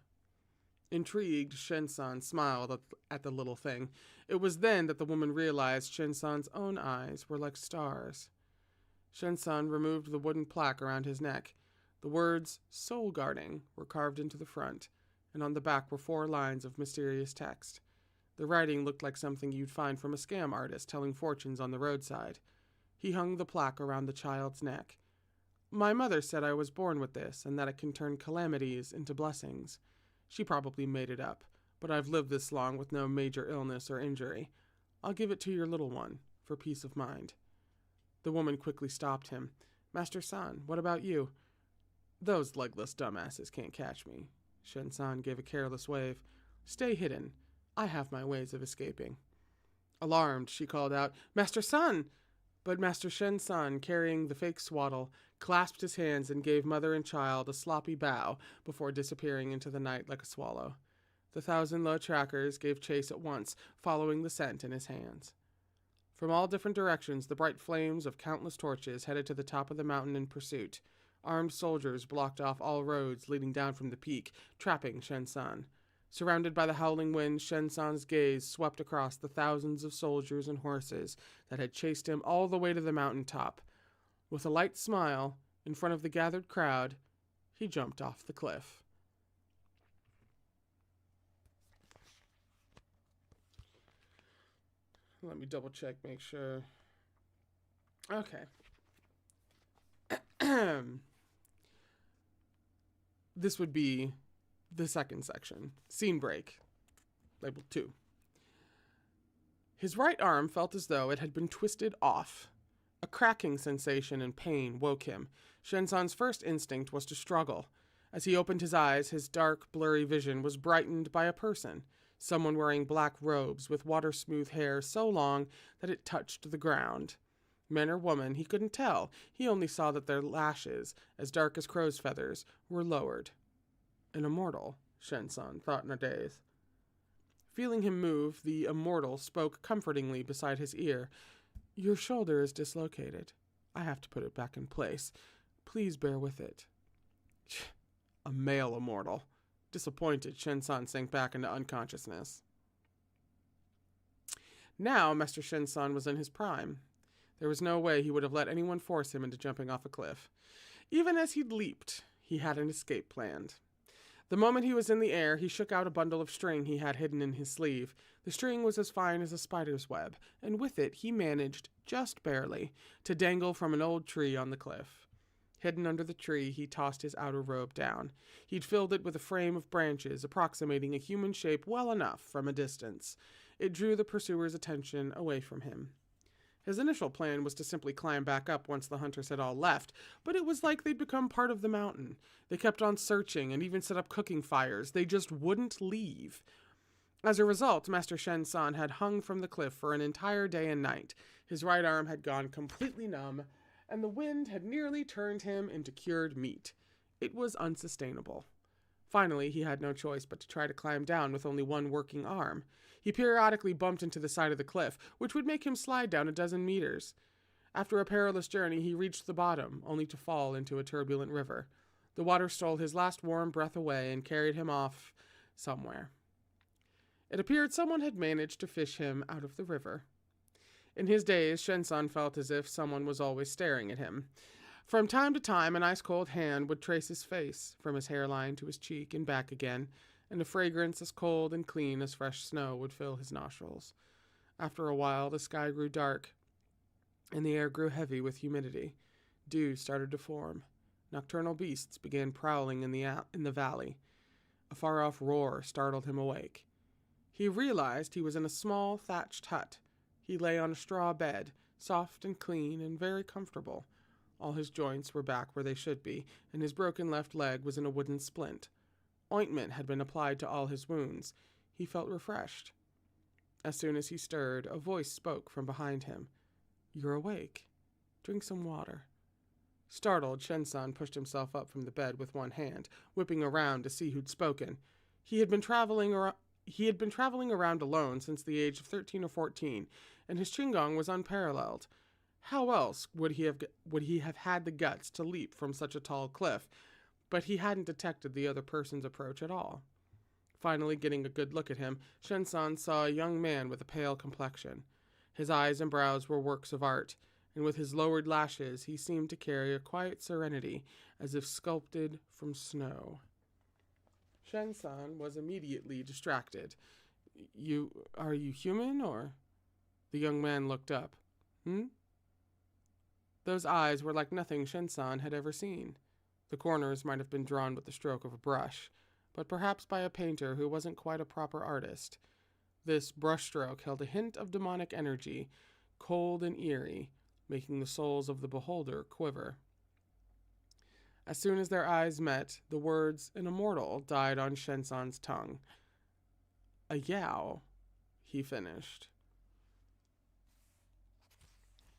Intrigued, Shen-san smiled at the little thing. It was then that the woman realized Shen-san's own eyes were like stars. Shen-san removed the wooden plaque around his neck. The words "Soul Guarding" were carved into the front, and on the back were 4 lines of mysterious text. The writing looked like something you'd find from a scam artist telling fortunes on the roadside. He hung the plaque around the child's neck. "My mother said I was born with this, and that it can turn calamities into blessings. She probably made it up, but I've lived this long with no major illness or injury. I'll give it to your little one, for peace of mind." The woman quickly stopped him. "Master San, what about you?" "Those legless dumbasses can't catch me." Shen-san gave a careless wave. "Stay hidden. I have my ways of escaping." Alarmed, she called out, "Master San!" But Master Shen-san, carrying the fake swaddle, clasped his hands and gave mother and child a sloppy bow before disappearing into the night like a swallow. The 1,000 trackers gave chase at once, following the scent in his hands. From all different directions, the bright flames of countless torches headed to the top of the mountain in pursuit. Armed soldiers blocked off all roads leading down from the peak, trapping Shen-san. Surrounded by the howling wind, Shen-san's gaze swept across the thousands of soldiers and horses that had chased him all the way to the mountain top. With a light smile, in front of the gathered crowd, he jumped off the cliff. Let me double check, make sure. Okay. This would be the second section. Scene break. Labeled 2. His right arm felt as though it had been twisted off. A cracking sensation and pain woke him. Shen-san's first instinct was to struggle. As he opened his eyes, his dark, blurry vision was brightened by a person. Someone wearing black robes with water-smooth hair so long that it touched the ground. Man or woman, he couldn't tell. He only saw that their lashes, as dark as crow's feathers, were lowered. An immortal, Shen-san thought in a daze. Feeling him move, the immortal spoke comfortingly beside his ear. "Your shoulder is dislocated. I have to put it back in place. Please bear with it." A male immortal. Disappointed, Shen-san sank back into unconsciousness. Now, Master Shen-san was in his prime. There was no way he would have let anyone force him into jumping off a cliff. Even as he'd leaped, he had an escape planned. The moment he was in the air, he shook out a bundle of string he had hidden in his sleeve. The string was as fine as a spider's web, and with it he managed, just barely, to dangle from an old tree on the cliff. Hidden under the tree, he tossed his outer robe down. He'd filled it with a frame of branches, approximating a human shape well enough from a distance. It drew the pursuer's attention away from him. His initial plan was to simply climb back up once the hunters had all left, but it was like they'd become part of the mountain. They kept on searching and even set up cooking fires. They just wouldn't leave. As a result, Master Shen-san had hung from the cliff for an entire day and night. His right arm had gone completely numb, and the wind had nearly turned him into cured meat. It was unsustainable. Finally, he had no choice but to try to climb down with only one working arm. He periodically bumped into the side of the cliff, which would make him slide down a dozen meters. After a perilous journey, he reached the bottom, only to fall into a turbulent river. The water stole his last warm breath away and carried him off somewhere. It appeared someone had managed to fish him out of the river. In his daze, Shen-san felt as if someone was always staring at him. From time to time, an ice-cold hand would trace his face, from his hairline to his cheek and back again, and a fragrance as cold and clean as fresh snow would fill his nostrils. After a while, the sky grew dark, and the air grew heavy with humidity. Dew started to form. Nocturnal beasts began prowling in the valley. A far-off roar startled him awake. He realized he was in a small, thatched hut. He lay on a straw bed, soft and clean and very comfortable. All his joints were back where they should be, and his broken left leg was in a wooden splint. Ointment had been applied to all his wounds. He felt refreshed. As soon as he stirred, a voice spoke from behind him. "You're awake. Drink some water." Startled, Shen-san pushed himself up from the bed with one hand, whipping around to see who'd spoken. He had been traveling around alone since the age of 13 or 14, and his qigong was unparalleled. How else would he have had the guts to leap from such a tall cliff? But he hadn't detected the other person's approach at all. Finally, getting a good look at him, Shen-san saw a young man with a pale complexion. His eyes and brows were works of art, and with his lowered lashes, he seemed to carry a quiet serenity, as if sculpted from snow. Shen-san was immediately distracted. Are you human, or? The young man looked up. Those eyes were like nothing Shen-san had ever seen. The corners might have been drawn with the stroke of a brush, but perhaps by a painter who wasn't quite a proper artist. This brushstroke held a hint of demonic energy, cold and eerie, making the souls of the beholder quiver. As soon as their eyes met, the words "an immortal" died on Shen-san's tongue. "A Yao," he finished.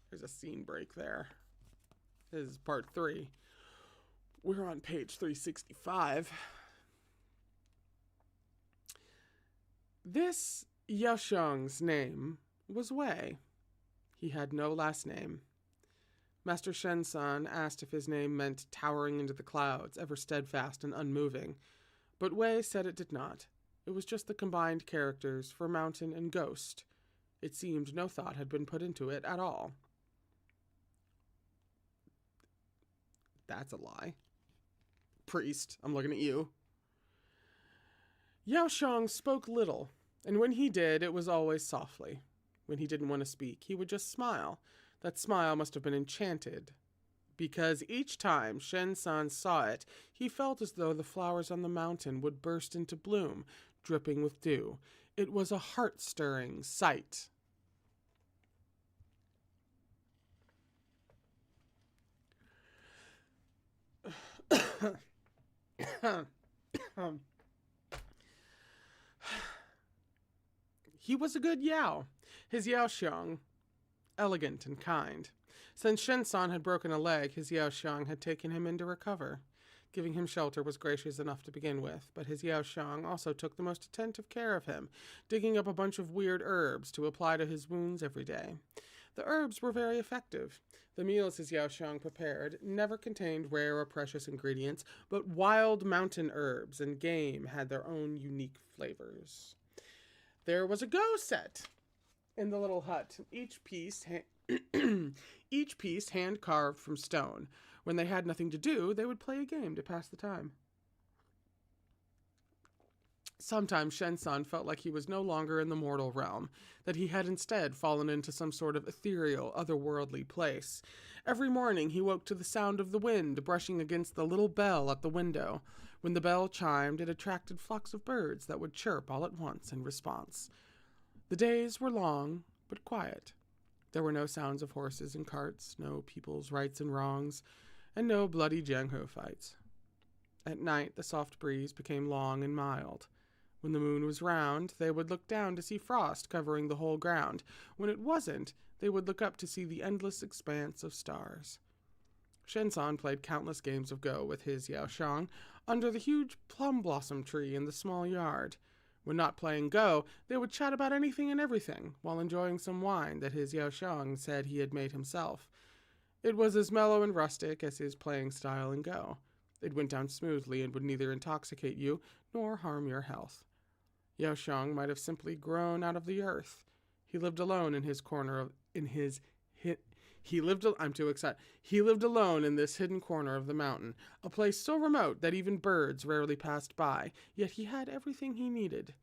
There's a scene break there. This is part 3. We're on page 365. This Yaosheng's name was Wei. He had no last name. Master Shen-san asked if his name meant towering into the clouds, ever steadfast and unmoving, but Wei said it did not. It was just the combined characters for mountain and ghost. It seemed no thought had been put into it at all. That's a lie. Priest, I'm looking at you. Yaosheng spoke little, and when he did, it was always softly. When he didn't want to speak, he would just smile. That smile must have been enchanted, because each time Shen-san saw it, he felt as though the flowers on the mountain would burst into bloom, dripping with dew. It was a heart-stirring sight. He was a good Yao. His Yaosheng, elegant and kind. Since Shen-san had broken a leg, his Yaosheng had taken him in to recover. Giving him shelter was gracious enough to begin with, but his Yao Xiang also took the most attentive care of him, digging up a bunch of weird herbs to apply to his wounds every day. The herbs were very effective. The meals his Yao Xiang prepared never contained rare or precious ingredients, but wild mountain herbs and game had their own unique flavors. There was a go set in the little hut, each piece hand-carved from stone. When they had nothing to do, they would play a game to pass the time. Sometimes Shen-san felt like he was no longer in the mortal realm, that he had instead fallen into some sort of ethereal, otherworldly place. Every morning he woke to the sound of the wind brushing against the little bell at the window. When the bell chimed, it attracted flocks of birds that would chirp all at once in response. The days were long, but quiet. There were no sounds of horses and carts, no people's rights and wrongs, and no bloody Jianghu fights. At night, the soft breeze became long and mild. When the moon was round, they would look down to see frost covering the whole ground. When it wasn't, they would look up to see the endless expanse of stars. Shen-san played countless games of Go with his Yao Xiang under the huge plum blossom tree in the small yard. When not playing Go, they would chat about anything and everything, while enjoying some wine that his Yao Xiang said he had made himself. It was as mellow and rustic as his playing style in Go. It went down smoothly and would neither intoxicate you nor harm your health. Yao Xiang might have simply grown out of the earth. He lived alone in his corner of He lived alone in this hidden corner of the mountain, a place so remote that even birds rarely passed by, yet he had everything he needed.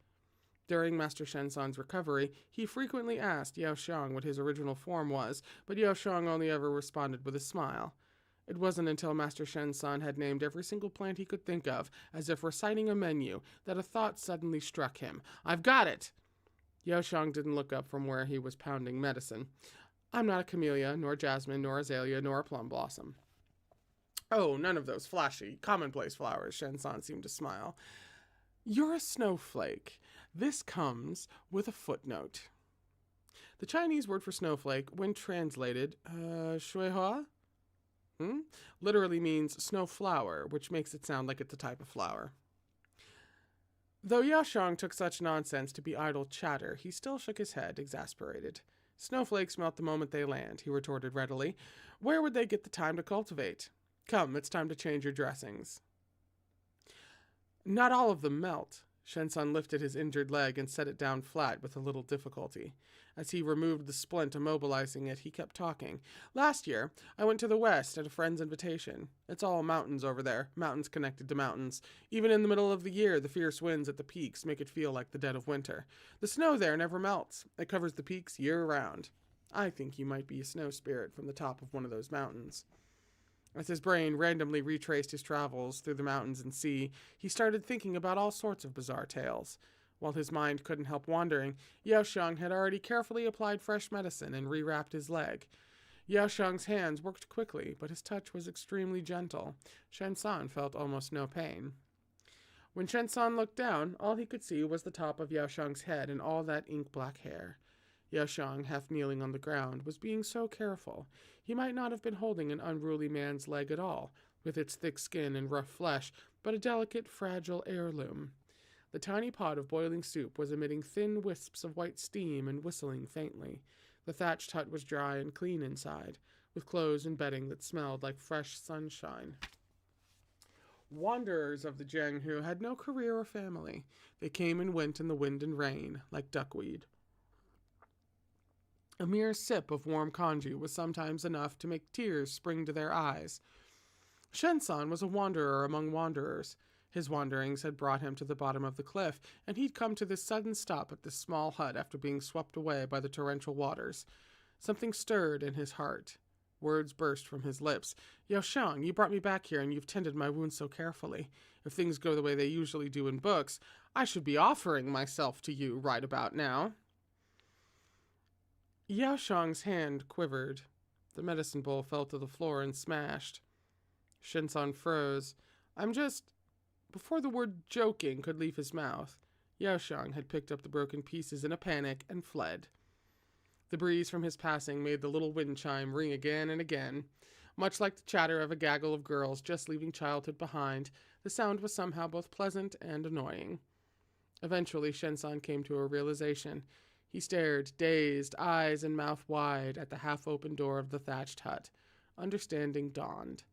During Master Shen-san's recovery, he frequently asked Yao Xiang what his original form was, but Yao Xiang only ever responded with a smile. It wasn't until Master Shen-san had named every single plant he could think of, as if reciting a menu, that a thought suddenly struck him. "I've got it!" Yao Xiang didn't look up from where he was pounding medicine. "I'm not a camellia, nor jasmine, nor azalea, nor a plum blossom." "Oh, none of those flashy, commonplace flowers," Shen-san seemed to smile. "You're a snowflake. This comes with a footnote." The Chinese word for snowflake, when translated, shuihua, literally means snow flower, which makes it sound like it's a type of flower. Though Yao Xiang took such nonsense to be idle chatter, he still shook his head, exasperated. "Snowflakes melt the moment they land," he retorted readily. "Where would they get the time to cultivate? Come, it's time to change your dressings." "Not all of them melt." Shen-san lifted his injured leg and set it down flat with a little difficulty. As he removed the splint, immobilizing it, he kept talking. "Last year, I went to the west at a friend's invitation. It's all mountains over there, mountains connected to mountains. Even in the middle of the year, the fierce winds at the peaks make it feel like the dead of winter. The snow there never melts. It covers the peaks year-round. I think you might be a snow spirit from the top of one of those mountains." As his brain randomly retraced his travels through the mountains and sea, he started thinking about all sorts of bizarre tales. While his mind couldn't help wandering, Yao Xiang had already carefully applied fresh medicine and rewrapped his leg. Yao Xiang's hands worked quickly, but his touch was extremely gentle. Shen-san felt almost no pain. When Shen-san looked down, all he could see was the top of Yao Xiang's head and all that ink-black hair. Yao Xiang, half kneeling on the ground, was being so careful. He might not have been holding an unruly man's leg at all, with its thick skin and rough flesh, but a delicate, fragile heirloom. The tiny pot of boiling soup was emitting thin wisps of white steam and whistling faintly. The thatched hut was dry and clean inside, with clothes and bedding that smelled like fresh sunshine. Wanderers of the Jianghu had no career or family. They came and went in the wind and rain, like duckweed. A mere sip of warm congee was sometimes enough to make tears spring to their eyes. Shen-san was a wanderer among wanderers. His wanderings had brought him to the bottom of the cliff, and he'd come to this sudden stop at this small hut after being swept away by the torrential waters. Something stirred in his heart. Words burst from his lips. "Yao Xiang, you brought me back here and you've tended my wounds so carefully. If things go the way they usually do in books, I should be offering myself to you right about now." Yao Xiang's hand quivered. The medicine bowl fell to the floor and smashed. Shen-san froze. Before the word joking could leave his mouth, Yao Xiang had picked up the broken pieces in a panic and fled. The breeze from his passing made the little wind chime ring again and again. Much like the chatter of a gaggle of girls just leaving childhood behind, the sound was somehow both pleasant and annoying. Eventually, Shen-san came to a realization. He stared, dazed, eyes and mouth wide, at the half-open door of the thatched hut. Understanding dawned.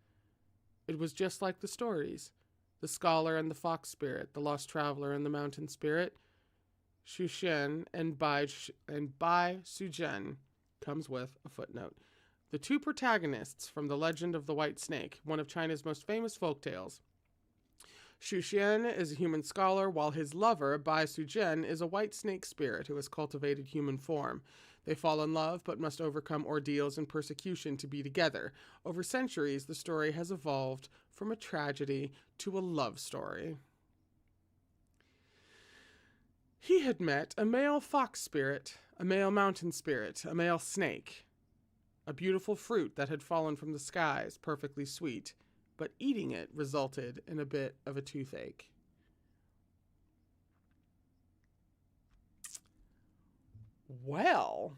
It was just like the stories. The scholar and the fox spirit, the lost traveler and the mountain spirit. Shushen and Bai Sujen comes with a footnote. The two protagonists from the legend of the White Snake, one of China's most famous folktales. Shushen is a human scholar, while his lover, Bai Sujen, is a white snake spirit who has cultivated human form. They fall in love, but must overcome ordeals and persecution to be together. Over centuries, the story has evolved from a tragedy to a love story. He had met a male fox spirit, a male mountain spirit, a male snake. A beautiful fruit that had fallen from the skies, perfectly sweet, but eating it resulted in a bit of a toothache. Well,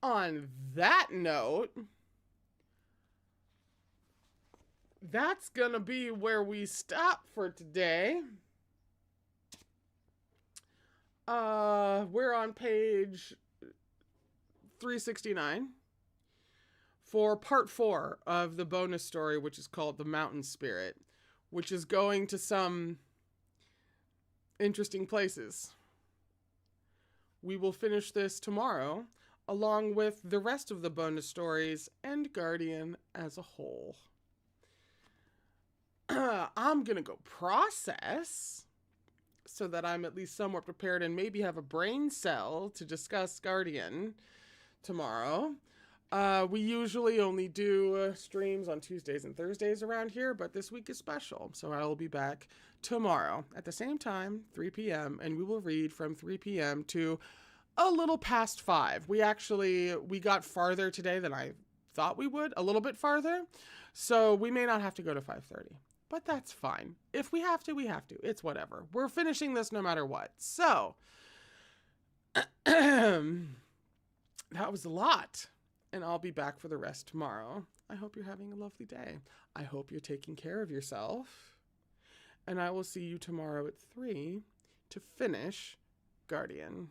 on that note, that's gonna be where we stop for today. We're on page 369 for part 4 of the bonus story, which is called The Mountain Spirit, which is going to some interesting places. We will finish this tomorrow, along with the rest of the bonus stories and Guardian as a whole. I'm gonna go process so that I'm at least somewhat prepared and maybe have a brain cell to discuss Guardian tomorrow. We usually only do streams on Tuesdays and Thursdays around here, but this week is special, so I will be back tomorrow at the same time, 3 p.m., and we will read from 3 p.m. to a little past 5. We got farther today than I thought we would, a little bit farther, so we may not have to go to 5:30. But that's fine. If we have to, we have to. It's whatever. We're finishing this no matter what. So, that was a lot. And I'll be back for the rest tomorrow. I hope you're having a lovely day. I hope you're taking care of yourself. And I will see you tomorrow at 3 to finish Guardian.